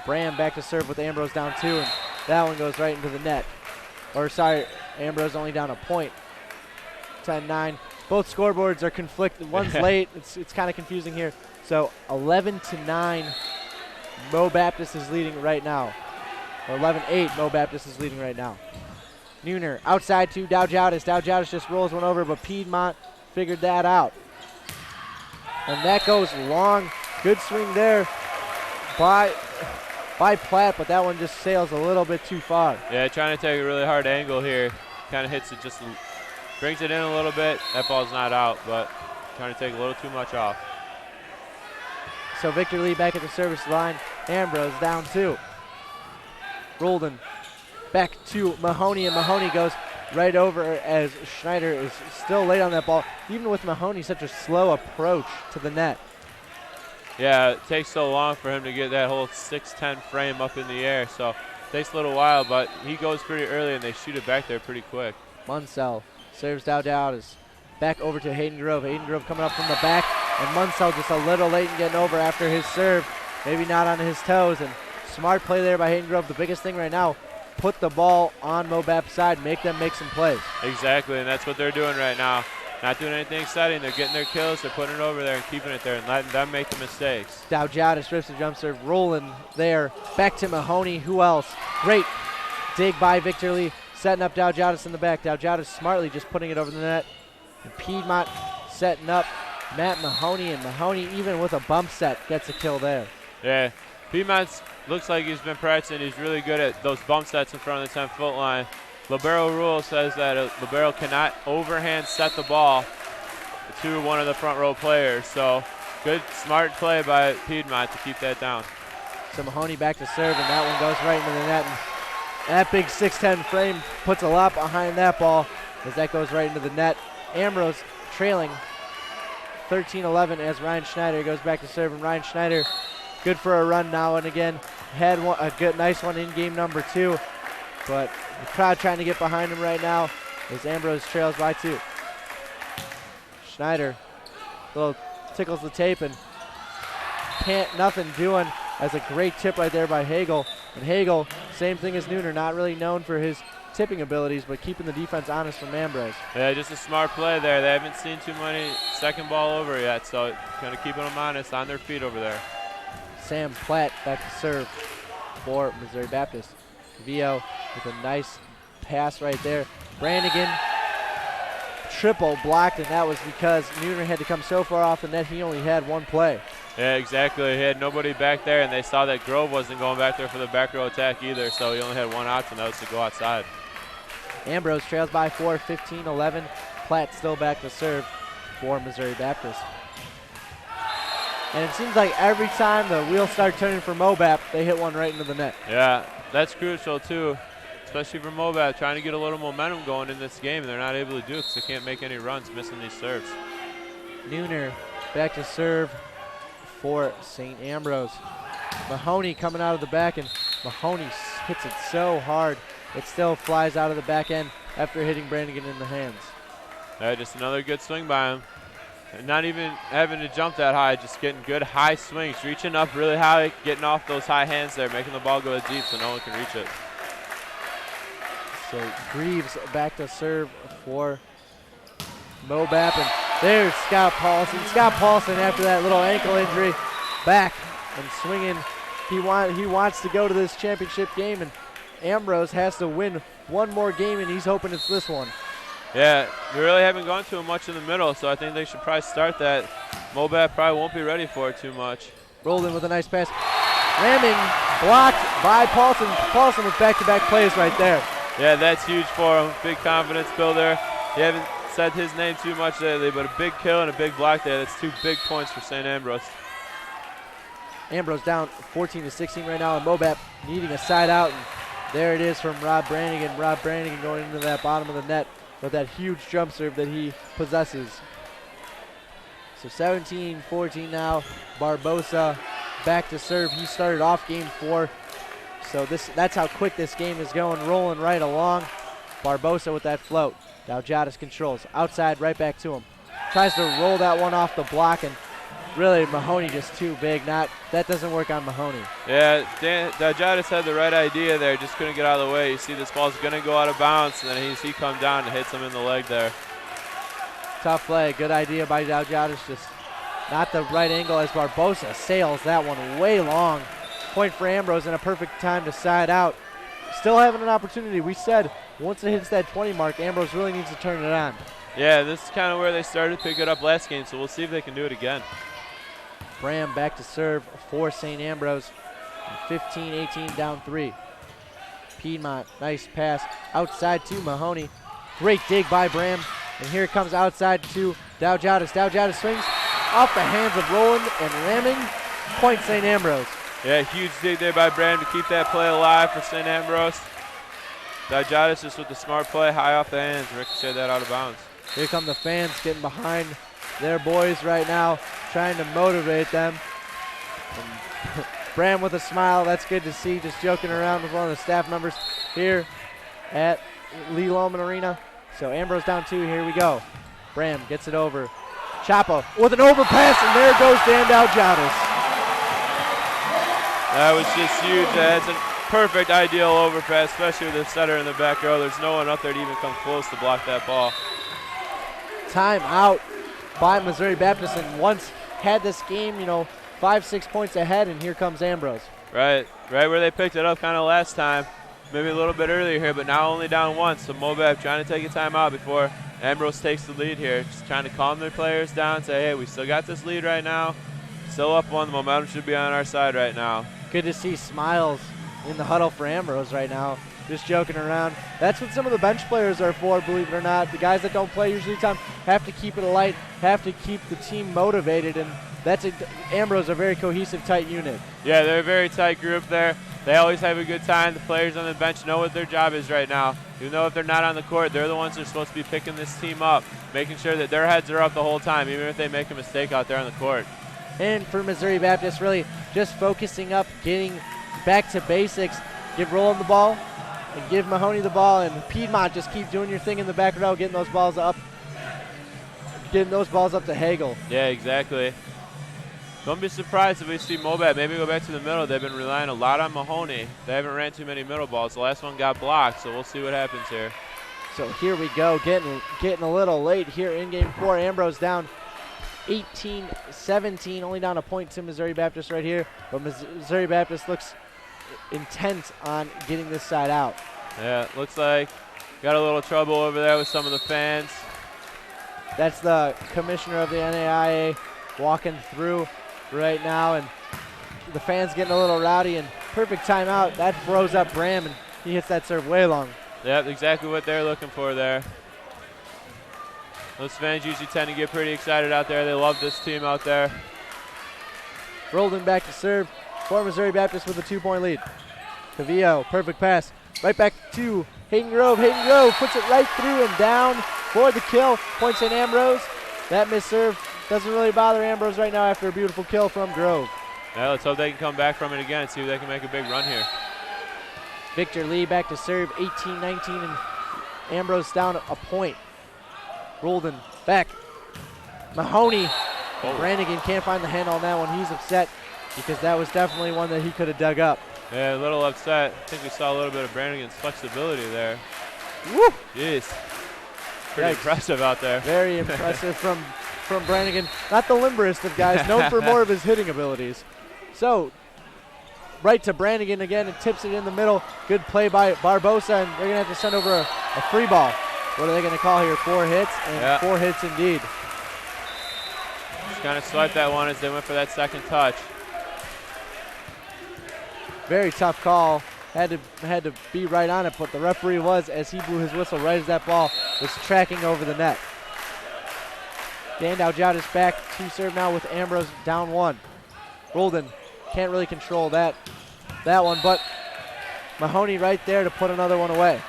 Bram back to serve with Ambrose down 2, and that one goes right into the net. Or sorry, Ambrose only down a point. 10-9. Both scoreboards are conflicted. One's late. It's kind of confusing here. So 11-9, Mo Baptist is leading right now. Or 11-8, Mo Baptist is leading right now. Nooner outside to Daujaudis. Daujaudis just rolls one over, but Piedmont figured that out. And that goes long. Good swing there by Platt, but that one just sails a little bit too far. Yeah, trying to take a really hard angle here. Kind of hits it, just brings it in a little bit. That ball's not out, but trying to take a little too much off. So Victor Lee back at the service line. Ambrose down 2. Roldan back to Mahoney, and Mahoney goes right over as Schneider is still late on that ball. Even with Mahoney, such a slow approach to the net. Yeah, it takes so long for him to get that whole 6'10" frame up in the air, so it takes a little while, but he goes pretty early and they shoot it back there pretty quick. Munsell serves Daujaudis back over to Hayden Grove. Hayden Grove coming up from the back, and Munsell just a little late in getting over after his serve. Maybe not on his toes, and smart play there by Hayden Grove. The biggest thing right now, put the ball on Mobap's side, make them make some plays. Exactly, and that's what they're doing right now. Not doing anything exciting. They're getting their kills. They're putting it over there and keeping it there and letting them make the mistakes. Daujaudis rips the jump serve, rolling there. Back to Mahoney. Who else? Great dig by Victor Lee, setting up Daujaudis in the back. Daujaudis smartly just putting it over the net. And Piedmont setting up Matt Mahoney, and Mahoney, even with a bump set, gets a kill there. Yeah, Piedmont's looks like he's been practicing. He's really good at those bump sets in front of the 10-foot line. Libero rule says that a libero cannot overhand set the ball to one of the front row players. So good, smart play by Piedmont to keep that down. So Mahoney back to serve, and that one goes right into the net. And that big 6'10" frame puts a lot behind that ball as that goes right into the net. Ambrose trailing 13-11 as Ryan Schneider goes back to serve. And Ryan Schneider, good for a run now and again. Had a good, nice one in game number 2, but the crowd trying to get behind him right now as Ambrose trails by 2. Schneider, little tickles the tape and nothing doing. As a great tip right there by Hagel. And Hagel, same thing as Nooner, not really known for his tipping abilities, but keeping the defense honest from Ambrose. Yeah, just a smart play there. They haven't seen too many second ball over yet, so kind of keeping them honest on their feet over there. Sam Platt back to serve for Missouri Baptist. Vio with a nice pass right there. Brannigan triple blocked, and that was because Nooner had to come so far off the net he only had one play. Yeah, exactly. He had nobody back there, and they saw that Grove wasn't going back there for the back row attack either, so he only had one option, that was to go outside. Ambrose trails by 4, 15-11. Platt still back to serve for Missouri Baptist. And it seems like every time the wheels start turning for Mobap, they hit one right into the net. Yeah, that's crucial too, especially for Mobap, trying to get a little momentum going in this game, and they're not able to do it because they can't make any runs, missing these serves. Nooner back to serve for St. Ambrose. Mahoney coming out of the back, and Mahoney hits it so hard it still flies out of the back end after hitting Brannigan in the hands. Yeah, just another good swing by him. And not even having to jump that high, just getting good high swings, reaching up really high, getting off those high hands there, making the ball go deep so no one can reach it. So Greaves back to serve for Mobap, and there's Scott Paulson. Scott Paulson, after that little ankle injury, back and swinging. He wants to go to this championship game, and Ambrose has to win one more game, and he's hoping it's this one. Yeah, we really haven't gone to him much in the middle, so I think they should probably start that. Mobap probably won't be ready for it too much. Rolled in with a nice pass. Ramming, blocked by Paulson. Paulson with back-to-back plays right there. Yeah, that's huge for him. Big confidence builder. You haven't said his name too much lately, but a big kill and a big block there. That's 2 big points for St. Ambrose. Ambrose down 14-16 right now, and Mobap needing a side out. And there it is from Rob Brannigan. Rob Brannigan going into that bottom of the net with that huge jump serve that he possesses. So 17-14 now. Barbosa back to serve. He started off game 4. So that's how quick this game is going, rolling right along. Barbosa with that float. Daljatis controls. Outside, right back to him. Tries to roll that one off the block, and really Mahoney just too big. That doesn't work on Mahoney. Yeah, Daljatis had the right idea there, just couldn't get out of the way. You see this ball's going to go out of bounds, and then he comes down and hits him in the leg there. Tough play. Good idea by Daljatis, just not the right angle as Barbosa sails that one way long. Point for Ambrose and a perfect time to side out. Still having an opportunity. We said once it hits that 20 mark, Ambrose really needs to turn it on. Yeah, this is kind of where they started to pick it up last game, so we'll see if they can do it again. Bram back to serve for St. Ambrose. 15-18 down 3. Piedmont, nice pass outside to Mahoney. Great dig by Bram. And here it comes outside to Daljatis. Daljatis swings off the hands of Roland and ramming. Point St. Ambrose. Yeah, huge dig there by Bram to keep that play alive for St. Ambrose. Daljatis just with the smart play, high off the hands, ricochet that out of bounds. Here come the fans getting behind their boys right now, trying to motivate them. And Bram with a smile, that's good to see, just joking around with one of the staff members here at Lee Loman Arena. So Ambrose down 2, here we go. Bram gets it over. Chapa with an overpass, and there goes Dan Daljatis. That was just huge. That's a perfect ideal overpass, especially with the setter in the back row. There's no one up there to even come close to block that ball. Time out by Missouri Baptist, and once had this game, 5-6 points ahead, and here comes Ambrose. Right where they picked it up kind of last time. Maybe a little bit earlier here, but now only down 1. So Mobap trying to take a timeout before Ambrose takes the lead here. Just trying to calm their players down, say, hey, we still got this lead right now. Still up 1, the momentum should be on our side right now. Good to see smiles in the huddle for Ambrose right now. Just joking around. That's what some of the bench players are for, believe it or not. The guys that don't play usually have to keep it light, have to keep the team motivated, and Ambrose a very cohesive, tight unit. Yeah, they're a very tight group there. They always have a good time. The players on the bench know what their job is right now. Even though if they're not on the court, they're the ones that are supposed to be picking this team up, making sure that their heads are up the whole time, even if they make a mistake out there on the court. And for Missouri Baptist, really just focusing up, getting back to basics, give Roland the ball, and give Mahoney the ball, and Piedmont just keep doing your thing in the back row, getting those balls up to Hagel. Yeah, exactly. Don't be surprised if we see Mobap maybe go back to the middle. They've been relying a lot on Mahoney. They haven't ran too many middle balls. The last one got blocked, so we'll see what happens here. So here we go, getting a little late here in game 4. Ambrose down 18-17, only down a point to Missouri Baptist right here, but Missouri Baptist looks intent on getting this side out. Yeah, looks like got a little trouble over there with some of the fans. That's the commissioner of the NAIA walking through right now, and the fans getting a little rowdy, and perfect timeout. That throws up Bram, and he hits that serve way long. Yep, exactly what they're looking for there. Those fans usually tend to get pretty excited out there. They love this team out there. Roldan back to serve for Missouri Baptist with a 2-point lead. Cavillo, perfect pass. Right back to Hayden Grove. Hayden Grove puts it right through and down for the kill. Point St. Ambrose. That missed serve doesn't really bother Ambrose right now after a beautiful kill from Grove. Yeah, let's hope they can come back from it again and see if they can make a big run here. Victor Lee back to serve, 18-19, and Ambrose down a point. Roldan back. Mahoney. Oh. Brannigan can't find the handle on that one. He's upset because that was definitely one that he could have dug up. Yeah, a little upset. I think we saw a little bit of Brannigan's flexibility there. Woo! Jeez. Pretty impressive out there. Very impressive from Brannigan. Not the limberest of guys, known for more of his hitting abilities. So, right to Brannigan again, and tips it in the middle. Good play by Barbosa, and they're going to have to send over a free ball. What are they going to call here? 4 hits, and 4 hits indeed. Just kind of swiped that one as they went for that second touch. Very tough call. Had to be right on it, but the referee was, as he blew his whistle right as that ball was tracking over the net. Dan Dowjadis back to serve now with Ambrose down 1. Roldan can't really control that one, but Mahoney right there to put another one away.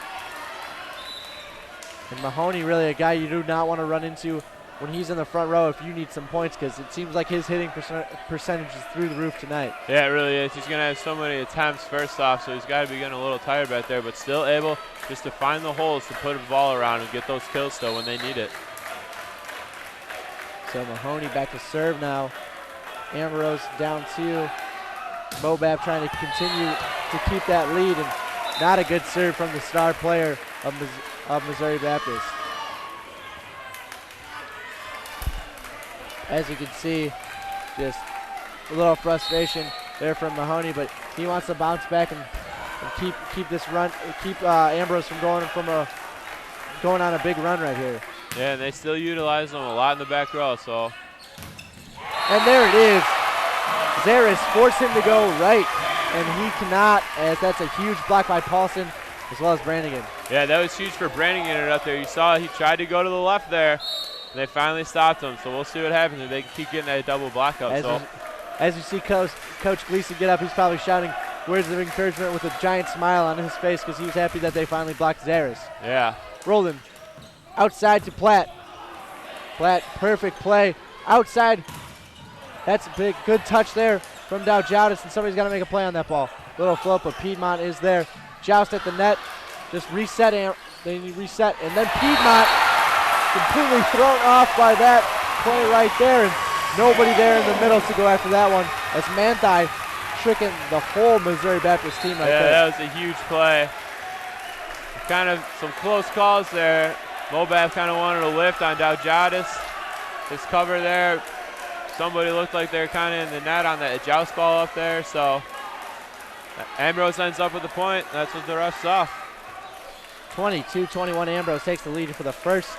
And Mahoney really a guy you do not want to run into when he's in the front row if you need some points, because it seems like his hitting percentage is through the roof tonight. Yeah, it really is. He's going to have so many attempts first off, so he's got to be getting a little tired back there, but still able just to find the holes to put a ball around and get those kills still when they need it. So Mahoney back to serve now. Ambrose down 2. Mobap trying to continue to keep that lead, and not a good serve from the star player of Missouri Baptist. As you can see, just a little frustration there from Mahoney, but he wants to bounce back and keep this run, keep Ambrose from going on a big run right here. Yeah, and they still utilize them a lot in the back row, so. And there it is. Zaris forced him to go right, and he cannot, as that's a huge block by Paulson as well as Brannigan. Yeah, that was huge for Brannigan up there. You saw he tried to go to the left there, and they finally stopped him. So we'll see what happens if they can keep getting that double block up. As you see Coach Gleason get up, he's probably shouting words of encouragement with a giant smile on his face because he was happy that they finally blocked Zaris. Yeah. Roldan outside to Platt. Platt, perfect play. Outside. That's a big, good touch there from Dowjadis, and somebody's got to make a play on that ball. Little float, but Piedmont is there. Joust at the net. Just reset. They reset, and then Piedmont completely thrown off by that play right there, and nobody there in the middle to go after that one. As Manthai tricking the whole Missouri Baptist team right there. Yeah, that was a huge play. Kind of some close calls there. Mobap kind of wanted to lift on Dowjadis. His cover there. Somebody looked like they're kind of in the net on that joust ball up there. So Ambrose ends up with the point. That's what the ref saw. 22-21, Ambrose takes the lead for the first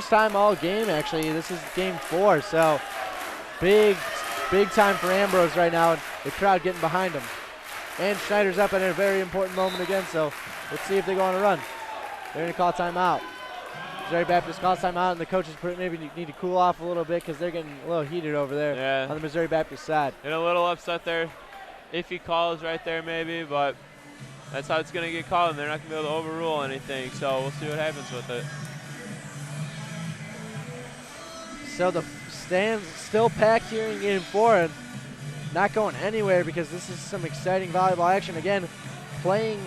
time all game, actually. This is game 4, so big time for Ambrose right now, and the crowd getting behind him. And Schneider's up at a very important moment again, so let's see if they go on a run. They're going to call timeout. Missouri Baptist calls timeout, and the coaches maybe need to cool off a little bit because they're getting a little heated over there on the Missouri Baptist side. And a little upset there. Iffy calls right there maybe, but that's how it's going to get called, and they're not going to be able to overrule anything, so we'll see what happens with it. So the stands still packed here in Game 4 and not going anywhere because this is some exciting volleyball action. Again, playing,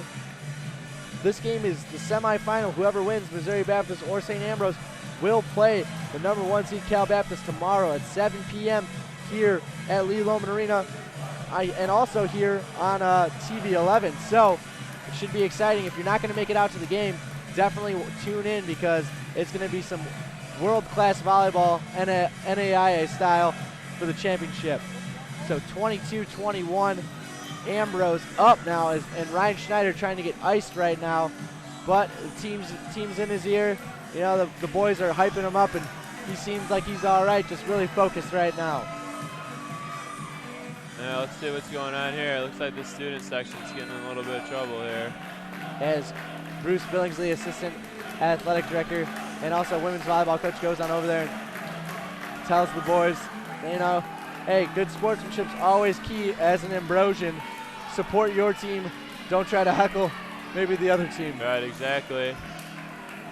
this game is the semifinal. Whoever wins, Missouri Baptist or St. Ambrose, will play the number 1 seed Cal Baptist tomorrow at 7 p.m. here at Lee Loman Arena and also here on TV 11. So it should be exciting. If you're not going to make it out to the game, definitely tune in because it's going to be some world-class volleyball, NAIA style, for the championship. So 22-21, Ambrose up now, and Ryan Schneider trying to get iced right now, but the team's in his ear. You know, the boys are hyping him up, and he seems like he's all right, just really focused right now. Yeah, let's see what's going on here. It looks like the student section's getting in a little bit of trouble here. As Bruce Billingsley, assistant athletic director, and also women's volleyball coach, goes on over there and tells the boys, you know, hey, good sportsmanship's always key as an Ambrosian. Support your team. Don't try to heckle maybe the other team. Right, exactly.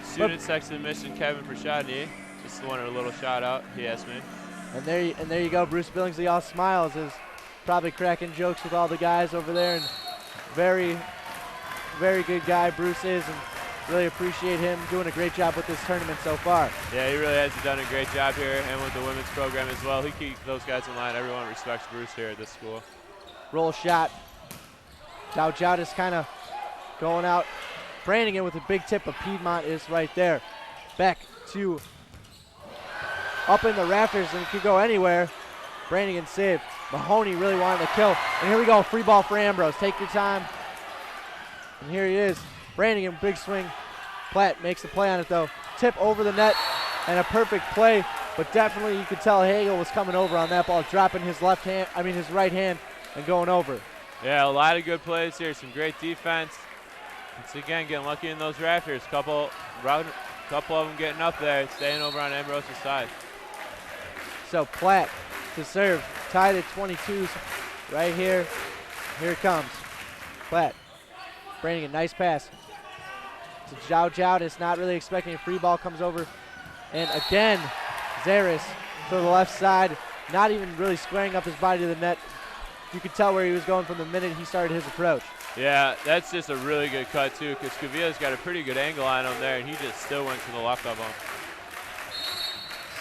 Student section admission, Kevin Prashadny. Just wanted a little shout out, he asked me. And there you go. Bruce Billingsley all smiles, is probably cracking jokes with all the guys over there, and very, very good guy Bruce is, and really appreciate him doing a great job with this tournament so far. Yeah, he really has done a great job here, and with the women's program as well. He keeps those guys in line. Everyone respects Bruce here at this school. Roll shot. Dowdjowdis kind of going out. Brannigan with a big tip of Piedmont is right there. Back to up in the rafters, and it could go anywhere. Brannigan saved. Mahoney really wanted to kill. And here we go, free ball for Ambrose. Take your time. And here he is. Brannigan, big swing. Platt makes the play on it though. Tip over the net and a perfect play, but definitely you could tell Hagel was coming over on that ball, dropping his his right hand and going over. Yeah, a lot of good plays here, some great defense. Once again, getting lucky in those rafters. Couple of them getting up there, staying over on Ambrose's side. So Platt to serve, tied at 22s right here. Here it comes. Platt. Brannigan, nice pass to Dowdjowdis, not really expecting a free ball, comes over. And again, Zaris to the left side, not even really squaring up his body to the net. You could tell where he was going from the minute he started his approach. Yeah, that's just a really good cut too, because Cavilla's got a pretty good angle on him there, and he just still went to the left of him.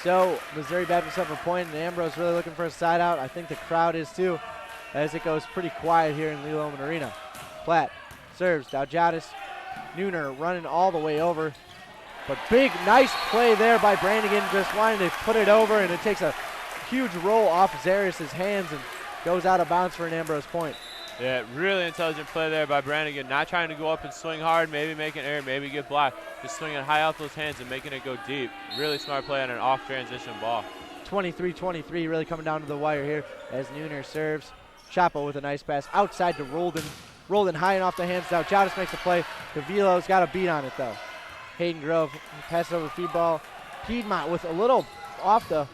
So Missouri Baptist up a point, and Ambrose really looking for a side out. I think the crowd is too, as it goes pretty quiet here in Lee Loman Arena. Platt serves, Dowdjowdis, Nooner running all the way over. But big, nice play there by Brannigan, just wanting to put it over, and it takes a huge roll off Zaris' hands and goes out of bounds for an Ambrose point. Yeah, really intelligent play there by Brannigan, not trying to go up and swing hard, maybe make an error, maybe get blocked, just swinging high off those hands and making it go deep. Really smart play on an off-transition ball. 23-23, really coming down to the wire here as Nooner serves. Chapo with a nice pass outside to Roldan. Roldan high and off the hands. Dowdjowdis makes the play. Cavillo's got a beat on it though. Hayden Grove passes over the feed ball. Piedmont with a little off the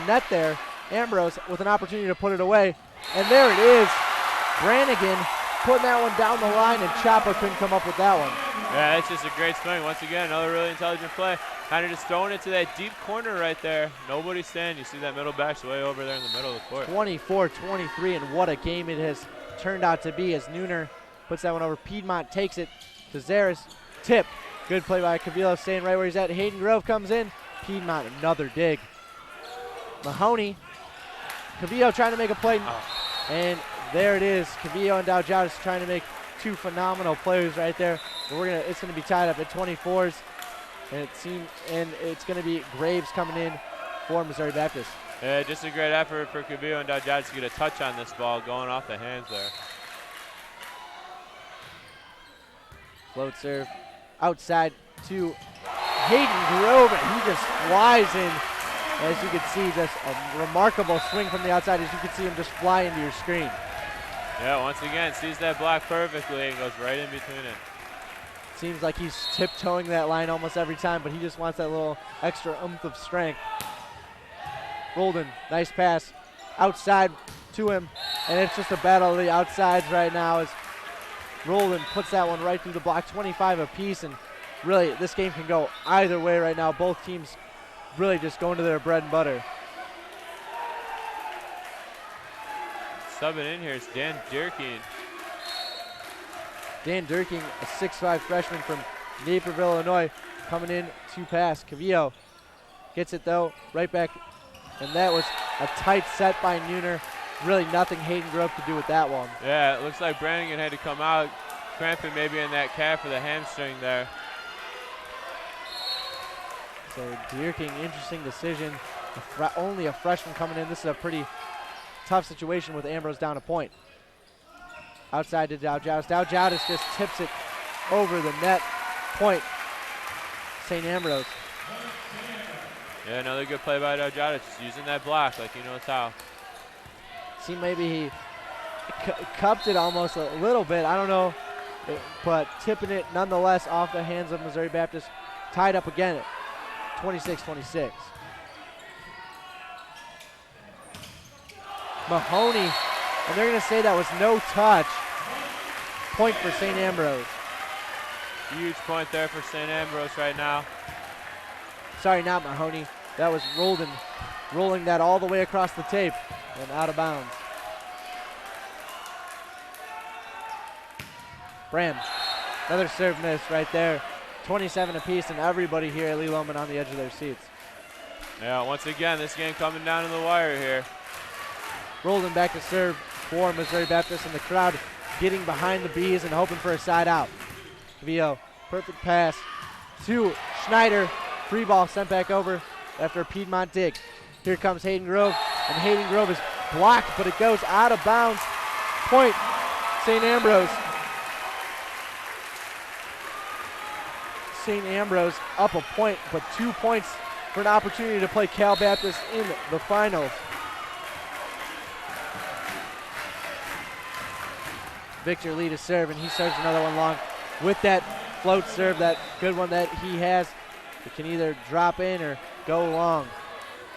net there. Ambrose with an opportunity to put it away. And there it is. Brannigan putting that one down the line, and Chapo couldn't come up with that one. Yeah, it's just a great swing. Once again, another really intelligent play. Kind of just throwing it to that deep corner right there. Nobody's standing. You see that middle back's way over there in the middle of the court. 24-23, and what a game it has turned out to be as Nooner puts that one over. Piedmont takes it to Zaris. Tip. Good play by Cavillo, staying right where he's at. Hayden Grove comes in. Piedmont, another dig. Mahoney. Cavillo trying to make a play. And there it is. Cavillo and Dowdjowdis trying to make two phenomenal plays right there. It's gonna be tied up at 24s. And it's gonna be Graves coming in for Missouri Baptist. Yeah, just a great effort for Cavillo and Dowdjowdis to get a touch on this ball, going off the hands there. Float serve outside to Hayden Grove, and he just flies in. As you can see, just a remarkable swing from the outside, as you can see him just fly into your screen. Yeah, once again, sees that block perfectly and goes right in between it. Seems like he's tiptoeing that line almost every time, but he just wants that little extra oomph of strength. Roldan, nice pass outside to him, and it's just a battle of the outsides right now as Roldan puts that one right through the block, 25 apiece, and really this game can go either way right now. Both teams really just going to their bread and butter. Subbing in here is Dan Durkee. Dan Durkee, a 6'5 freshman from Naperville, Illinois, coming in to pass. Cavillo gets it though, right back, and that was a tight set by Neuner. Really nothing Hayden Grove could do with that one. Yeah, it looks like Brannigan had to come out, cramping maybe in that calf or the hamstring there. So Durkee, interesting decision. Only a freshman coming in. This is a pretty tough situation with Ambrose down a point. Outside to Dowdjatis. Dowdjatis just tips it over the net. Point, St. Ambrose. Yeah, another good play by Dowdjatis, just using that block like he knows how. See, maybe he cupped it almost a little bit. I don't know, but tipping it nonetheless off the hands of Missouri Baptist. Tied up again at 26-26. Mahoney, and they're going to say that was no touch. Point for St. Ambrose. Huge point there for St. Ambrose right now. Sorry, not Mahoney. That was Roldan rolling that all the way across the tape and out of bounds. Bram, another serve miss right there. 27 apiece, and everybody here at Lee Loman on the edge of their seats. Yeah, once again, this game coming down to the wire here. Roldan back to serve for Missouri Baptist, and the crowd getting behind the Bees and hoping for a side out. Cavillo, perfect pass to Schneider. Free ball sent back over after a Piedmont dig. Here comes Hayden Grove, and Hayden Grove is blocked, but it goes out of bounds. Point, St. Ambrose. St. Ambrose up a point, but 2 points for an opportunity to play Cal Baptist in the finals. Victor Lee to serve, and he serves another one long with that float serve, that good one that he has. It can either drop in or go long.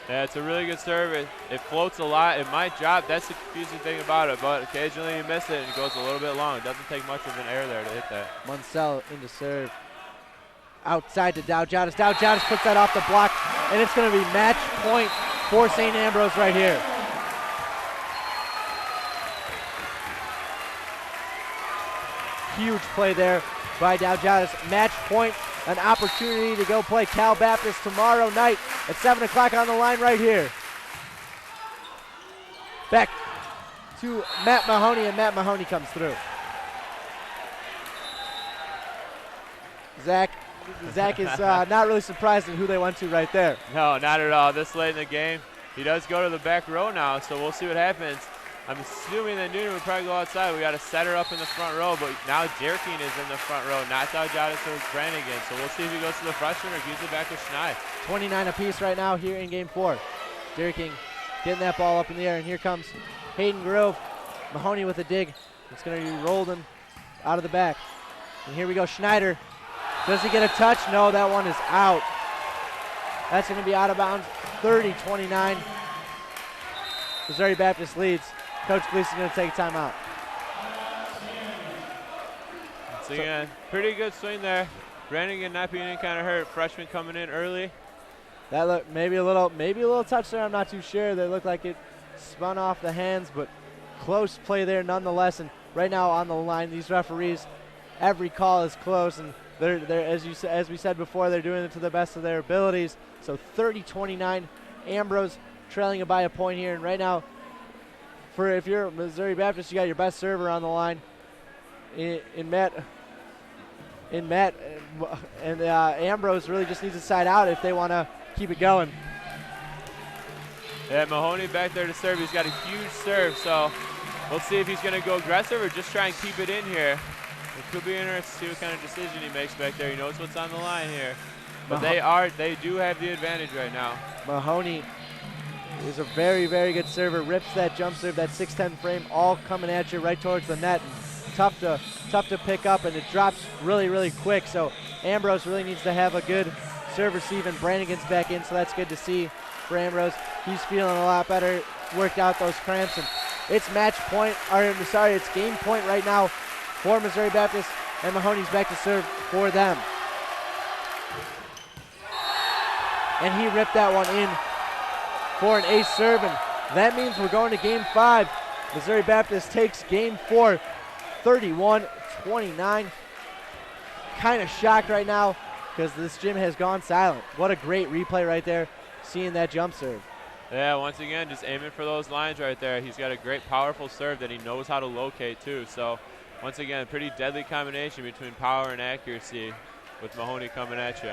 Yeah, it's a really good serve. It floats a lot. It might drop. That's the confusing thing about it, but occasionally you miss it and it goes a little bit long. It doesn't take much of an air there to hit that. Munsell into serve. Outside to Dowdjatis. Dowdjatis puts that off the block, and it's going to be match point for St. Ambrose right here. Huge play there by Dowdjatis. Match point, an opportunity to go play Cal Baptist tomorrow night at 7 o'clock on the line right here. Back to Matt Mahoney, and Matt Mahoney comes through. Zach is not really surprised at who they went to right there. No, not at all. This late in the game, he does go to the back row now, so we'll see what happens. I'm assuming that Noonan would probably go outside. We got a setter up in the front row, but now Durkee is in the front row, not Dowdjatis or Brannigan. So we'll see if he goes to the freshman or gives it back to Schnei. 29 apiece right now here in game 4. Durkee getting that ball up in the air, and here comes Hayden Grove. Mahoney with a dig. It's going to be Roldan out of the back. And here we go, Schneider. Does he get a touch? No, that one is out. That's going to be out of bounds. 30-29. Missouri Baptist leads. Coach Gleason going to take a timeout. Once again, pretty good swing there. Brannigan not being any kind of hurt. Freshman coming in early. That looked maybe a little touch there. I'm not too sure. They looked like it spun off the hands, but close play there nonetheless. And right now on the line, these referees, every call is close, and they're as we said before, they're doing it to the best of their abilities. So 30-29, Ambrose trailing it by a point here, and right now, if you're Missouri Baptist, you got your best server on the line in Matt, and Ambrose really just needs to side out if they want to keep it going. Yeah, Mahoney back there to serve. He's got a huge serve, so we'll see if he's going to go aggressive or just try and keep it in here. It could be interesting to see what kind of decision he makes back there. He knows what's on the line here. But they do have the advantage right now. Mahoney is a very, very good server. Rips that jump serve, that 6'10" frame, all coming at you right towards the net. And tough to pick up, and it drops really, really quick. So Ambrose really needs to have a good serve receive, and Brannigan's back in, so that's good to see for Ambrose. He's feeling a lot better, worked out those cramps, and it's match point, it's game point right now for Missouri Baptist, and Mahoney's back to serve for them. And he ripped that one in for an ace serve, and that means we're going to game 5. Missouri Baptist takes game 4, 31-29. Kind of shocked right now because this gym has gone silent. What a great replay right there, seeing that jump serve. Yeah, once again, just aiming for those lines right there. He's got a great, powerful serve that he knows how to locate, too. So, once again, a pretty deadly combination between power and accuracy with Mahoney coming at you.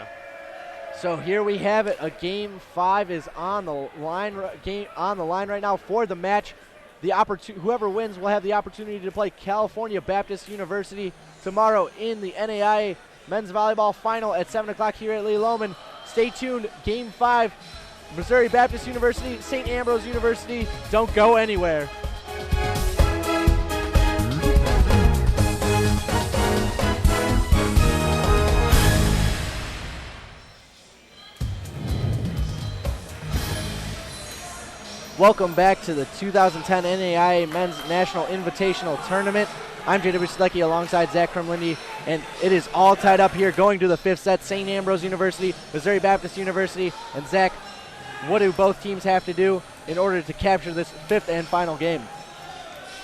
So here we have it. A game 5 is on the line. Right now for the match. Whoever wins will have the opportunity to play California Baptist University tomorrow in the NAIA Men's Volleyball Final at 7 o'clock here at Lee Loman. Stay tuned. Game 5. Missouri Baptist University, St. Ambrose University. Don't go anywhere. Welcome back to the 2010 NAIA Men's National Invitational Tournament. I'm J.W. Slecki alongside Zach Kremlindy, and it is all tied up here going to the 5th set. St. Ambrose University, Missouri Baptist University, and Zach, what do both teams have to do in order to capture this 5th and final game?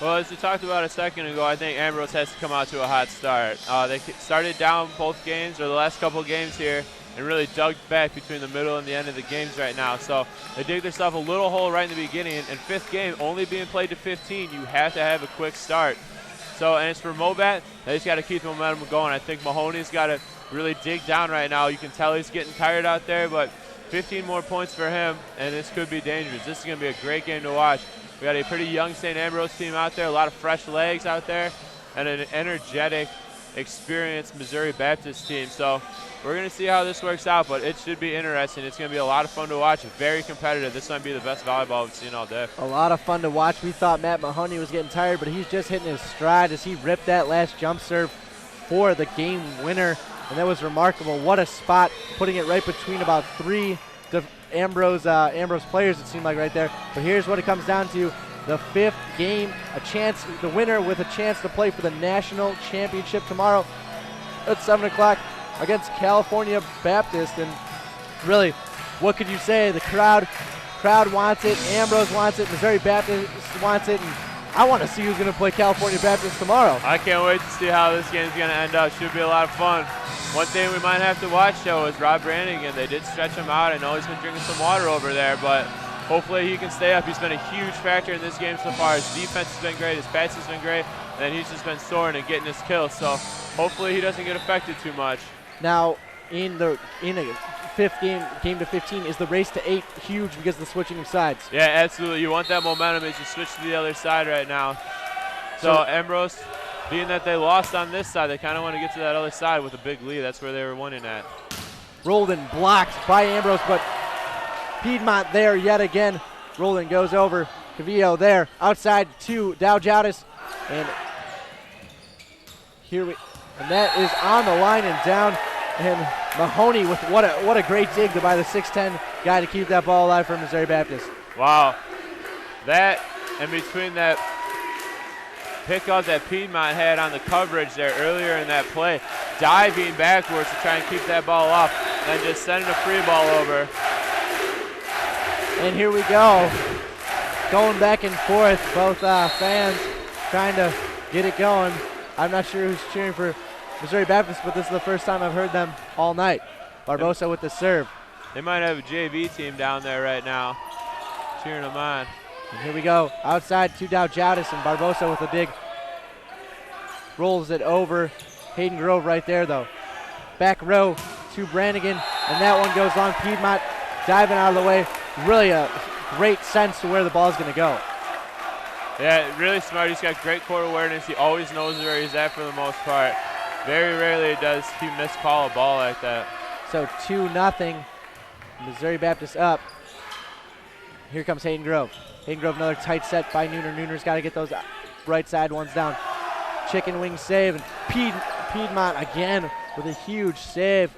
Well, as we talked about a second ago, I think Ambrose has to come out to a hot start. They started down both games, or the last couple of games here, and really dug back between the middle and the end of the games right now. So they dig themselves a little hole right in the beginning. And 5th game, only being played to 15, you have to have a quick start. So, and as for Mobap, they just got to keep the momentum going. I think Mahoney's got to really dig down right now. You can tell he's getting tired out there, but 15 more points for him, and this could be dangerous. This is going to be a great game to watch. We got a pretty young St. Ambrose team out there, a lot of fresh legs out there, and an energetic, experienced Missouri Baptist team. So we're going to see how this works out, but it should be interesting. It's going to be a lot of fun to watch. Very competitive. This might be the best volleyball we've seen all day. A lot of fun to watch. We thought Matt Mahoney was getting tired, but he's just hitting his stride as he ripped that last jump serve for the game winner, and that was remarkable. What a spot, putting it right between about 3 Ambrose players, it seemed like right there. But here's what it comes down to. The 5th game, the winner with a chance to play for the national championship tomorrow at 7 o'clock against California Baptist. And really, what could you say? The crowd wants it, Ambrose wants it, Missouri Baptist wants it, and I want to see who's going to play California Baptist tomorrow. I can't wait to see how this game's going to end up. Should be a lot of fun. One thing we might have to watch, though, is Rob Brannigan. They did stretch him out. I know he's been drinking some water over there, but hopefully he can stay up. He's been a huge factor in this game so far. His defense has been great. His pass has been great. And he's just been soaring and getting his kills. So hopefully he doesn't get affected too much. Now, in a 5th game to 15, is the race to 8 huge because of the switching of sides? Yeah, absolutely. You want that momentum as you switch to the other side right now. So Ambrose, being that they lost on this side, they kind of want to get to that other side with a big lead. That's where they were winning at. Roldan blocked by Ambrose, but Piedmont there yet again. Roldan goes over. Cavillo there. Outside to Dow Jowdis. And that is on the line and down. And Mahoney with what a great dig by the 6'10" guy to keep that ball alive for Missouri Baptist. Wow. That, and between that pickup that Piedmont had on the coverage there earlier in that play, diving backwards to try and keep that ball off, and just sending a free ball over. And here we go. Going back and forth, both fans trying to get it going. I'm not sure who's cheering for Missouri Baptist, but this is the first time I've heard them all night. Barbosa with the serve. They might have a JV team down there right now cheering them on. And here we go. Outside to Dow Jowdis, and Barbosa with a dig. Rolls it over. Hayden Grove right there, though. Back row to Brannigan, and that one goes long. Piedmont diving out of the way. Really a great sense to where the ball is going to go. Yeah, really smart. He's got great court awareness. He always knows where he's at for the most part. Very rarely does he miscall a ball like that. So 2-0. Missouri Baptist up. Here comes Hayden Grove. Hayden Grove, another tight set by Nooner. Nooner's got to get those right side ones down. Chicken wing save, and Piedmont again with a huge save.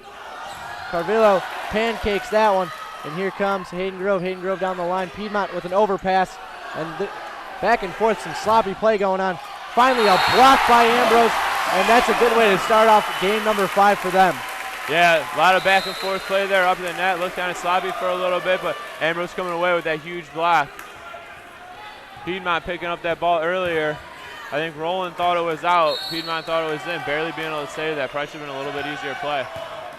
Carvillo pancakes that one, and here comes Hayden Grove. Hayden Grove down the line. Piedmont with an overpass, and back and forth, some sloppy play going on. Finally a block by Ambrose, and that's a good way to start off game number 5 for them. Yeah, a lot of back and forth play there up in the net. Looked kind of sloppy for a little bit, but Ambrose coming away with that huge block. Piedmont picking up that ball earlier. I think Roland thought it was out. Piedmont thought it was in. Barely being able to save that. Probably should have been a little bit easier play.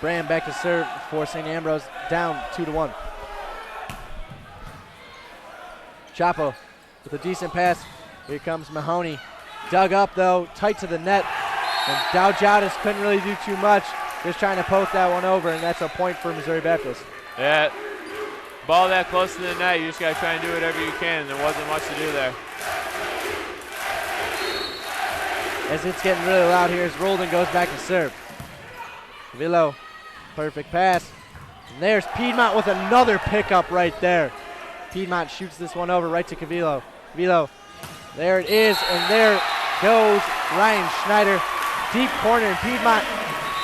Brand back to serve for St. Ambrose, down 2-1. Chapo with a decent pass. Here comes Mahoney. Dug up though, tight to the net. And Dowjatis couldn't really do too much. Just trying to poke that one over, and that's a point for Missouri Baptist. Yeah, ball that close to the net, you just got to try and do whatever you can. There wasn't much to do there. As it's getting really loud here as Roldan goes back to serve. Cavillo, perfect pass. And there's Piedmont with another pickup right there. Piedmont shoots this one over right to Cavillo. Cavillo, there it is, and there goes Ryan Schneider. Deep corner, and Piedmont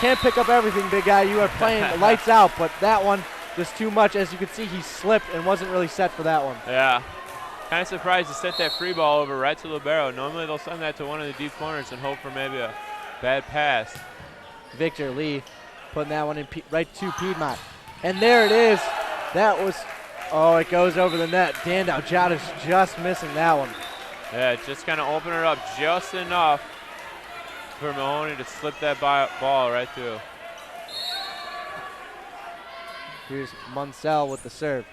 can't pick up everything, big guy. You are playing lights out, but that one just too much. As you can see, he slipped and wasn't really set for that one. Yeah. Kind of surprised to set that free ball over right to libero. Normally they'll send that to one of the deep corners and hope for maybe a bad pass. Victor Lee putting that one in right to Piedmont. And there it is. That was, oh, it goes over the net. Dan Dowjatis just missing that one. Yeah, just kind of open it up just enough for Mahoney to slip that ball right through. Here's Munsell with the serve.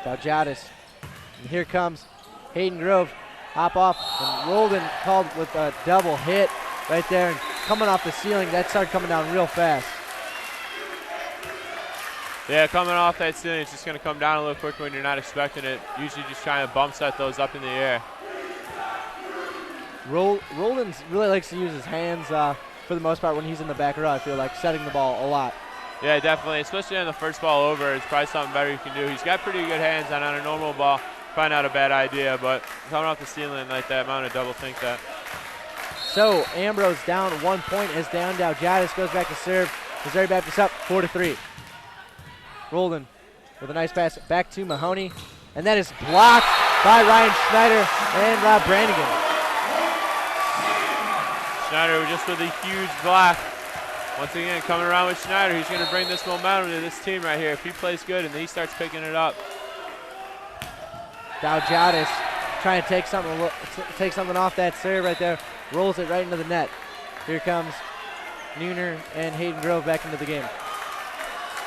Dowjatis. And here comes Hayden Grove. Hop off, and Roldan called with a double hit right there. And coming off the ceiling, that started coming down real fast. Yeah, coming off that ceiling, it's just going to come down a little quicker when you're not expecting it. Usually just trying to bump set those up in the air. Roldan really likes to use his hands for the most part when he's in the back row, I feel like, setting the ball a lot. Yeah, definitely, especially on the first ball over. It's probably something better you can do. He's got pretty good hands, and on a normal ball, probably not a bad idea, but coming off the ceiling like that, I'm going to double think that. So Ambrose down 1 point as Dan Dowjatis goes back to serve. Missouri Baptist up 4-3. Roldan with a nice pass back to Mahoney, and that is blocked by Ryan Schneider and Rob Brannigan. Schneider just with a huge block. Once again, coming around with Schneider, he's going to bring this momentum to this team right here. If he plays good and he starts picking it up. Dowjatis trying to take something off that serve right there. Rolls it right into the net. Here comes Nooner and Hayden Grove back into the game.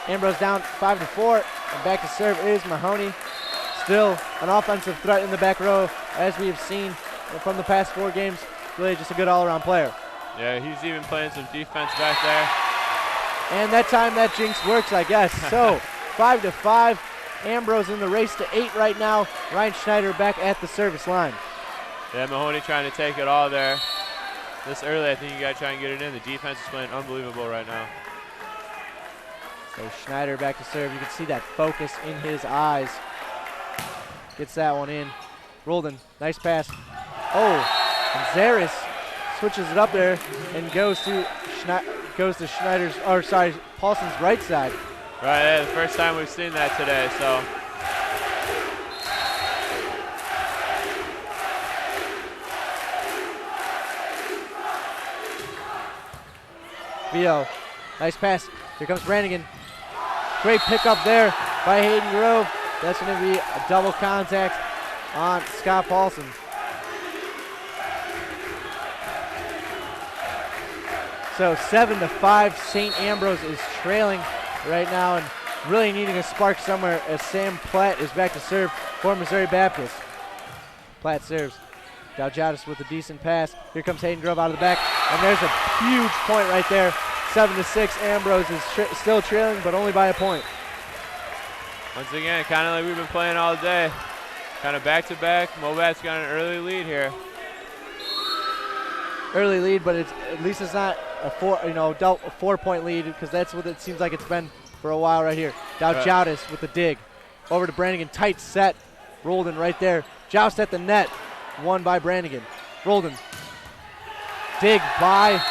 Ambrose down 5-4, and back to serve is Mahoney. Still an offensive threat in the back row, as we have seen from the past 4 games. Really just a good all-around player. Yeah, he's even playing some defense back there. And that time that jinx works, I guess. So 5-5. Ambrose in the race to 8 right now. Ryan Schneider back at the service line. Yeah, Mahoney trying to take it all there. This early, I think you got to try and get it in. The defense is playing unbelievable right now. So Schneider back to serve. You can see that focus in his eyes. Gets that one in. Roldan, nice pass. Oh, and Zaris switches it up there and goes to Schneider's, or sorry, Paulson's right side. Right, yeah, the first time we've seen that today, so. Vio, nice pass. Here comes Brannigan. Great pickup there by Hayden Grove. That's going to be a double contact on Scott Paulson. So 7-5, St. Ambrose is trailing right now and really needing a spark somewhere as Sam Platt is back to serve for Missouri Baptist. Platt serves. Dowjatis with a decent pass. Here comes Hayden Grove out of the back, and there's a huge point right there. 7-6, Ambrose is still trailing, but only by a point. Once again, kind of like we've been playing all day. Kind of back-to-back. Mobap's got an early lead here. Early lead, but at least it's not a 4-point lead, because that's what it seems like it's been for a while right here. Dowjatis with the dig. Over to Brannigan, tight set. Roldan right there. Joust at the net. Won by Brannigan. Roldan. Dig by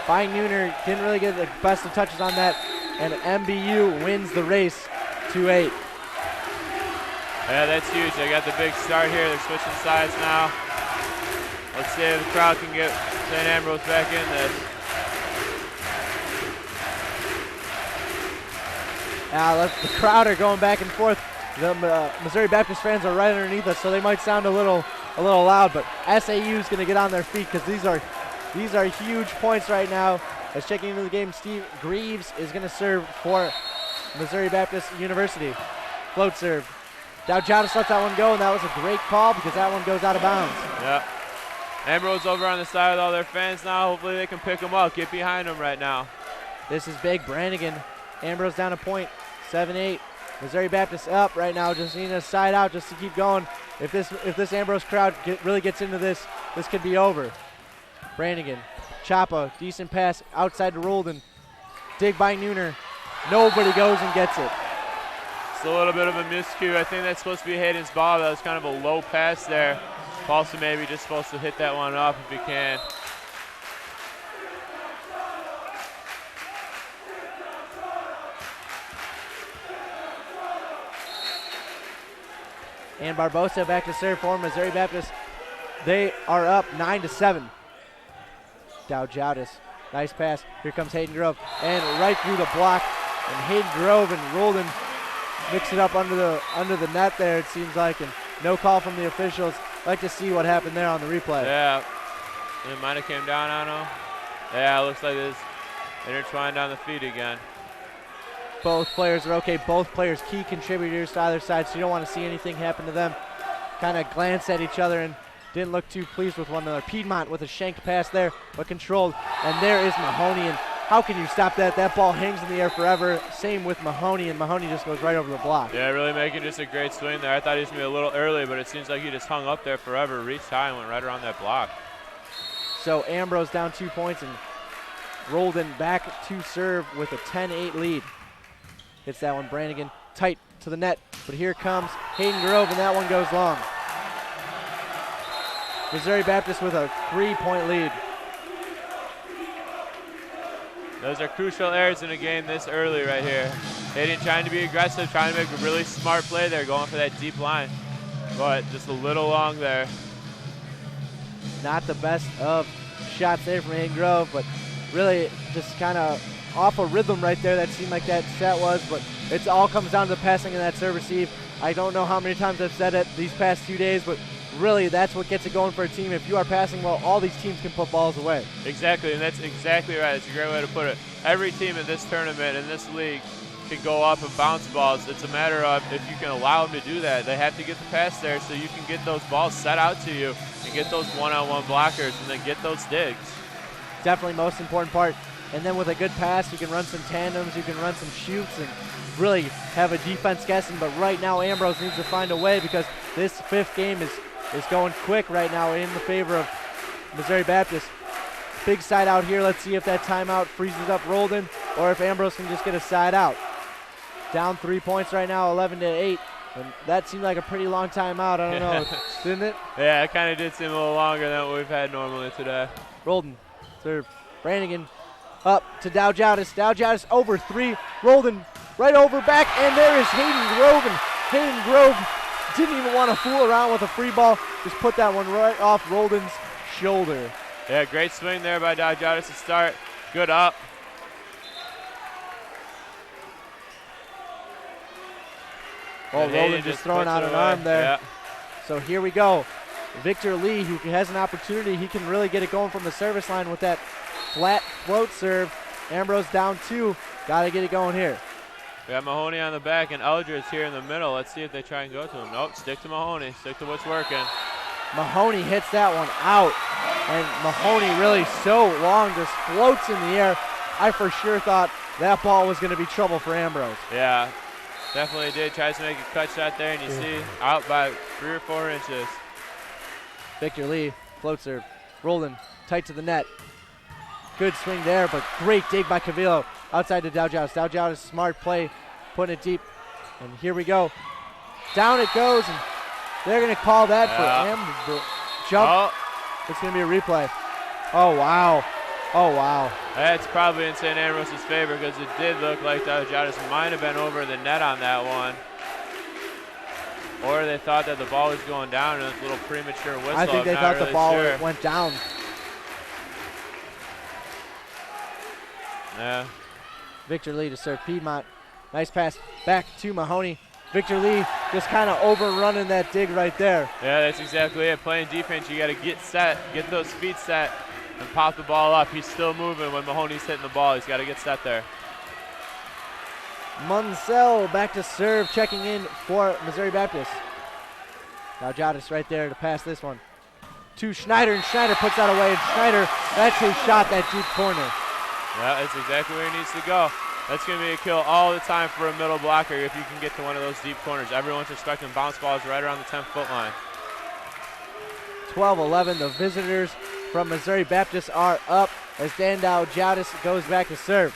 Nooner. Didn't really get the best of touches on that. And MBU wins the race 2-8. Yeah, that's huge. They got the big start here. They're switching sides now. Let's see if the crowd can get St. Ambrose back in this. The crowd are going back and forth. The Missouri Baptist fans are right underneath us, so they might sound a little loud, but SAU is going to get on their feet because these are huge points right now. As checking into the game, Steve Greaves is going to serve for Missouri Baptist University. Float serve. Dowdjowdis lets that one go, and that was a great call because that one goes out of bounds. Yep. Ambrose over on the side with all their fans now. Hopefully they can pick them up. Get behind them right now. This is big. Brannigan. Ambrose down a point. 7-8. Missouri Baptist up right now. Just needing a side out just to keep going. If this Ambrose crowd really gets into this could be over. Brannigan. Chapa. Decent pass outside to Roldan. Dig by Nooner. Nobody goes and gets it. It's a little bit of a miscue. I think that's supposed to be Hayden's ball. That was kind of a low pass there. Paulson maybe just supposed to hit that one up if he can. And Barbosa back to serve for Missouri Baptist. They are up 9-7. Dowdjowdis. Nice pass. Here comes Hayden Grove. And right through the block. And Hayden Grove and Roldan mix it up under the net there, it seems like. And no call from the officials. Like to see what happened there on the replay. Yeah. It might have came down on him. Yeah, it looks like it's intertwined on the feet again. Both players are okay. Both players key contributors to either side, so you don't want to see anything happen to them. Kind of glanced at each other and didn't look too pleased with one another. Piedmont with a shanked pass there, but controlled. And there is Mahoney. And how can you stop that? That ball hangs in the air forever. Same with Mahoney, and Mahoney just goes right over the block. Yeah, really making just a great swing there. I thought he was going to be a little early, but it seems like he just hung up there forever, reached high, and went right around that block. So Ambrose down 2 points, and Roldan back to serve with a 10-8 lead. Hits that one, Brannigan tight to the net, but here comes Hayden Grove, and that one goes long. Missouri Baptist with a 3-point lead. Those are crucial errors in a game this early right here. Hayden trying to be aggressive, trying to make a really smart play there, going for that deep line, but just a little long there. Not the best of shots there from Hayden Grove, but really just kind of off a rhythm right there. That seemed like that set was, but it all comes down to the passing and that serve receive. I don't know how many times I've said it these past 2 days, but really that's what gets it going for a team. If you are passing well, all these teams can put balls away. Exactly, and that's exactly right. It's a great way to put it. Every team in this tournament, in this league, can go up and bounce balls. It's a matter of if you can allow them to do that. They have to get the pass there so you can get those balls set out to you and get those one-on-one blockers and then get those digs. Definitely most important part. And then with a good pass, you can run some tandems, you can run some shoots, and really have a defense guessing. But right now, Ambrose needs to find a way because this fifth game is going quick right now in the favor of Missouri Baptist. Big side out here. Let's see if that timeout freezes up Roldan or if Ambrose can just get a side out. Down 3 points right now, 11-8. And that seemed like a pretty long timeout. I don't know, didn't it? Yeah, it kind of did seem a little longer than what we've had normally today. Roldan, serve. Brannigan up to Dowdjowdis. Dowdjowdis over 3. Roldan right over back, and there is Hayden Grove. And Hayden Grove didn't even want to fool around with a free ball. Just put that one right off Roldan's shoulder. Yeah, great swing there by Dowdjowdis to start. Good up. Oh, Roldan just throwing out an arm there. Yeah. So here we go. Victor Lee, who has an opportunity, he can really get it going from the service line with that flat float serve. Ambrose down 2. Got to get it going here. We got Mahoney on the back and Eldridge here in the middle. Let's see if they try and go to him. Nope, stick to Mahoney. Stick to what's working. Mahoney hits that one out. And Mahoney really so long, just floats in the air. I for sure thought that ball was going to be trouble for Ambrose. Yeah, definitely did. Tries to make a cut shot there, and you see out by 3 or 4 inches. Victor Lee, float serve. Roldan, tight to the net. Good swing there, but great dig by Cavillo. Outside to Dowdjowdis. Dowdjowdis, smart play, putting it deep. And here we go. Down it goes, and they're going to call that for Ambrose. Jump. Oh. It's going to be a replay. Oh, wow. Oh, wow. That's probably in St. Ambrose's favor because it did look like Jadis might have been over the net on that one. Or they thought that the ball was going down and it's a little premature whistle. I think they thought really the ball sure. went down. Yeah. Victor Lee to serve Piedmont. Nice pass back to Mahoney. Victor Lee just kind of overrunning that dig right there. Yeah, that's exactly it. Playing defense, you got to get set, get those feet set, and pop the ball up. He's still moving when Mahoney's hitting the ball. He's got to get set there. Munsell back to serve, checking in for Missouri Baptist. Now Jadis right there to pass this one to Schneider, and Schneider puts that away, and Schneider, that's his shot, that deep corner. Yeah, that's exactly where he needs to go. That's going to be a kill all the time for a middle blocker if you can get to one of those deep corners. Everyone's expecting bounce balls right around the 10-foot line. 12-11, the visitors from Missouri Baptist are up as Dandow Jadis goes back to serve.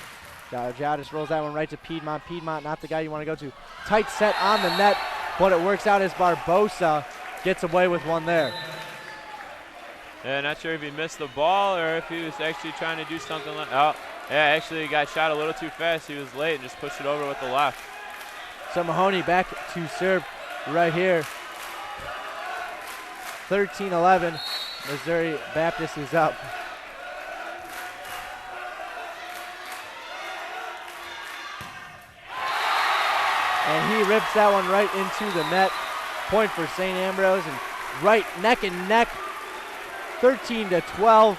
Jadis rolls that one right to Piedmont. Piedmont, not the guy you want to go to. Tight set on the net, but it works out as Barbosa gets away with one there. Yeah, not sure if he missed the ball or if he was actually trying to do something like, oh, yeah, actually he got shot a little too fast. He was late and just pushed it over with the left. So Mahoney back to serve right here. 13-11, Missouri Baptist is up. And he rips that one right into the net. Point for St. Ambrose, and right neck and neck. 13-12,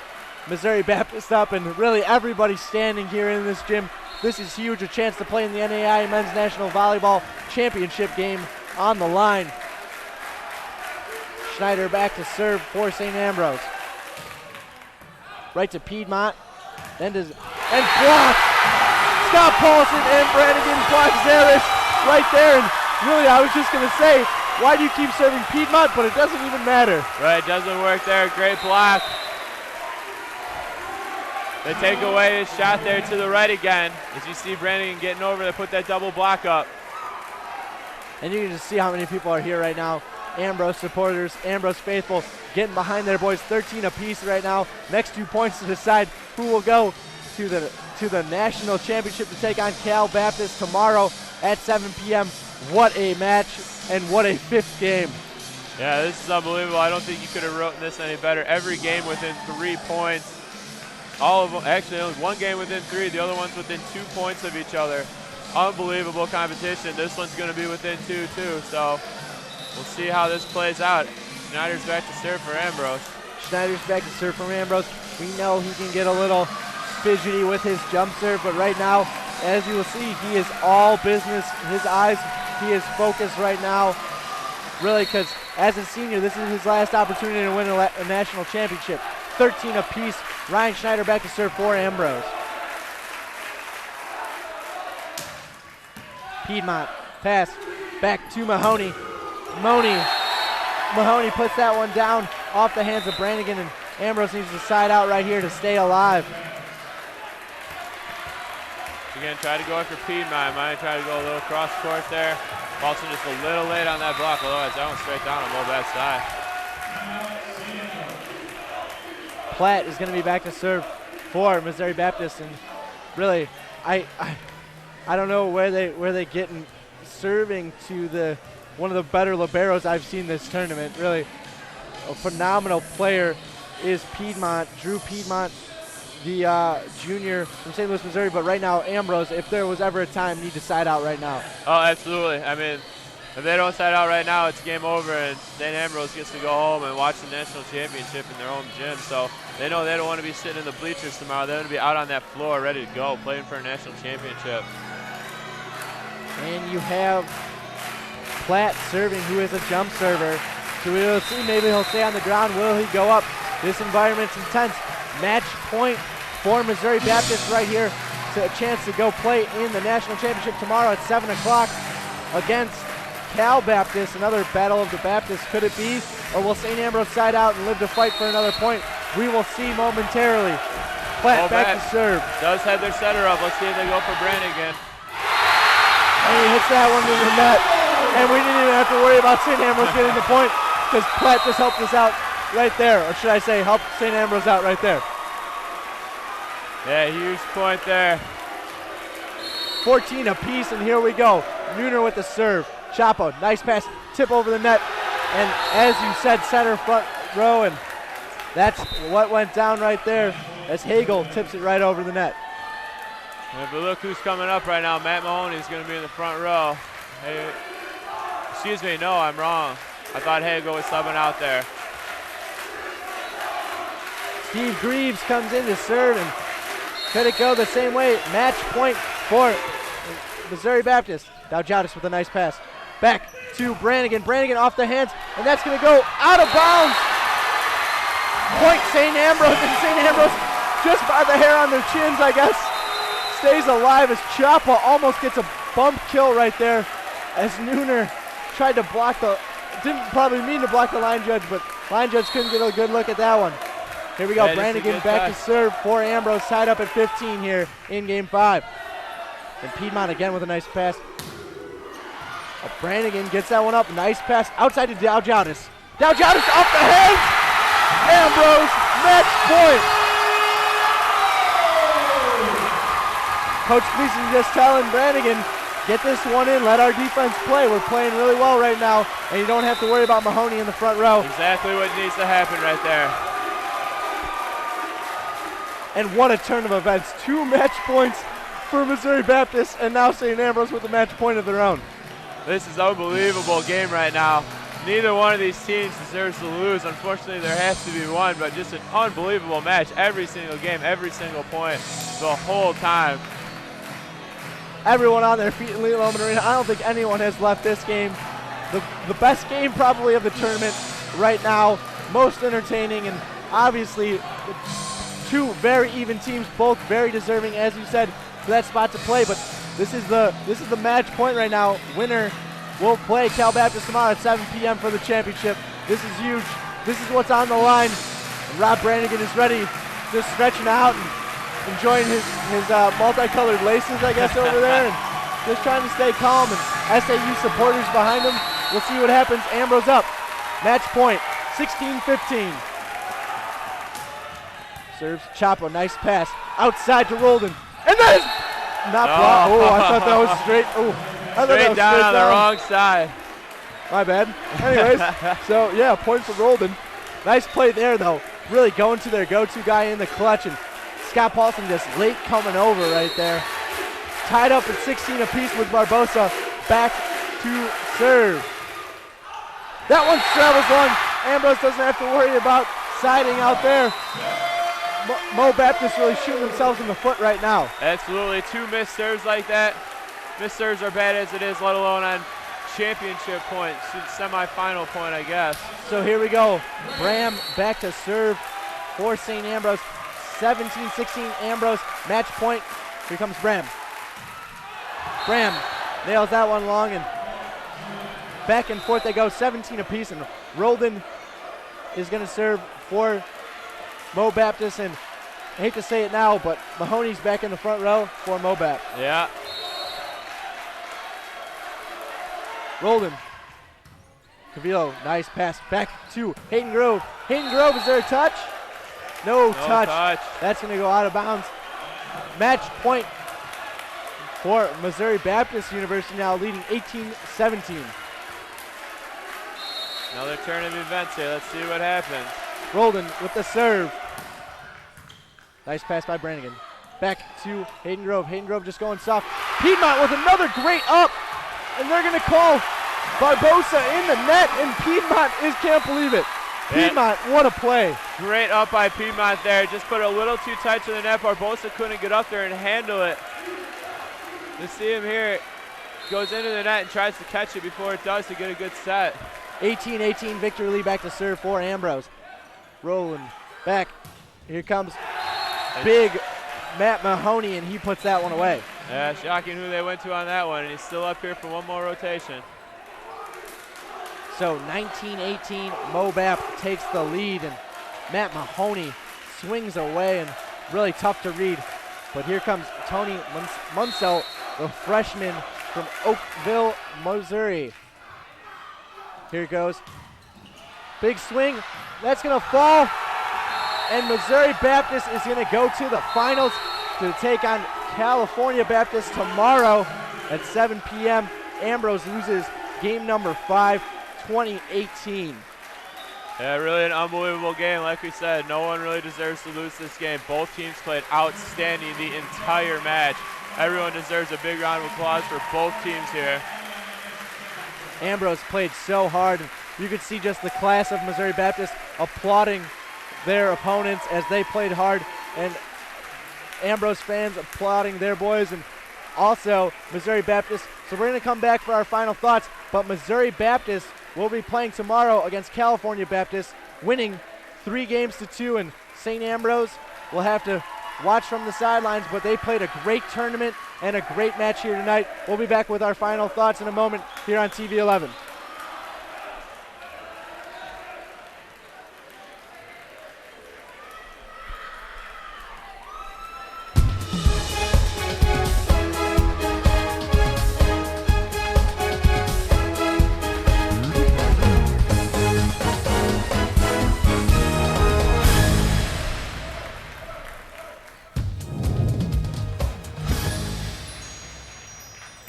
Missouri Baptist up, and really everybody standing here in this gym. This is huge, a chance to play in the NAI Men's National Volleyball Championship game on the line. Schneider back to serve for St. Ambrose. Right to Piedmont, then does, and blocked! Scott Paulson and Brannigan blocks Zaris right there, and really I was just going to say, why do you keep serving Piedmont, but it doesn't even matter. Right, doesn't work there, great block. They take away his shot there to the right again. As you see Brannigan getting over to put that double block up. And you can just see how many people are here right now. Ambrose supporters, Ambrose faithful, getting behind their boys, 13 apiece right now. Next 2 points to decide who will go to the national championship to take on Cal Baptist tomorrow at 7 p.m. What a match and what a fifth game. Yeah, this is unbelievable. I don't think you could have written this any better. Every game within 3 points. All of them, actually only one game within 3, the other one's within 2 points of each other. Unbelievable competition. This one's going to be within 2 too, so we'll see how this plays out. Schneider's back to serve for Ambrose. Schneider's back to serve for Ambrose. We know he can get a little fidgety with his jump serve, but right now, as you will see, he is all business. His eyes, he is focused right now, really, because as a senior, this is his last opportunity to win a national championship. 13 apiece. Ryan Schneider back to serve for Ambrose. Piedmont pass back to Mahoney. Mahoney puts that one down off the hands of Brannigan, and Ambrose needs to side out right here to stay alive. Again, try to go after Piedmont. Might try to go a little cross court there. Paulson just a little late on that block, otherwise that one's straight down on Mobap's side. Platt is going to be back to serve for Missouri Baptist, and really, I don't know where they getting serving to one of the better liberos I've seen this tournament. Really, a phenomenal player is Piedmont, Drew Piedmont, the junior from St. Louis, Missouri. But right now, Ambrose, if there was ever a time, need to side out right now. Oh, absolutely. I mean, if they don't side out right now, it's game over, and St. Ambrose gets to go home and watch the national championship in their own gym. So they know they don't want to be sitting in the bleachers tomorrow. They want to be out on that floor, ready to go, playing for a national championship. And you have Platt serving, who is a jump server. So we'll see, maybe he'll stay on the ground. Will he go up? This environment's intense. Match point for Missouri Baptist right here. So a chance to go play in the national championship tomorrow at 7 o'clock against Cal Baptist. Another battle of the Baptists. Could it be? Or will St. Ambrose side out and live to fight for another point? We will see momentarily. Platt back to serve. Does have their setter up. Let's see if they go for Brannigan. And he hits that one to the net. And we didn't even have to worry about St. Ambrose getting the point because Platt just helped us out right there. Or should I say, helped St. Ambrose out right there. Yeah, huge point there. 14 apiece, and here we go. Nooner with the serve. Chapo, nice pass, tip over the net. And as you said, center front row, and that's what went down right there as Hagel tips it right over the net. Yeah, but look who's coming up right now. Matt Mahoney is going to be in the front row. Hey, excuse me, no, I'm wrong. I thought Hagel was subbing out there. Steve Greaves comes in to serve, and could it go the same way? Match point for Missouri Baptist. Dowdjatis with a nice pass. Back to Brannigan. Brannigan off the hands, and that's going to go out of bounds. Point St. Ambrose, and St. Ambrose just by the hair on their chins, I guess, stays alive as Chapa almost gets a bump kill right there as Nooner tried to block the, didn't probably mean to block the line judge, but line judge couldn't get a good look at that one. Here we go, Brannigan back to serve for Ambrose, tied up at 15 here in game 5. And Piedmont again with a nice pass. Brannigan gets that one up, nice pass outside to Dowdjatis. Dowdjatis off the hands! Ambrose, match point! Coach Gleason just telling Brannigan, get this one in, let our defense play. We're playing really well right now, and you don't have to worry about Mahoney in the front row. Exactly what needs to happen right there. And what a turn of events. 2 match points for Missouri Baptist, and now St. Ambrose with a match point of their own. This is an unbelievable game right now. Neither one of these teams deserves to lose. Unfortunately, there has to be one, but just an unbelievable match. Every single game, every single point, the whole time. Everyone on their feet in Lee Loman Arena. I don't think anyone has left this game. The best game probably of the tournament right now. Most entertaining, and obviously 2 very even teams, both very deserving, as you said, for that spot to play. But this is the match point right now. Winner will play Cal Baptist tomorrow at 7 p.m. for the championship. This is huge. This is what's on the line. And Rob Brannigan is ready, just stretching out and enjoying his multicolored laces, I guess, over there, and just trying to stay calm. And SAU supporters behind him. We'll see what happens. Ambrose up. Match point, 16-15. Serves Chapo, nice pass. Outside to Roldan. And that is not blocked. Oh, I thought that was straight. Oh, I thought that was down straight on the wrong side. My bad. Anyways, so yeah, point for Roldan. Nice play there, though. Really going to their go-to guy in the clutch, and Scott Paulson just late coming over right there. Tied up at 16 apiece with Barbosa. Back to serve. That one travels long. Ambrose doesn't have to worry about siding out there. Mo Baptist really shooting themselves in the foot right now. Absolutely. 2 missed serves like that. Missed serves are bad as it is, let alone on championship points, semifinal point, I guess. So here we go. Bram back to serve for St. Ambrose. 17-16 Ambrose, match point. Here comes Bram. Bram nails that one long, and back and forth they go, 17 apiece, and Roldan is going to serve for Mo Baptist, and I hate to say it now, but Mahoney's back in the front row for Mobap. Yeah. Roldan. Cavillo, nice pass back to Hayden Grove. Hayden Grove, is there a touch? No touch. That's going to go out of bounds. Match point for Missouri Baptist University, now leading 18-17. Another turn of events here. Let's see what happens. Roldan with the serve. Nice pass by Brannigan. Back to Hayden Grove. Hayden Grove just going soft. Piedmont with another great up. And they're going to call Barbosa in the net, and Piedmont can't believe it. Piedmont, what a play. Great up by Piedmont there. Just put a little too tight to the net. Barbosa couldn't get up there and handle it. You see him here. Goes into the net and tries to catch it before it does to get a good set. 18-18 victory lead, back to serve for Ambrose. Rolling back. Here comes big Matt Mahoney, and he puts that one away. Yeah, shocking who they went to on that one, and he's still up here for one more rotation. So 19-18, Mobap takes the lead, and Matt Mahoney swings away, and really tough to read. But here comes Tony Munsell, the freshman from Oakville, Missouri. Here it goes. Big swing. That's going to fall. And Missouri Baptist is going to go to the finals to take on California Baptist tomorrow at 7 p.m. Ambrose loses game number 5, 2018. Yeah, really an unbelievable game. Like we said, no one really deserves to lose this game. Both teams played outstanding the entire match. Everyone deserves a big round of applause for both teams here. Ambrose played so hard. You could see just the class of Missouri Baptist applauding their opponents as they played hard, and Ambrose fans applauding their boys, and also Missouri Baptist. So we're going to come back for our final thoughts, but Missouri Baptist will be playing tomorrow against California Baptist, winning 3-2, and St. Ambrose will have to watch from the sidelines, but they played a great tournament and a great match here tonight. We'll be back with our final thoughts in a moment here on TV 11.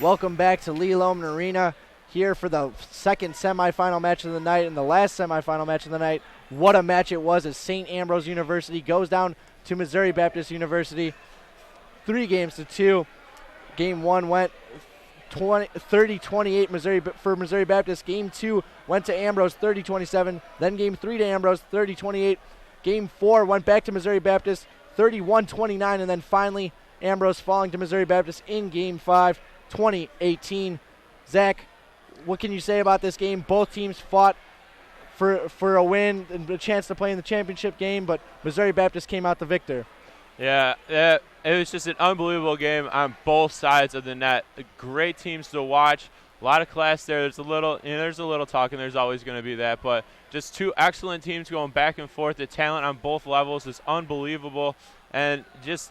Welcome back to Lee Lohman Arena here for the second semifinal match of the night and the last semifinal match of the night. What a match it was as St. Ambrose University goes down to Missouri Baptist University 3-2. Game 1 went 30-28 for Missouri Baptist. Game 2 went to Ambrose 30-27. Then Game 3 to Ambrose 30-28. Game 4 went back to Missouri Baptist 31-29, and then finally Ambrose falling to Missouri Baptist in Game 5. 2018. Zach, what can you say about this game? Both teams fought for a win and a chance to play in the championship game, but Missouri Baptist came out the victor. Yeah, it was just an unbelievable game on both sides of the net. Great teams to watch. A lot of class there. There's a little talking. There's always going to be that, but just two excellent teams going back and forth. The talent on both levels is unbelievable, and just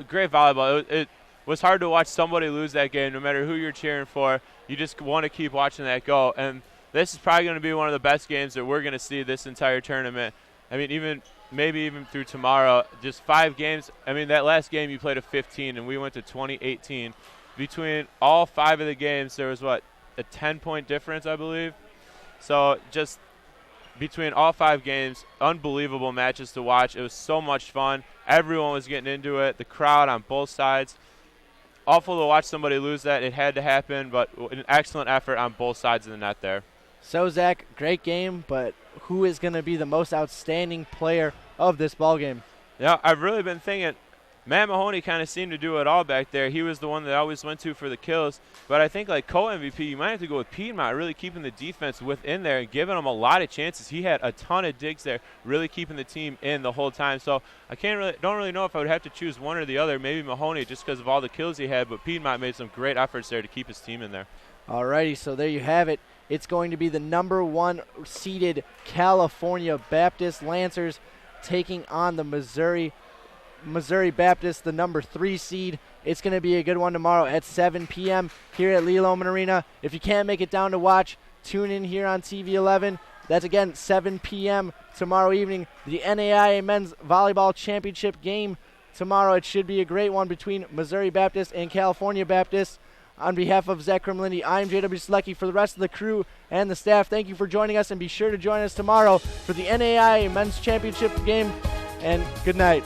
great volleyball. It was hard to watch somebody lose that game, no matter who you're cheering for. You just want to keep watching that go. And this is probably going to be one of the best games that we're going to see this entire tournament. I mean, maybe even through tomorrow. Just 5 games. I mean, that last game you played a 15, and we went to 2018. Between all 5 of the games, there was, a 10-point difference, I believe. So just between all 5 games, unbelievable matches to watch. It was so much fun. Everyone was getting into it. The crowd on both sides. Awful to watch somebody lose that. It had to happen, but an excellent effort on both sides of the net there. So, Zach, great game, but who is going to be the most outstanding player of this ball game? Yeah, I've really been thinking Matt Mahoney kind of seemed to do it all back there. He was the one that I always went to for the kills. But I think like co-MVP, you might have to go with Piedmont, really keeping the defense within there and giving them a lot of chances. He had a ton of digs there, really keeping the team in the whole time. So I don't really know if I would have to choose one or the other. Maybe Mahoney just because of all the kills he had, but Piedmont made some great efforts there to keep his team in there. Alrighty, so there you have it. It's going to be the number 1 seeded California Baptist Lancers taking on the Missouri Baptist, the number 3 seed. It's going to be a good one tomorrow at 7 p.m. here at Lee Lohman Arena. If you can't make it down to watch, tune in here on TV 11. That's, again, 7 p.m. tomorrow evening. The NAIA Men's Volleyball Championship game tomorrow. It should be a great one between Missouri Baptist and California Baptist. On behalf of Zach Krimlindy, I'm J.W. Selecki. For the rest of the crew and the staff, thank you for joining us, and be sure to join us tomorrow for the NAIA Men's Championship game, and good night.